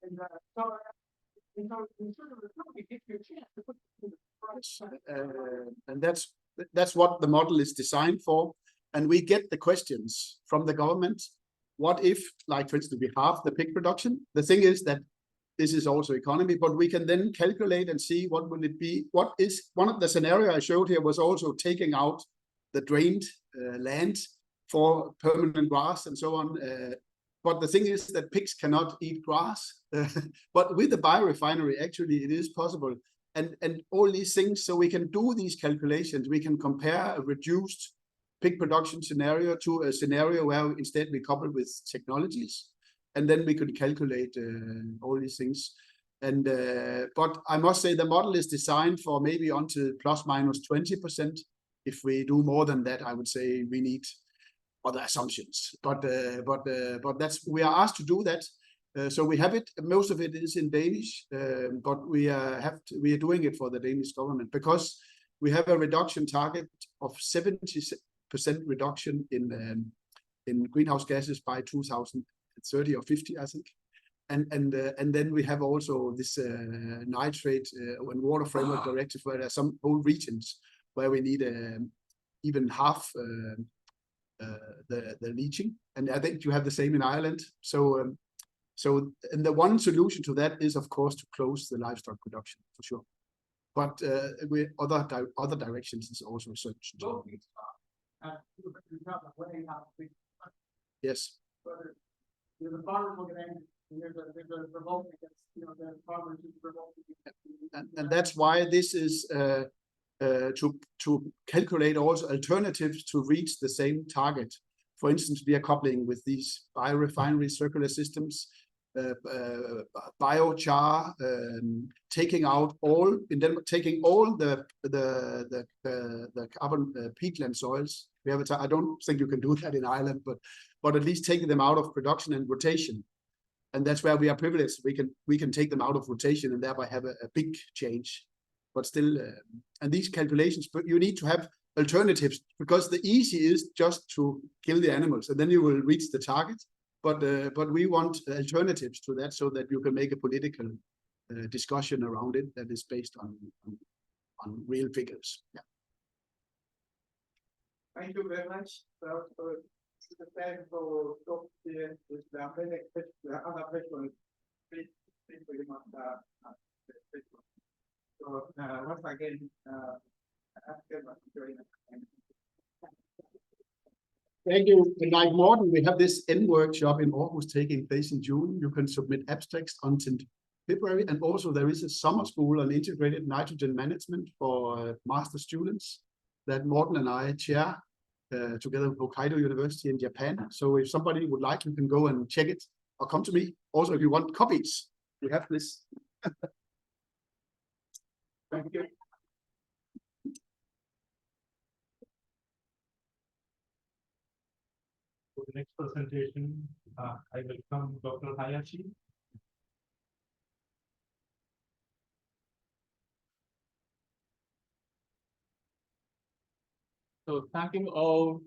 And so in sort of recovery, gives you a chance to put it in the price. And that's what the model is designed for. And we get the questions from the government. What if, like for instance, we halve the pig production? The thing is that this is also economy, but we can then calculate and see what will it be. What is one of the scenario I showed here was also taking out the drained land for permanent grass and so on. But the thing is that pigs cannot eat grass. But with the biorefinery, actually, it is possible. And all these things, so we can do these calculations. We can compare a reduced pig production scenario to a scenario where instead we couple with technologies. And then we could calculate all these things. And but I must say the model is designed for maybe until plus minus 20%. If we do more than that, I would say we need other assumptions. But that's, we are asked to do that. So we have it. Most of it is in Danish, but we are doing it for the Danish government, because we have a reduction target of 70% reduction in greenhouse gases by 2030 or 50, I think. And then we have also this nitrate and water framework directive, where there are some whole regions where we need even half the leaching, and I think you have the same in Ireland. So and the one solution to that is, of course, to close the livestock production for sure. But with other directions is also search. Yes. The farmers look at it, and there's a revolt against, the farmers who revolt. And that's why this is to calculate also alternatives to reach the same target. For instance, we are coupling with these biorefinery circular systems, biochar, taking all the carbon peatland soils. We have I don't think you can do that in Ireland, but at least taking them out of production and rotation. And that's where we are privileged. We can take them out of rotation and thereby have a big change. But still, and these calculations, but you need to have alternatives, because the easy is just to kill the animals and then you will reach the target. But we want alternatives to that, so that you can make a political discussion around it that is based on real figures. Yeah. Thank you very much. So, the time for the other questions. Please very much. So once again, Thank you. And like Morten, we have this N workshop in Aarhus taking place in June. You can submit abstracts until February. And also there is a summer school on integrated nitrogen management for master students that Morten and I chair. together with Hokkaido University in Japan. So if somebody would like, you can go and check it or come to me. Also, if you want copies, we have this. Thank you. For the next presentation, I welcome Dr. Hayashi. So thank you all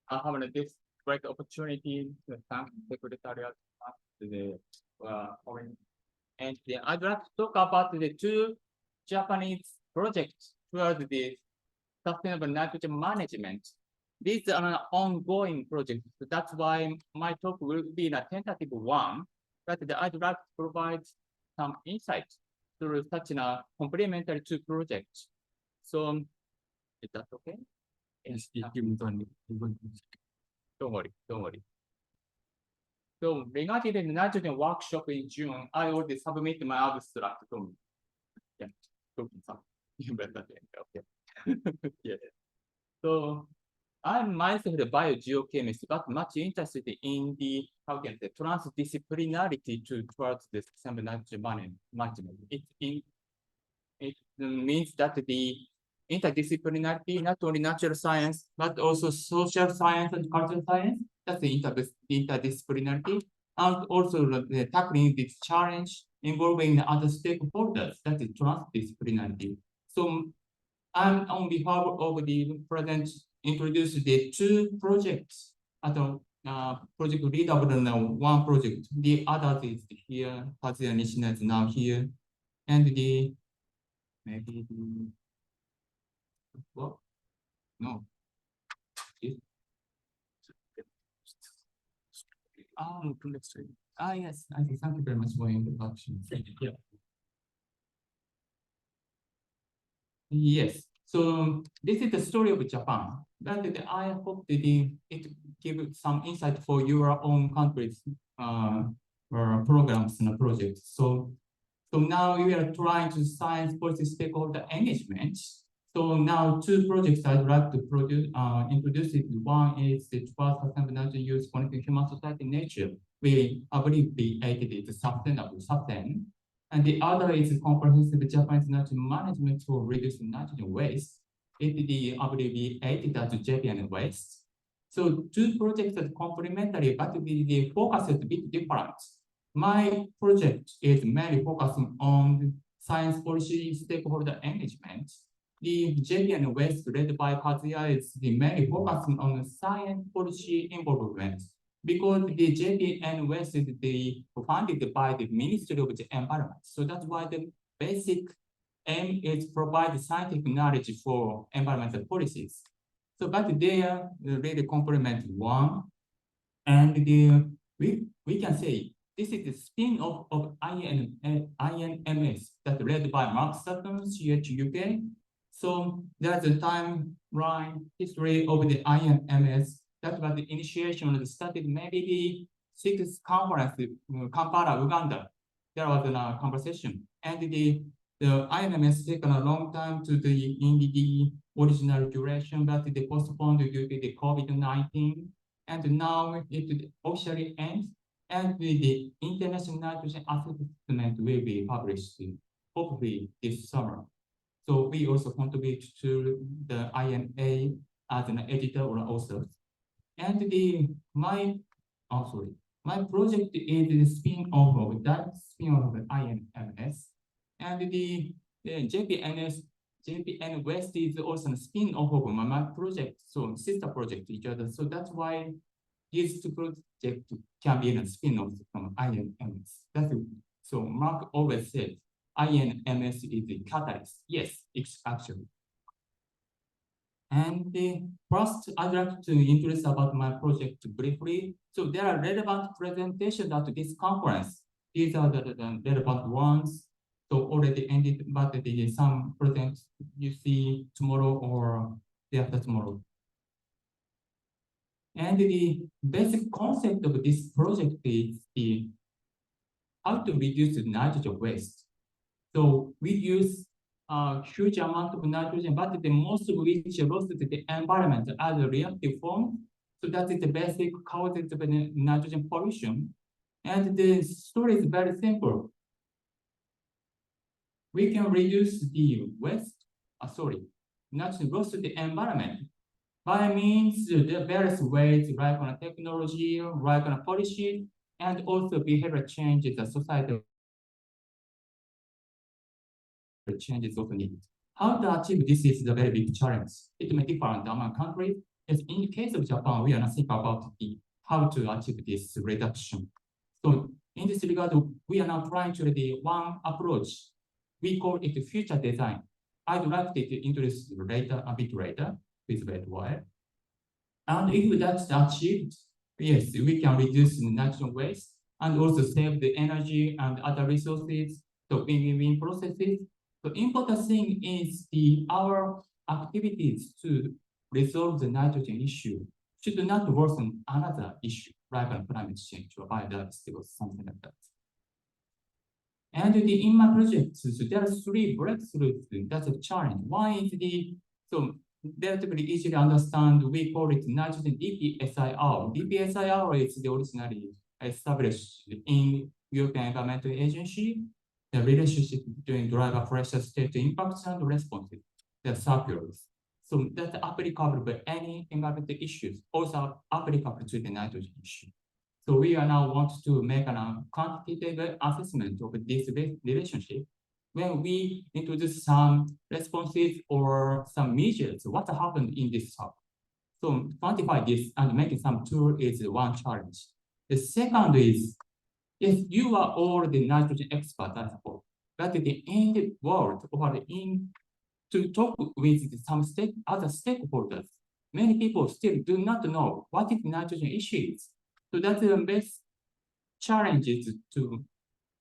having this great opportunity to thank the Secretariat today. And I'd like to talk about the two Japanese projects towards the sustainable nitrogen management. These are an ongoing project. So that's why my talk will be a tentative one, but I'd like to provide some insight through such a complementary two projects. So is that okay? Yes, don't worry. So regarding the nitrogen workshop in June, I already submitted my abstract to yeah, okay. Yeah. So I'm myself the biogeochemist, but much interested in the transdisciplinarity towards the sustainable nitrogen management. It means that the interdisciplinarity, not only natural science, but also social science and cultural science, that's the interdisciplinarity, and also tackling this challenge involving other stakeholders, that is transdisciplinarity. So I'm on behalf of the president introduce the two projects at the project leader of the one project. The other is here, Kazuya Nishina is now here, and the maybe the what? No. Yes, I think thank you very much for your introduction. Yeah. Yes. So this is the story of Japan. But I hope that it gives some insight for your own countries' programs and projects. So now we are trying to science policy stakeholder engagement. So now two projects I'd like to introduce it. One is the 12th Sustainable Nitrogen Use Connecting Human Society Nature. We abbreviated it sustainable, sustain. And the other is comprehensive Japanese nitrogen management for reducing nitrogen waste. It is abbreviated as JPN waste. So two projects are complementary, but the focus is a bit different. My project is mainly focusing on science policy stakeholder engagement. The JPN waste led by Kazuya is mainly focusing on science policy involvement, because the JPN West is funded by the Ministry of the Environment. So that's why the basic aim is to provide scientific knowledge for environmental policies. So, but they are really complement one. And we can say this is the spin-off of INMS that led by Mark Sutton, CH UK. So there's a timeline history of the INMS. That was the initiation of the study, maybe the 6th conference, Kampala, Uganda. There was a conversation. And the INMS taken a long time to in the original duration, but they postponed due to the COVID-19. And now it officially ends. And the International Nitrogen Assessment will be published, hopefully this summer. So we also contribute to the INA as an editor or author. And my project is the spin-off of that spin-off of INMS. And the JPN West is also a spin-off of my project, so sister project each other. So that's why these two projects can be a spin-off from INMS. That's it. So Mark always said INMS is the catalyst. Yes, it's actually. And first, I'd like to introduce about my project briefly. So there are relevant presentations at this conference. These are the relevant ones. So already ended, but some presents you see tomorrow or day after tomorrow. And the basic concept of this project is how to reduce the nitrogen waste. So we use huge amount of nitrogen, but the most of which lost to the environment as a reactive form. So that is the basic causes of the nitrogen pollution. And the story is very simple. We can reduce the waste, nitrogen loss to the environment by means the various ways, like on technology, like on policy, and also behavior changes, the societal changes also needed. How to achieve this is the very big challenge. It may differ among countries. Yes, in the case of Japan, we are not thinking about how to achieve this reduction. So in this regard, we are now trying to the one approach. We call it future design. I'd like to introduce later, a bit later, with red wire. And if that's achieved, yes, we can reduce the nitrogen waste and also save the energy and other resources. So win-win processes. The important thing is our activities to resolve the nitrogen issue should not worsen another issue, like climate change or biodiversity or something like that. And in my project, so there are 3 breakthroughs. That's a challenge. One is relatively easily understand. We call it nitrogen DPSIR. DPSIR is the originally established in European Environmental Agency. The relationship between driver pressure, state impacts, and responses. They're circulars. So that's applicable to any environmental issues, also applicable to the nitrogen issue. So we are now want to make a quantitative assessment of this relationship. When we introduce some responses or some measures, what happened in this cycle? So quantify this and making some tool is one challenge. The second is, yes, you are all the nitrogen experts, I suppose, but in the world or to talk with some other stakeholders, many people still do not know what is nitrogen issues. So that's the best challenge is to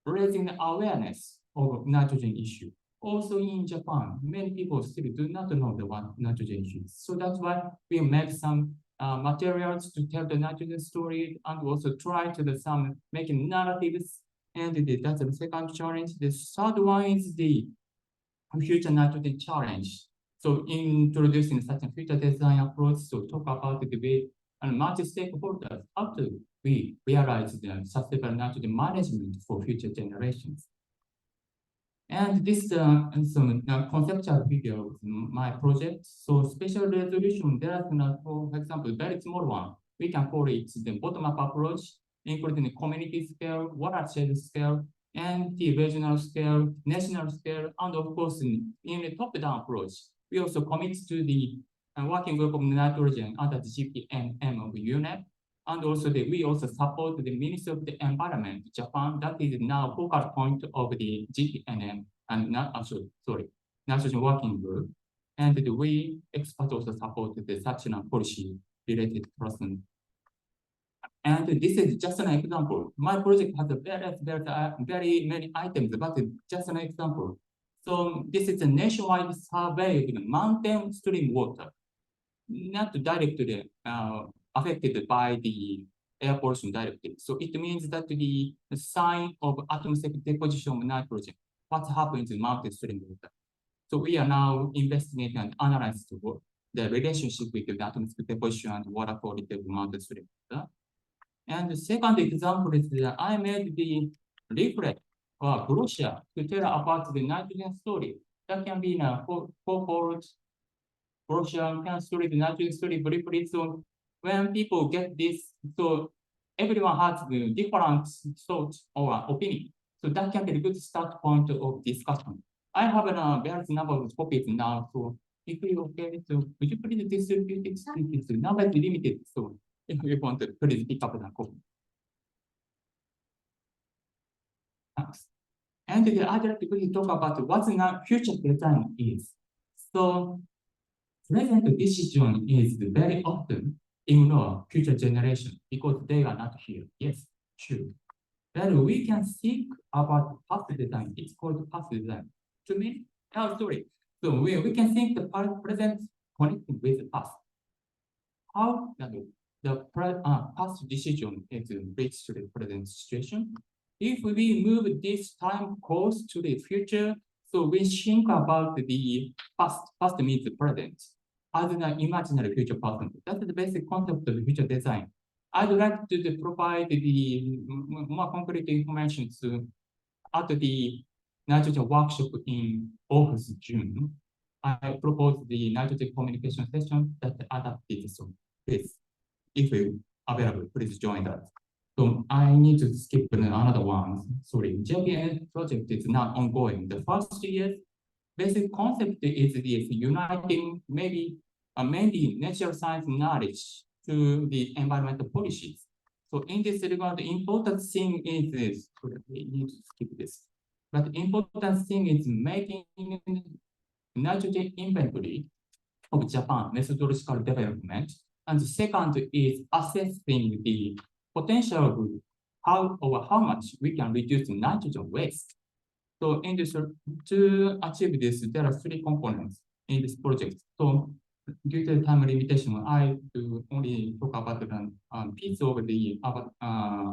raising the awareness of nitrogen issue. Also in Japan, many people still do not know the nitrogen issues. So that's why we make some materials to tell the nitrogen story and also try to making narratives. And that's the second challenge. The third one is the future nitrogen challenge. So introducing such a future design approach to talk about the way and multi-stakeholders, how do we realize the sustainable nitrogen management for future generations. And this is some conceptual figure of my project. So spatial resolution, there is, for example, very small one. We can call it the bottom-up approach, including the community scale, watershed scale, and the regional scale, national scale, and of course, in the top-down approach, we also commit to the working group of nitrogen under the GPNM of UNEP. And also we also support the Ministry of the Environment, Japan, that is now focal point of the GPNM and nitrogen working group. And we experts also support the such policy related person. And this is just an example. My project has very many items, but just an example. So this is a nationwide survey of the mountain stream water, not directly affected by the air pollution directly. So it means that the sign of atmospheric deposition of nitrogen, what happens in mountain stream water. So we are now investigating and analyzing the relationship between the atmospheric deposition and water quality of mountain stream water. And the second example is that I made the leaflet or brochure to tell about the nitrogen story. That can be in a four-fold brochure, can story the nitrogen story briefly. So when people get this, so everyone has the different thoughts or opinion. So that can be a good start point of discussion. I have a various number of copies now. So if you okay, so would you please distribute it? The number is limited. So if you want to please pick up a copy. And the other people talk about what the future design is. So present decision is very often ignore future generation because they are not here. Yes, true. Then we can think about past design. It's called past design. To me, tell story. So we can think the present connecting with the past. How the past decision is reached to the present situation. If we move this time course to the future, So we think about the past means the present, as an imaginary future person. That's the basic concept of future design. I'd like to provide the more concrete information at the nitrogen workshop in August, June. I propose the nitrogen communication session that adapted. So please, if you available, please join us. So I need to skip another one. Sorry, JPN project is not ongoing. The first year basic concept is this: uniting mainly natural science knowledge to the environmental policies. So in this regard, the important thing is this. We need to skip this. But the important thing is making nitrogen inventory of Japan methodological development. And the second is assessing the potential of how much we can reduce nitrogen waste. So in this, to achieve this, there are three components in this project. So due to time limitation, I will only talk about the piece of the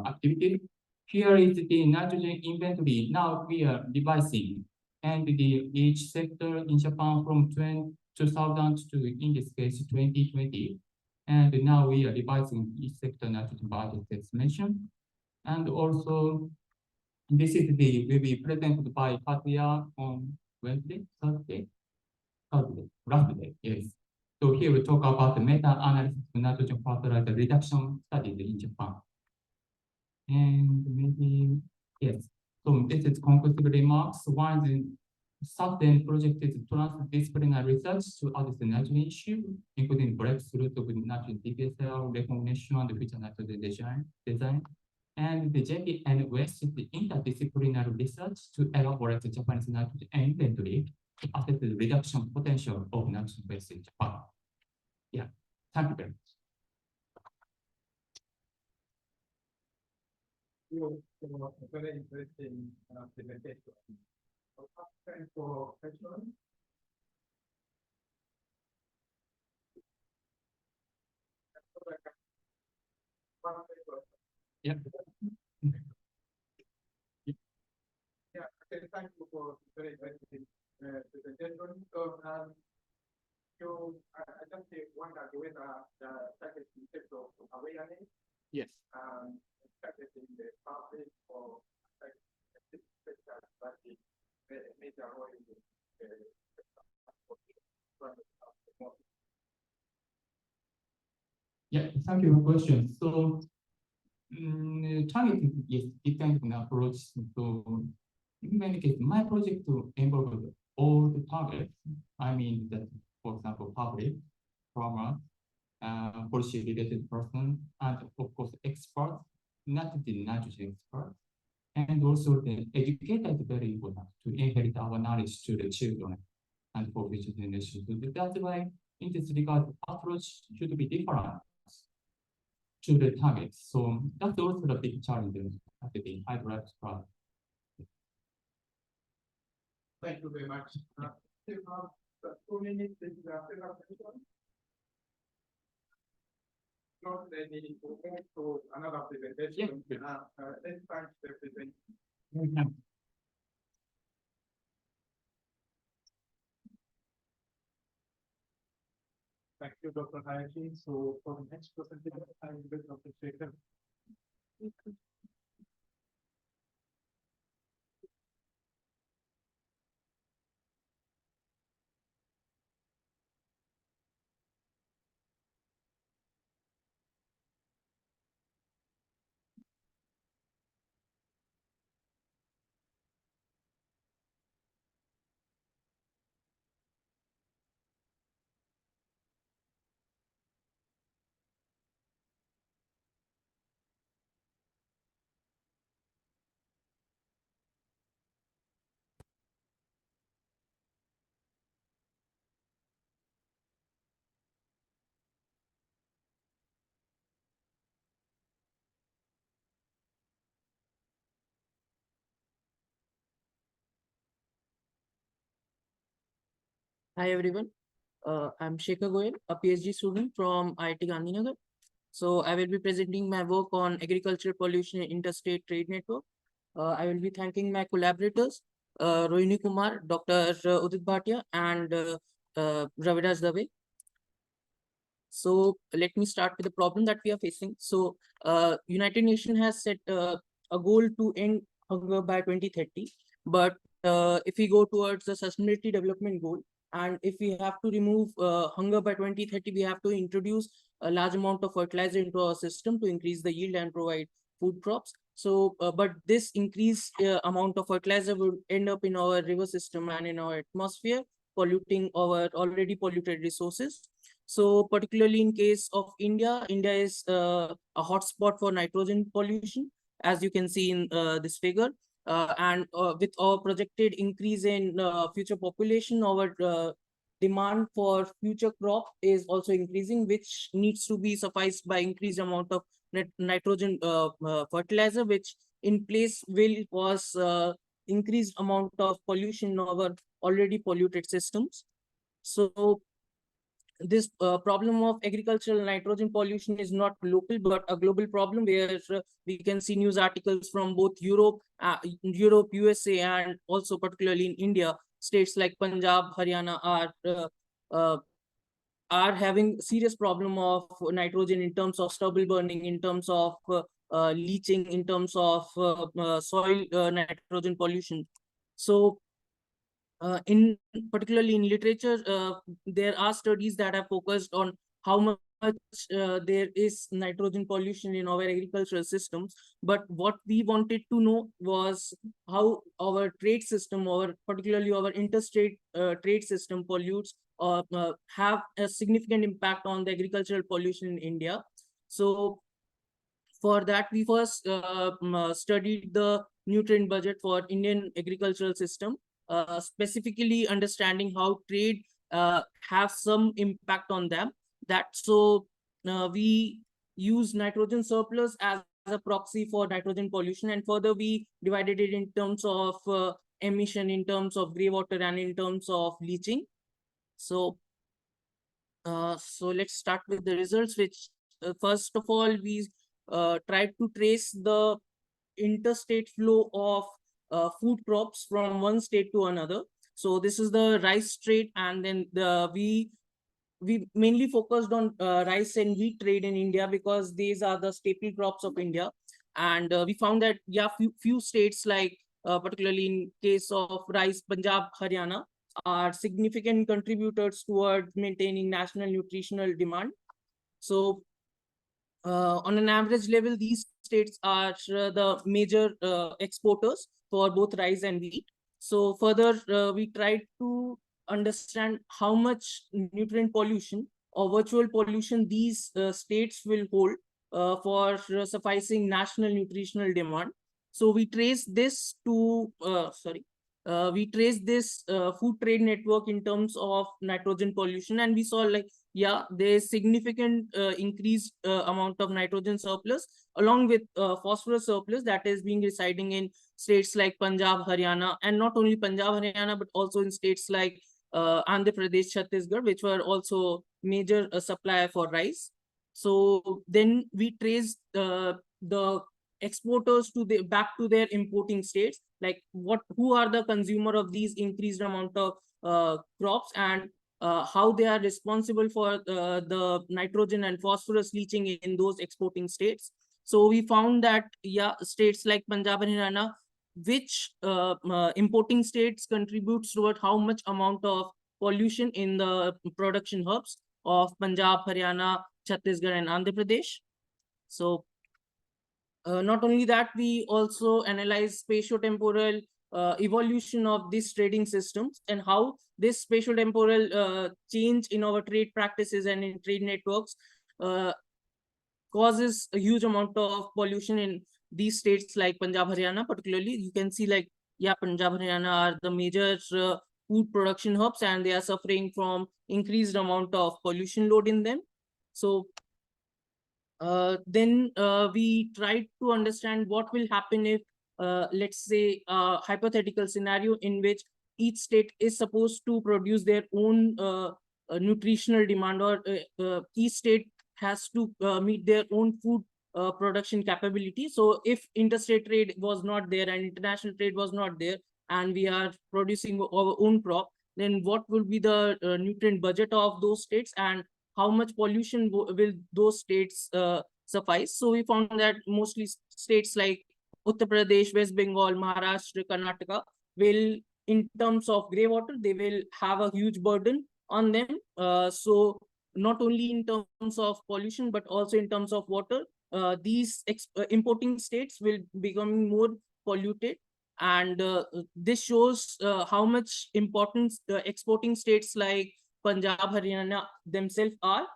activity. Here is the nitrogen inventory. Now we are devising, and each sector in Japan from 2000 to, in this case, 2020. And now we are devising each sector nitrogen budget as mentioned. And also, this is will be presented by Katya on Wednesday, Thursday, last day, yes. So here we talk about the meta-analysis of nitrogen fertilizer reduction studies in Japan. And maybe, yes. So this is conclusive remarks. One is certain project is transdisciplinary research to address the nitrogen issue, including breakthrough of nitrogen DPSL recognition and future nitrogen design. And the JPN West is the interdisciplinary research to elaborate the Japanese nitrogen inventory to assess the reduction potential of nitrogen waste in Japan. Yeah, thank you very much. Very interesting presentation. Time for questions. Yeah. Yeah, okay, thank you for very interesting presentation. So, I just wonder whether the target concept of awareness, yes, targeting the public or that is major role in the yeah, thank you for the question. So targeting is dependent on approach. So in many cases, my project to involve all the targets. I mean that, for example, public, farmer, policy-related person, and of course experts, not the nitrogen experts, and also the educator is very important to inherit our knowledge to the children and for future generations. So that's why in this regard, approach should be different to the targets. So that's also the big challenge at the hydroelectric project. Thank you very much. 2 minutes is not ready to move to another presentation. Let's thank the presentation. Thank you, Dr. Hayashi. So for the next presentation, I will be Dr. Shekhar. Hi everyone, I'm Shekhar Goyal, a PhD student from IIT Gandhinagar. So I will be presenting my work on agricultural pollution in interstate trade network. I will be thanking my collaborators, Rohini Kumar, Dr. Udit Bhatia, and Raviraj Dave. So let me start with the problem that we are facing. So United Nations has set a goal to end hunger by 2030. But if we go towards the sustainability development goal, and if we have to remove hunger by 2030, we have to introduce a large amount of fertilizer into our system to increase the yield and provide food crops. So, but this increased amount of fertilizer will end up in our river system and in our atmosphere, polluting our already polluted resources. So particularly in case of India, India is a hotspot for nitrogen pollution, as you can see in this figure. And with our projected increase in future population, our demand for future crop is also increasing, which needs to be sufficed by increased amount of nitrogen fertilizer, which in place will cause increased amount of pollution in our already polluted systems. So this problem of agricultural nitrogen pollution is not local but a global problem, where we can see news articles from both Europe, USA, and also particularly in India. States like Punjab, Haryana are having serious problem of nitrogen in terms of stubble burning, in terms of leaching, in terms of soil nitrogen pollution. So in particularly in literature, there are studies that have focused on how much there is nitrogen pollution in our agricultural systems. But what we wanted to know was how our trade system, or particularly our interstate trade system, pollutes or have a significant impact on the agricultural pollution in India. So for that, we first studied the nutrient budget for Indian agricultural system, specifically understanding how trade have some impact on them. We use nitrogen surplus as a proxy for nitrogen pollution, and further we divided it in terms of emission, in terms of grey water, and in terms of leaching. So let's start with the results, which first of all, we tried to trace the interstate flow of food crops from one state to another. So this is the rice trade, and then we mainly focused on rice and wheat trade in India because these are the staple crops of India. And we found that few states, like particularly in case of rice, Punjab, Haryana, are significant contributors towards maintaining national nutritional demand. So on an average level, these states are the major exporters for both rice and wheat. So further, we tried to understand how much nutrient pollution or virtual pollution these states will hold for sufficing national nutritional demand. So we trace this to food trade network in terms of nitrogen pollution, and we saw like there's significant increased amount of nitrogen surplus along with phosphorus surplus that is being residing in states like Punjab, Haryana, and not only Punjab, Haryana, but also in states like Andhra Pradesh, Chhattisgarh, which were also major supplier for rice. So then we traced the exporters back to their importing states, like who are the consumer of these increased amount of crops, and how they are responsible for the nitrogen and phosphorus leaching in those exporting states. So we found that states like Punjab and Haryana, which importing states contributes toward how much amount of pollution in the production hubs of Punjab, Haryana, Chhattisgarh, and Andhra Pradesh. So not only that, we also analyze spatio-temporal evolution of these trading systems and how this spatio-temporal change in our trade practices and in trade networks causes a huge amount of pollution in these states like Punjab, Haryana. Particularly, you can see like Punjab, Haryana are the major food production hubs, and they are suffering from increased amount of pollution load in them. So then we tried to understand what will happen if, let's say, a hypothetical scenario in which each state is supposed to produce their own nutritional demand, or each state has to meet their own food production capability. So if interstate trade was not there and international trade was not there, and we are producing our own crop, then what will be the nutrient budget of those states, and how much pollution will those states suffice? So we found that mostly states like Uttar Pradesh, West Bengal, Maharashtra, Karnataka will, in terms of grey water, they will have a huge burden on them. So not only in terms of pollution, but also in terms of water, these importing states will become more polluted. And this shows how much importance the exporting states like Punjab, Haryana themselves are,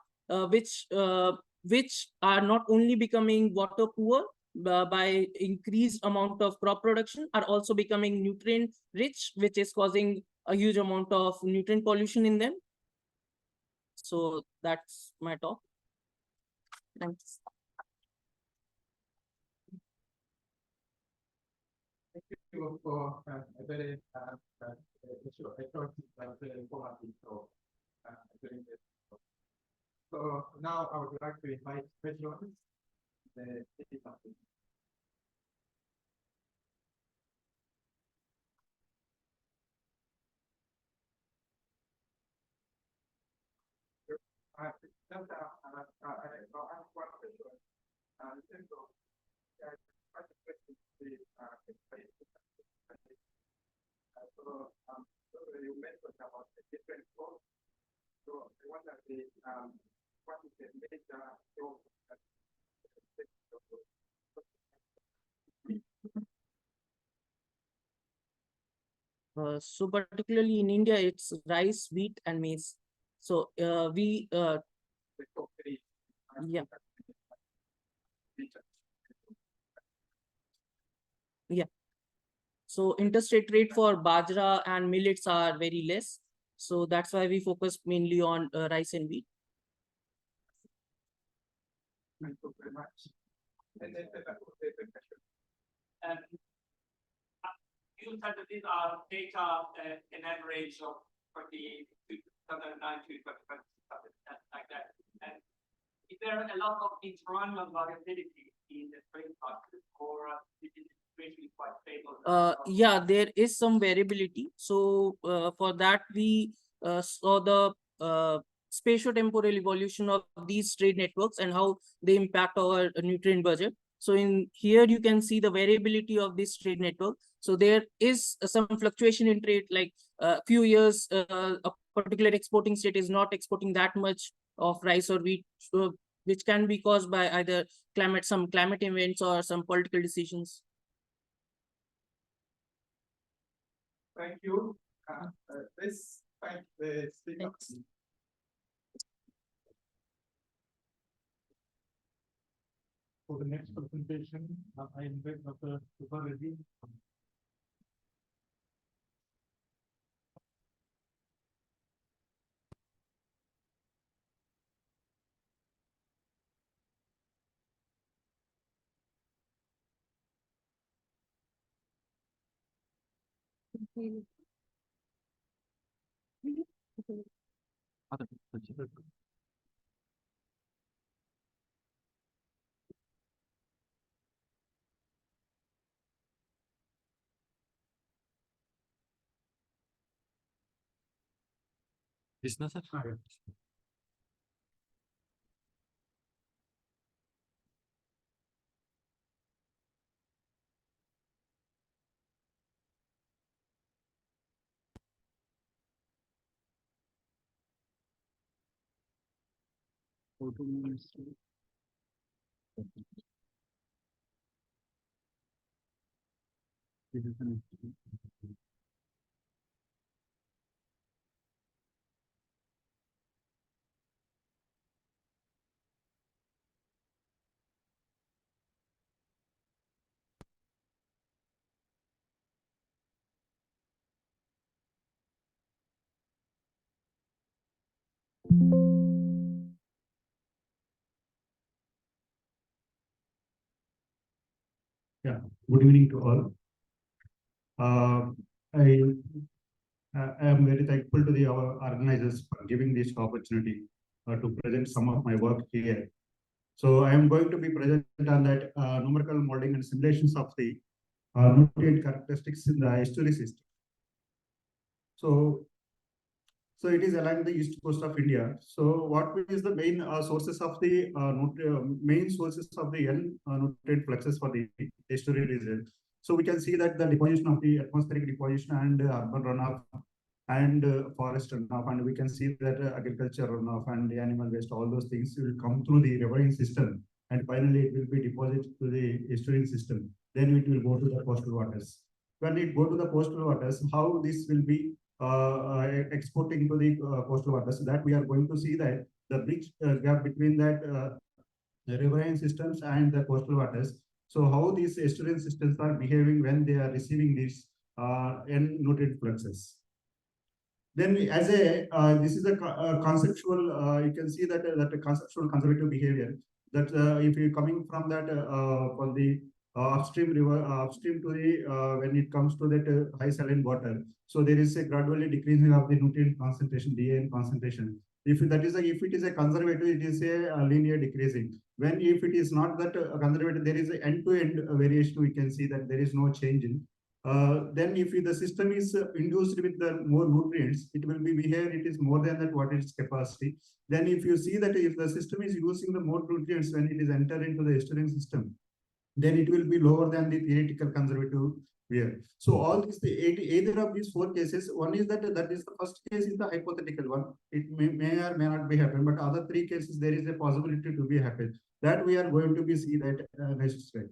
which are not only becoming water poor by increased amount of crop production, are also becoming nutrient rich, which is causing a huge amount of nutrient pollution in them. So that's my talk. Thanks. Thank you for a very informative talk during this. So now I would like to invite questions. You mentioned about the different costs. So I wonder what is the major role that so particularly in India, it's rice, wheat, and maize. So yeah. Yeah. So interstate trade for bajra and millets are very less. So that's why we focus mainly on rice and wheat. Thank you very much. And then the question. You said that these are data an average of 2009 to 2020, like that. And is there a lot of internal variability in the trade market, or is it basically quite stable? Yeah, there is some variability. So for that, we saw the spatio-temporal evolution of these trade networks and how they impact our nutrient budget. So in here, you can see the variability of this trade network. So there is some fluctuation in trade, like a few years, a particular exporting state is not exporting that much of rice or wheat, which can be caused by either some climate events or some political decisions. Thank you. Let's thank the speakers. For the next presentation, I invite Dr. Subha Reddy. Business at higher. Yeah, good evening to all. I am very thankful to our organizers for giving this opportunity to present some of my work here. So I am going to be present on that numerical modeling and simulations of the nutrient characteristics in the estuary system. So it is along the east coast of India. So what is the main sources of the main sources of the nutrient fluxes for the estuary region? So we can see that the deposition of the atmospheric deposition and urban runoff and forest runoff, and we can see that agriculture runoff and the animal waste, all those things will come through the riverine system, and finally it will be deposited to the estuarine system. Then it will go to the coastal waters. When it go to the coastal waters, how this will be exporting to the coastal waters? So that we are going to see that the bridge gap between that the riverine systems and the coastal waters. So how these estuarine systems are behaving when they are receiving these nutrient fluxes. Then as a this is a conceptual, you can see that that a conceptual conservative behavior, that if you're coming from that from the upstream river upstream to the when it comes to that high saline water, so there is a gradually decreasing of the nutrient concentration, DAN concentration. If that is if it is a conservative, it is a linear decreasing. When if it is not that conservative, there is a end-to-end variation. We can see that there is no change in. Then if the system is induced with the more nutrients, it will be here, it is more than that what its capacity. Then if you see that if the system is using the more nutrients when it is entered into the estuarine system, then it will be lower than the theoretical conservative here. So all these, either of these four cases, one is that that is the first case is the hypothetical one. It may or may not be happen, but other three cases there is a possibility to be happen. That we are going to be see that next slide.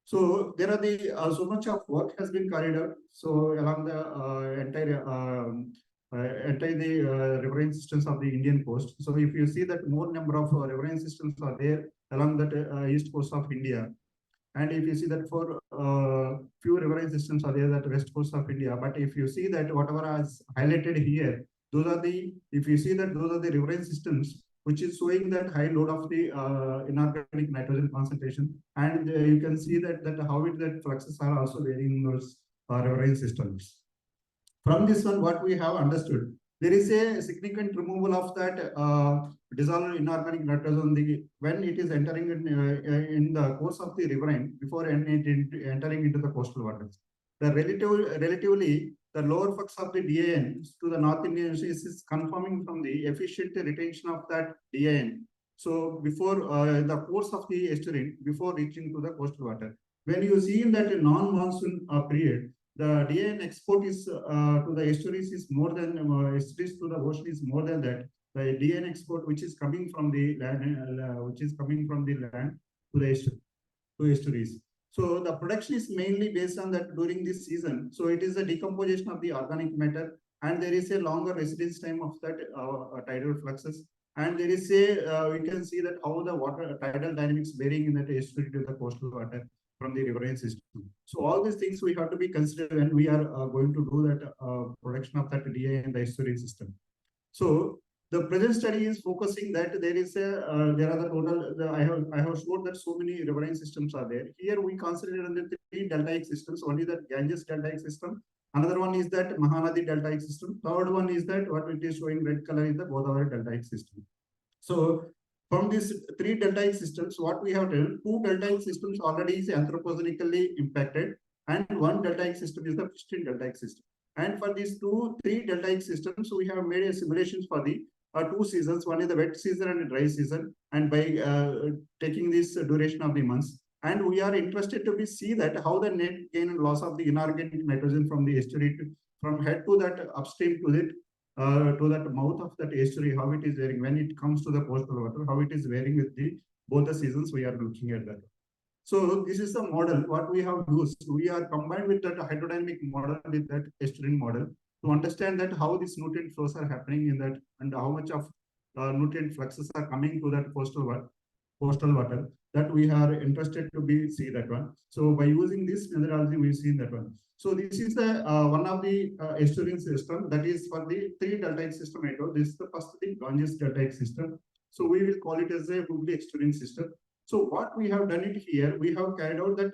So there are the so much of work has been carried out. So along the entire the riverine systems of the Indian coast. So if you see that more number of riverine systems are there along that east coast of India, and if you see that for few riverine systems are there that west coast of India, but if you see that whatever is highlighted here, those are the, if you see that those are the riverine systems which is showing that high load of the inorganic nitrogen concentration, and you can see that how it that fluxes are also varying in those riverine systems. From this one, what we have understood, there is a significant removal of that dissolved inorganic nitrogen when it is entering in the course of the riverine before entering into the coastal waters. The relatively the lower flux of the DAN to the North Indian Ocean is confirming from the efficient retention of that DAN. So before the course of the estuarine, before reaching to the coastal water, when you see in that non-monsoon period, the DAN export is to the estuaries is more than estuaries to the ocean is more than that. The DAN export, which is coming from the land, to the estuaries. So the production is mainly based on that during this season. So it is a decomposition of the organic matter, and there is a longer residence time of that tidal fluxes. And there is a we can see that how the water tidal dynamics varying in that estuary to the coastal water from the riverine system. So all these things we have to be considered when we are going to do that production of that DA in the estuary system. So the present study is focusing that there is a there are the total I have showed that so many riverine systems are there. Here we consider the three deltaic systems. One is that Ganges deltaic system. Another one is that Mahanadi deltaic system. Third one is that what it is showing red color is the Godavari deltaic system. So from these three deltaic systems, what we have done, two deltaic systems already is anthropogenically impacted, and one deltaic system is the pristine deltaic system. And for these three deltaic systems, we have made a simulations for the 2 seasons. One is the wet season and the dry season, and by taking this duration of the months. And we are interested to see that how the net gain and loss of the inorganic nitrogen from the estuary from head to that upstream to that mouth of that estuary, how it is varying when it comes to the coastal water, how it is varying with the both the seasons. We are looking at that. So this is the model what we have used. We are combined with that hydrodynamic model with that estuarine model to understand that how these nutrient flows are happening in that, and how much of nutrient fluxes are coming to that coastal water, that we are interested to see that one. So by using this methodology, we've seen that one. So this is the one of the estuarine system that is for the three deltaic system. This is the first thing, Ganges deltaic system. So we will call it as a Hooghly estuarine system. So what we have done it here, we have carried out that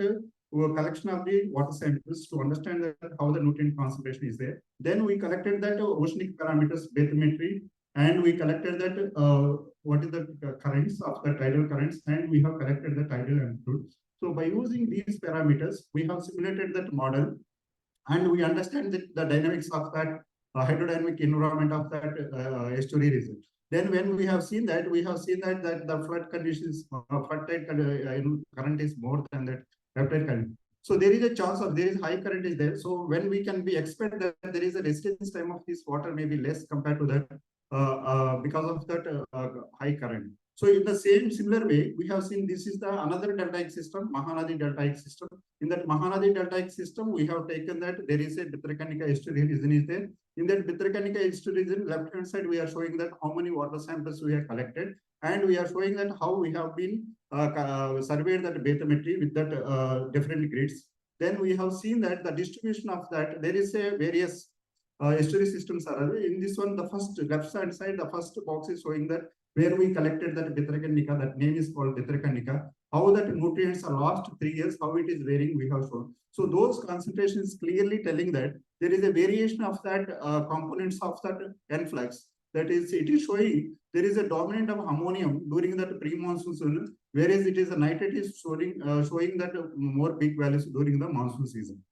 collection of the water samples to understand that how the nutrient concentration is there. Then we collected that oceanic parameters, bathymetry, and we collected that what is the currents of the tidal currents, and we have collected the tidal amplitude. So by using these parameters, we have simulated that model and we understand the dynamics of that hydrodynamic environment of that estuary region. Then when we have seen that, that the flood conditions, flood tide current is more than that tide current. So there is a chance of there is high current is there. So when we can be expect that there is a residence time of this water may be less compared to that because of that high current. So in the similar way, we have seen this is the another deltaic system, Mahanadi deltaic system. In that Mahanadi deltaic system, we have taken that there is a Bhitarkanika estuary region is there. In that Bhitarkanika estuary region, left hand side, we are showing that how many water samples we have collected, and we are showing that how we have been surveyed that bathymetry with that different grids. Then we have seen that the distribution of that there is a various estuary systems are available. In this one, the first left hand side, the first box is showing that where we collected that Bhitarkanika, that name is called Bhitarkanika, how that nutrients are lost 3 years, how it is varying, we have shown. So those concentrations clearly telling that there is a variation of that components of that influx. That is, it is showing there is a dominant of ammonium during that pre-monsoon season, whereas it is a nitrate is showing that more peak values during the monsoon season.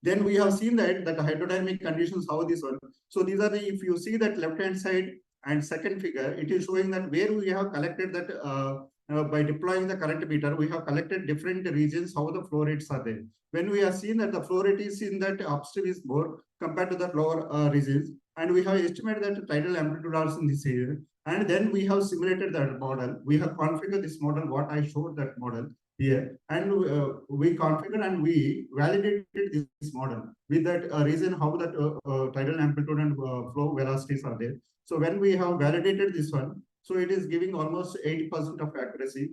Then we have seen that hydrodynamic conditions, how this one. So these are the, if you see that left hand side and second figure, it is showing that where we have collected that by deploying the current meter, we have collected different regions, how the flow rates are there. When we have seen that the flow rate is in that upstream is more compared to the lower regions, and we have estimated that tidal amplitude also in this area. And then we have simulated that model. We have configured this model, what I showed that model here, and we configured and we validated this model with that reason how that tidal amplitude and flow velocities are there. So when we have validated this one, so it is giving almost 80% of accuracy.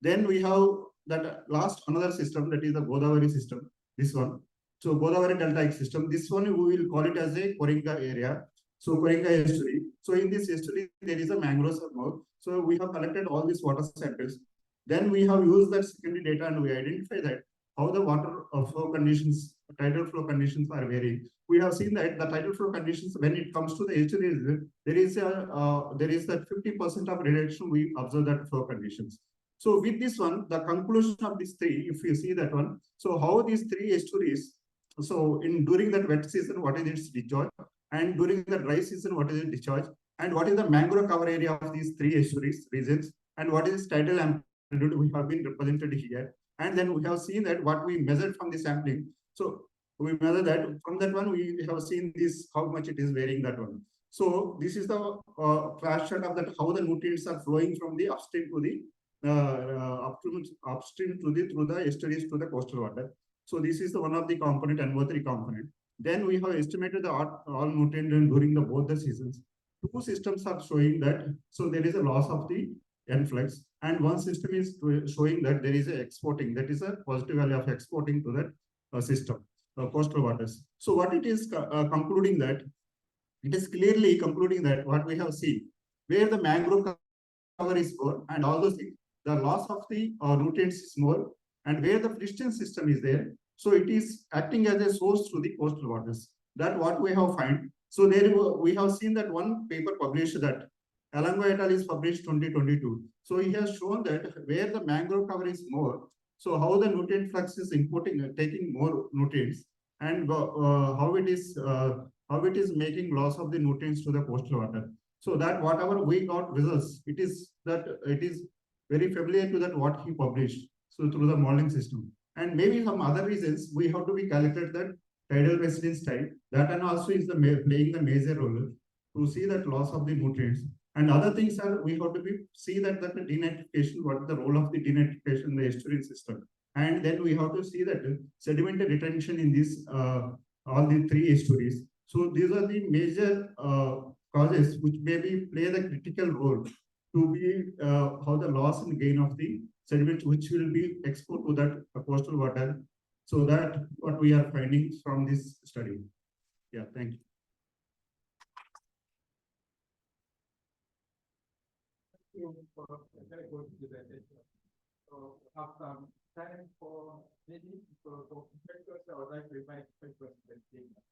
Then we have that last another system, that is the Godavari system, this one. So Godavari deltaic system, this one we will call it as a Koringa area. So Koringa estuary. So in this estuary, there is a mangrove mouth. So we have collected all these water samples. Then we have used that secondary data and we identify that how the water flow conditions, tidal flow conditions are varying. We have seen that the tidal flow conditions, when it comes to the estuary, there is that 50% of reduction we observe that flow conditions. So with this one, the conclusion of these three, if you see that one, so how these three estuaries, so during that wet season, what is its discharge, and during the dry season, what is its discharge, and what is the mangrove cover area of these three estuaries regions, and what is tidal amplitude we have been represented here. And then we have seen that what we measured from the sampling. So we measure that from that one, we have seen this, how much it is varying that one. So this is the flash shot of that, how the nutrients are flowing from the upstream to the upstream to the through the estuaries to the coastal water. So this is the one of the component, N2024 component. Then we have estimated the all nutrient during the both the seasons. Two systems are showing that, so there is a loss of the influx, and one system is showing that there is a exporting, that is a positive value of exporting to that system, coastal waters. So what it is concluding that, it is clearly concluding that what we have seen, where the mangrove cover is more and all those things, the loss of the nutrients is more, and where the Christian system is there, so it is acting as a source to the coastal waters. That what we have find. So there we have seen that one paper published that Alango et al. Is published 2022. So he has shown that where the mangrove cover is more, so how the nutrient flux is importing, taking more nutrients, and how it is making loss of the nutrients to the coastal water. So that whatever we got results, it is very familiar to that what he published. So through the modeling system, and maybe some other reasons we have to be calculated that tidal residence time. That and also is playing the major role to see that loss of the nutrients. And other things are we have to see that the denitrification, what is the role of the denitrification in the estuarine system, and then we have to see that sedimentary retention in this all the three estuaries. So these are the major causes which maybe play the critical role to be how the loss and gain of the sediment which will be exposed to that coastal water. So that what we are finding from this study. Yeah, thank you. So after time for maybe for competitors, I would like to invite questions and statements.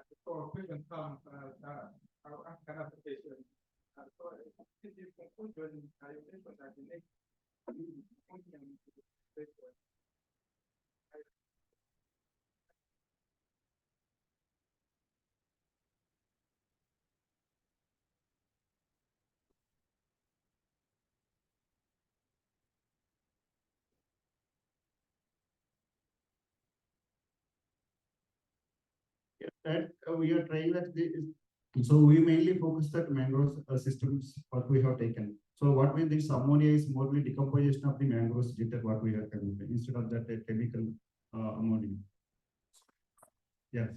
Before question comes, I'll ask an application. So in this conclusion, I we are trying that so we mainly focus that mangrove systems what we have taken. So what we this ammonia is more decomposition of the mangrove jitter what we have taken instead of that chemical ammonia. Yes.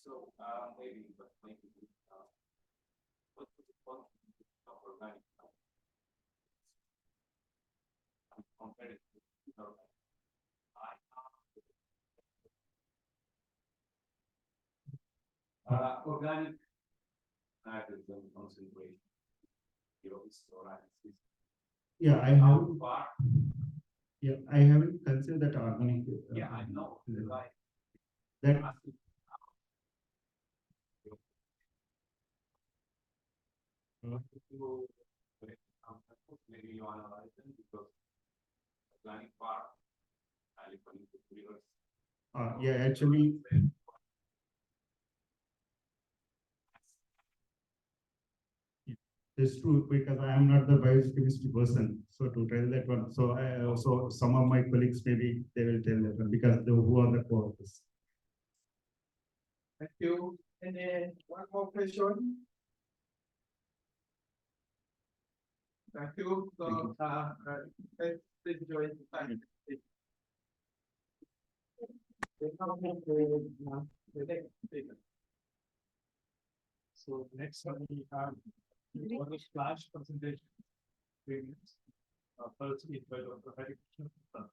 So maybe, but maybe what's the function of organic compared to organic nitrogen concentration. Yeah, I have. Yeah, I haven't considered that organic. Yeah, I know. Right. That. Maybe you analyze them because organic part, Yeah, actually. It's true because I am not the biochemistry person, so to tell that one. So I also some of my colleagues maybe they will tell that one because they who are the co-authors. Thank you. And then one more question. Thank you. So, let's join the time. The next speaker. So next one we have for the flash presentation. 3 minutes. First speaker by Dr. Hari Krishna.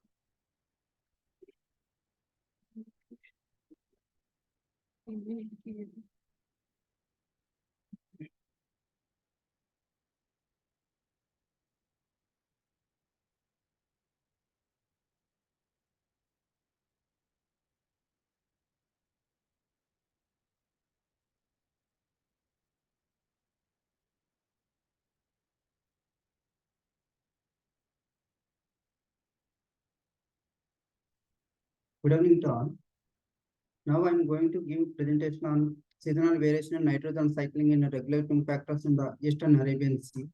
Good evening to all. Now I am going to give presentation on seasonal variation in nitrogen cycling in regulating factors in the Eastern Arabian Sea.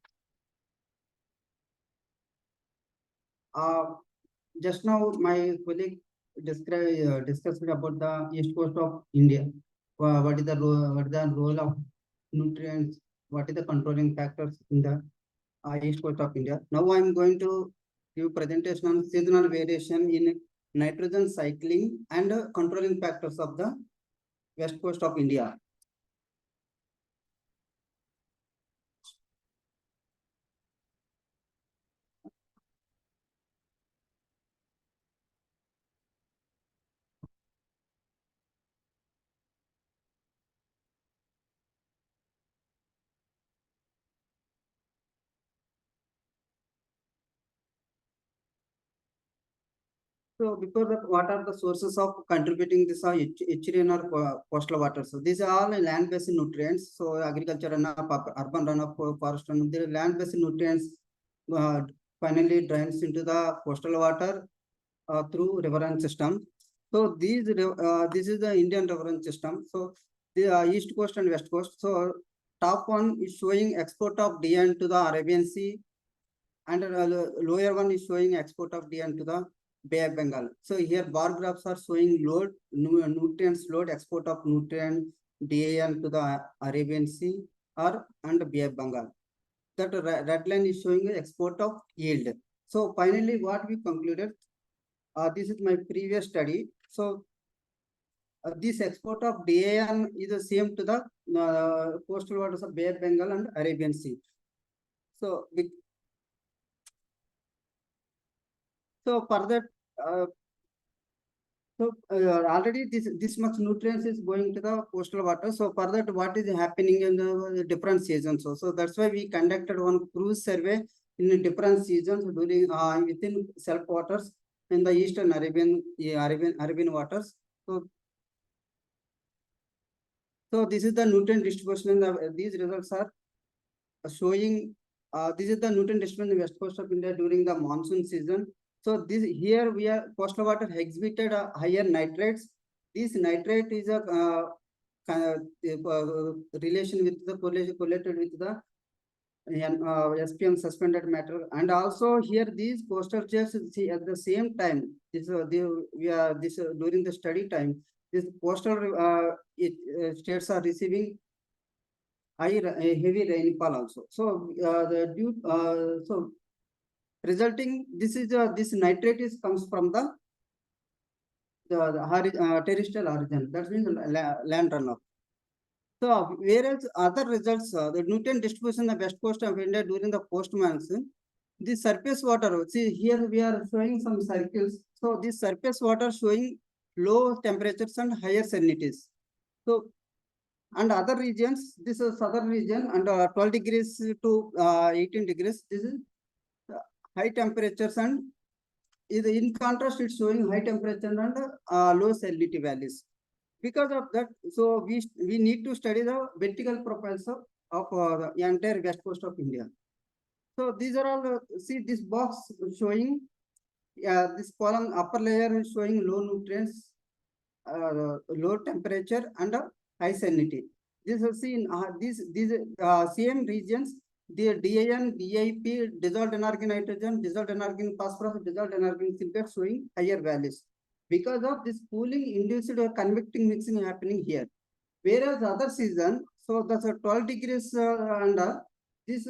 Just now my colleague discussed about the east coast of India. What is the role of nutrients? What is the controlling factors in the east coast of India? Now I am going to give presentation on seasonal variation in nitrogen cycling and controlling factors of the west coast of India. So because of what are the sources of contributing this HRN or coastal water? So these are all land-based nutrients. So agriculture runoff, urban runoff, forest runoff, the land-based nutrients finally drains into the coastal water through riverine system. So this is the Indian riverine system. So the east coast and west coast. So top one is showing export of DN to the Arabian Sea, and lower one is showing export of DN to the Bay of Bengal. So here bar graphs are showing load, nutrients load, export of nutrient DAN to the Arabian Sea and Bay of Bengal. That red line is showing the export of yield. So finally, what we concluded, this is my previous study. So this export of DAN is the same to the coastal waters of Bay of Bengal and Arabian Sea. So for that, already this much nutrients is going to the coastal water. So for that, what is happening in the different seasons? So that's why we conducted one cruise survey in the different seasons during within self waters in the Eastern Arabian waters. So this is the nutrient distribution. These results are showing. This is the nutrient distribution in the west coast of India during the monsoon season. So this here coastal water exhibited higher nitrates. This nitrate is relation with the correlated with the SPM suspended matter, and also here these coastal states see at the same time. This we are this during the study time. These coastal states are receiving heavy rainfall also. So so resulting this is this nitrate is comes from the terrestrial origin. That means land runoff. So whereas other results, the nutrient distribution in the west coast of India during the post monsoon, the surface water, see here we are showing some circles. So this surface water showing low temperatures and higher salinities. So and other regions, this is southern region and 12 degrees to 18 degrees. This is high temperatures and in contrast, it's showing high temperature and low salinity values. Because of that, so we need to study the vertical profiles of the entire west coast of India. So these are all, see this box showing, this column upper layer is showing low nutrients, low temperature and high salinity. This is seen, these same regions, the DAN, DIP, dissolved inorganic nitrogen, dissolved inorganic phosphorus, dissolved inorganic silver showing higher values. Because of this cooling induced convecting mixing happening here. Whereas other season, so that's a 12 degrees and this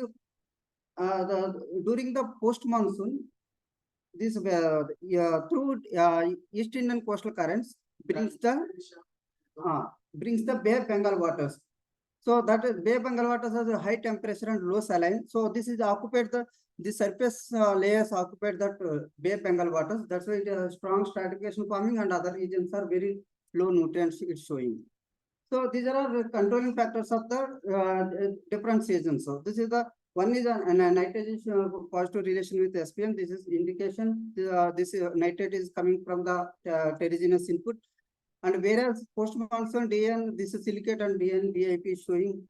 during the post monsoon, this through East Indian coastal currents brings the Bay of Bengal waters. So that is Bay of Bengal waters has a high temperature and low saline. So this is occupied the surface layers occupied that Bay of Bengal waters. That's why it is strong stratification forming and other regions are very low nutrients it's showing. So these are the controlling factors of the different seasons. So this is the one is a nitrogen positive relation with SPM. This is indication this nitrate is coming from the terrigenous input. And whereas post monsoon DN, this is silicate and DN, DIP is showing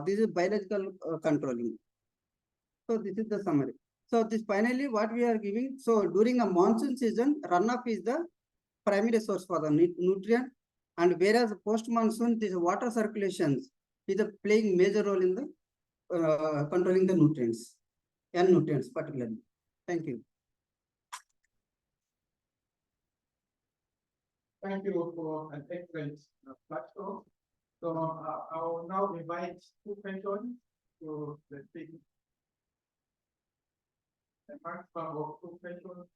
this is biological controlling. So this is the summary. So this finally what we are giving. So during a monsoon season, runoff is the primary source for the nutrient, and whereas post monsoon, this water circulations is playing major role in the controlling the nutrients, and nutrients particularly. Thank you. Thank you for an excellent platform. So I will now invite two patrons to the speaking. The maximum of two patrons.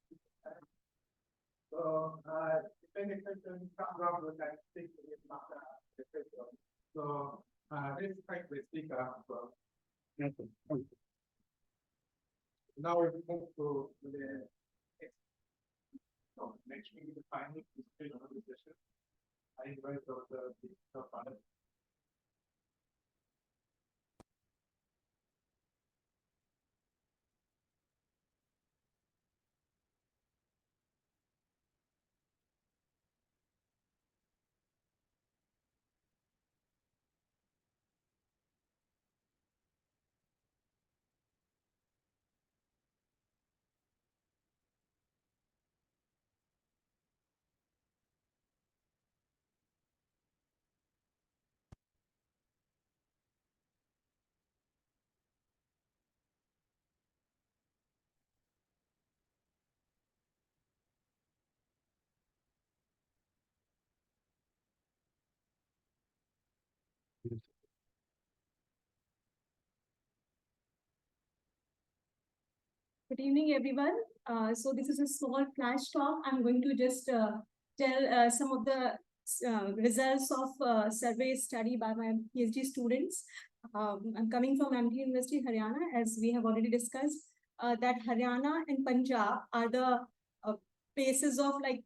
So if any question comes up, we can speak to him after the patron. So let's thank the speaker for. Thank you. Now we move to the next week, the final discussion of the session. I invite Dr. Panel. Good evening, everyone. So this is a small flash talk. I'm going to just tell some of the results of survey study by my PhD students. I'm coming from MT University, Haryana, as we have already discussed, that Haryana and Punjab are the places of like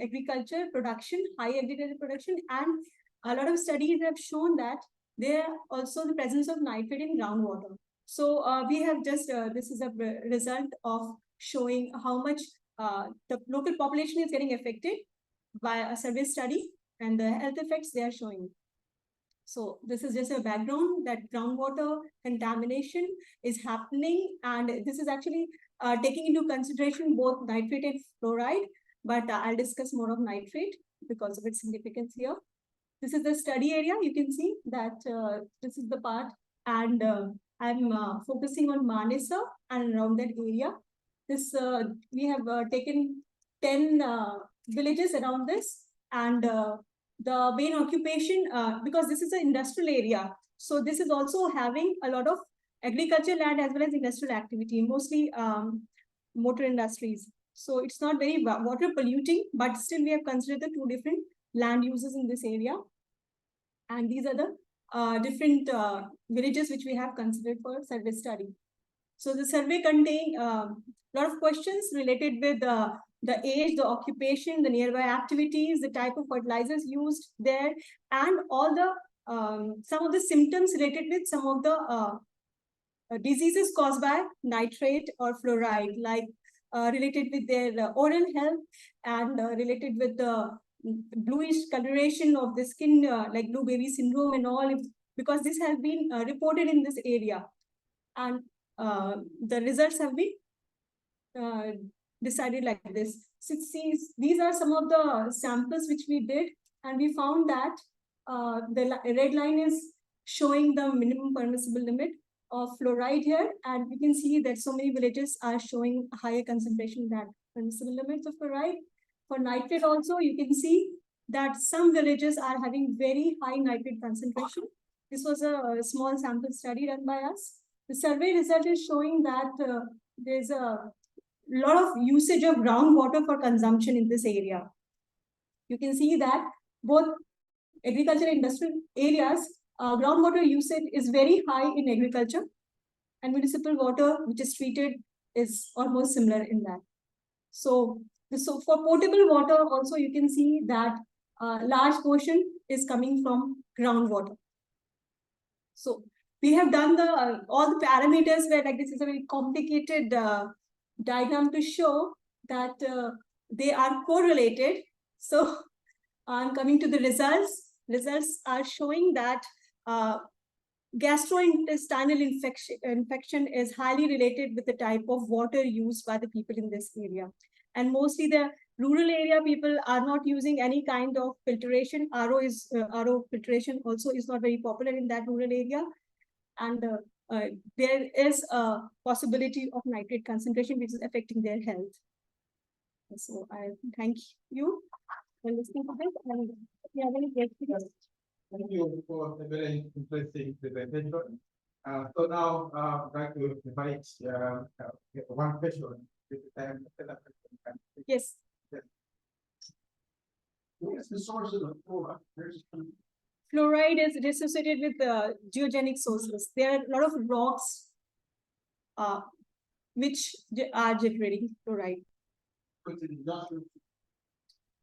agriculture production, high agriculture production, and a lot of studies have shown that there also the presence of nitrate in groundwater. So we have just, this is a result of showing how much the local population is getting affected by a survey study and the health effects they are showing. So this is just a background that groundwater contamination is happening, and this is actually taking into consideration both nitrate and fluoride, but I'll discuss more of nitrate because of its significance here. This is the study area. You can see that this is the part, and I'm focusing on Manesa and around that area. This we have taken 10 villages around this, and the main occupation, because this is an industrial area, so this is also having a lot of agriculture land as well as industrial activity, mostly motor industries. So it's not very water polluting, but still we have considered the two different land uses in this area. And these are the different villages which we have considered for survey study. So the survey contains a lot of questions related with the age, the occupation, the nearby activities, the type of fertilizers used there, and all the some of the symptoms related with some of the diseases caused by nitrate or fluoride, like related with their oral health and related with the bluish coloration of the skin, like blue baby syndrome and all, because this has been reported in this area. And the results have been decided like this. So these are some of the samples which we did, and we found that the red line is showing the minimum permissible limit of fluoride here, and we can see that so many villages are showing a higher concentration than permissible limits of fluoride. For nitrate also, you can see that some villages are having very high nitrate concentration. This was a small sample study done by us. The survey result is showing that there's a lot of usage of groundwater for consumption in this area. You can see that both agricultural and industrial areas, groundwater usage is very high in agriculture, and municipal water, which is treated, is almost similar in that. So for potable water also, you can see that a large portion is coming from groundwater. So we have done the all the parameters where, like, this is a very complicated diagram to show that they are correlated. So I'm coming to the results. Results are showing that gastrointestinal infection is highly related with the type of water used by the people in this area. And mostly the rural area people are not using any kind of filtration. RO filtration also is not very popular in that rural area. And there is a possibility of nitrate concentration which is affecting their health. So I thank you for listening to this. And if you have any questions. Thank you for the very interesting presentation. So now I'd like to invite one question. Yes. What is the source of the fluoride? Fluoride is associated with geogenic sources. There are a lot of rocks which are generating fluoride.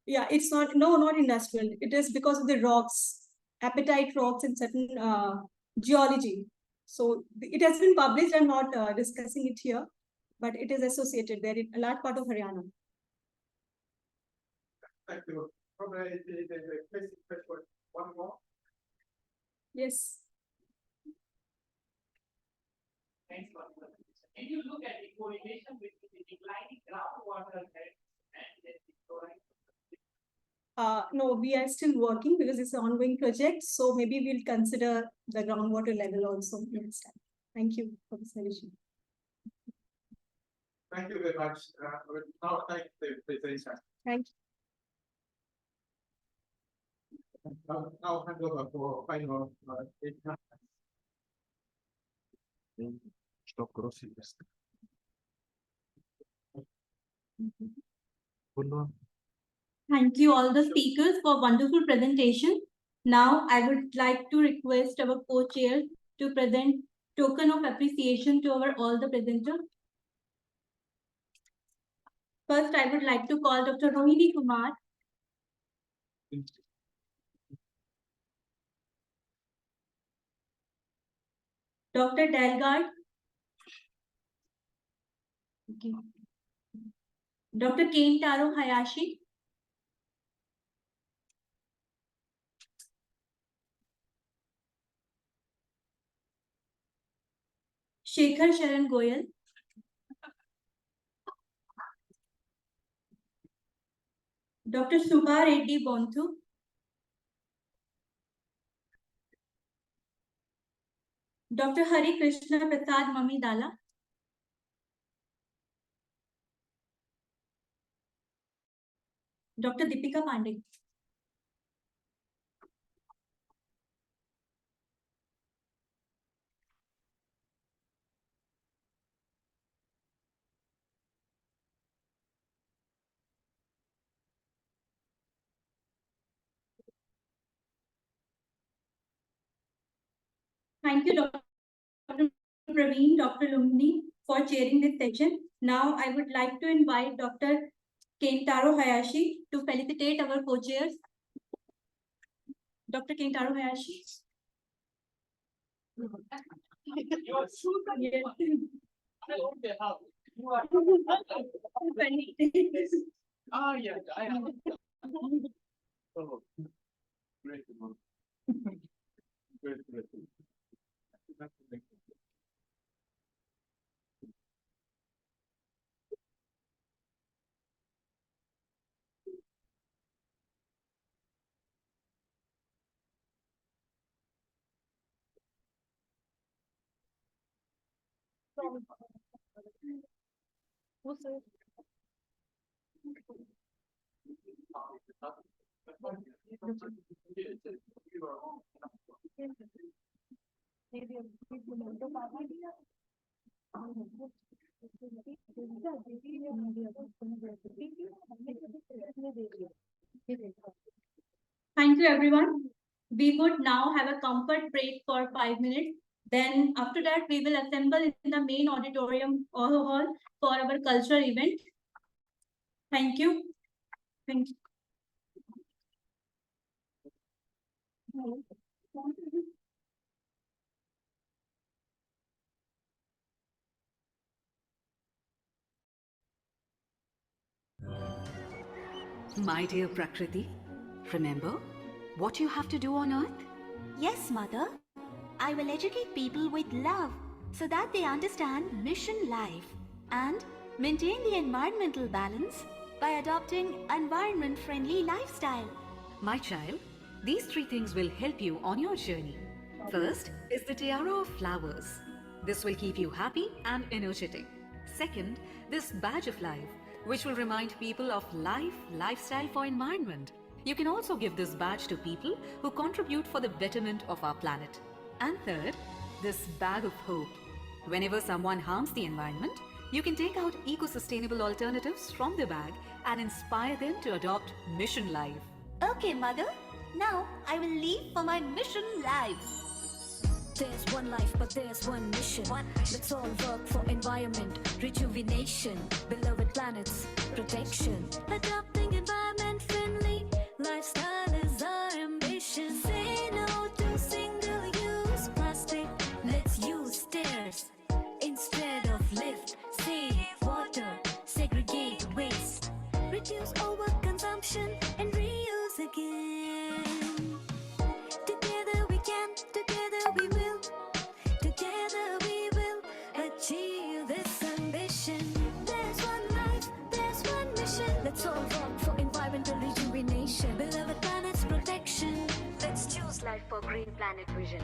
Yeah, it's not, not industrial. It is because of the rocks, apatite rocks and certain geology. So it has been published. I'm not discussing it here, but it is associated there in a large part of Haryana. Thank you. Probably the basic question, one more. Yes. Thanks for the question. Can you look at the correlation between the declining groundwater and the fluoride? No, we are still working because it's an ongoing project. So maybe we'll consider the groundwater level also next time. Thank you for the solution. Thank you very much. Now thank the presentation. Thank you. Now hand over for final Stop crossing this. Thank you all the speakers for wonderful presentation. Now I would like to request our co-chair to present token of appreciation to our all the presenters. First, I would like to call Dr. Rohini Kumar. Dr. Dalgard. Okay. Dr. Kentaro Hayashi. Shekhar Sharan Goyal. Dr. Subha Reddy Bonthu. Dr. Hari Krishna Prasad Mamidala. Dr. Deepika Pandey. Thank you, Dr. Praveen, Dr. Lumni, for chairing this session. Now I would like to invite Dr. Kentaro Hayashi to felicitate our co-chairs. Dr. Kentaro Hayashi. Ah, yeah, I have. Oh, great. Great. Thank you, everyone. We would now have a comfort break for 5 minutes. Then after that, we will assemble in the main auditorium hall for our cultural event. Thank you. Thank you. My dear Prakriti, remember what you have to do on Earth? Yes, Mother. I will educate people with love so that they understand mission life and maintain the environmental balance by adopting environment-friendly lifestyle. My child, these 3 things will help you on your journey. First is the tiara of flowers. This will keep you happy and energetic. Second, this badge of life, which will remind people of life, lifestyle for environment. You can also give this badge to people who contribute for the betterment of our planet. And third, this bag of hope. Whenever someone harms the environment, you can take out eco-sustainable alternatives from the bag and inspire them to adopt mission life. Okay, Mother. Now I will leave for my mission life. There's one life, but there's one mission. Let's all work for environment, rejuvenation, beloved planet's protection. Adopting environment-friendly lifestyle is our ambition. Say no to single-use plastic. Let's use stairs instead of lift. Save water, segregate waste, reduce overconsumption and reuse again. Together we can, together we will. Together we will achieve this ambition. There's one life, there's one mission. Let's all work for environmental rejuvenation, beloved planet's protection. Let's choose life for green planet vision.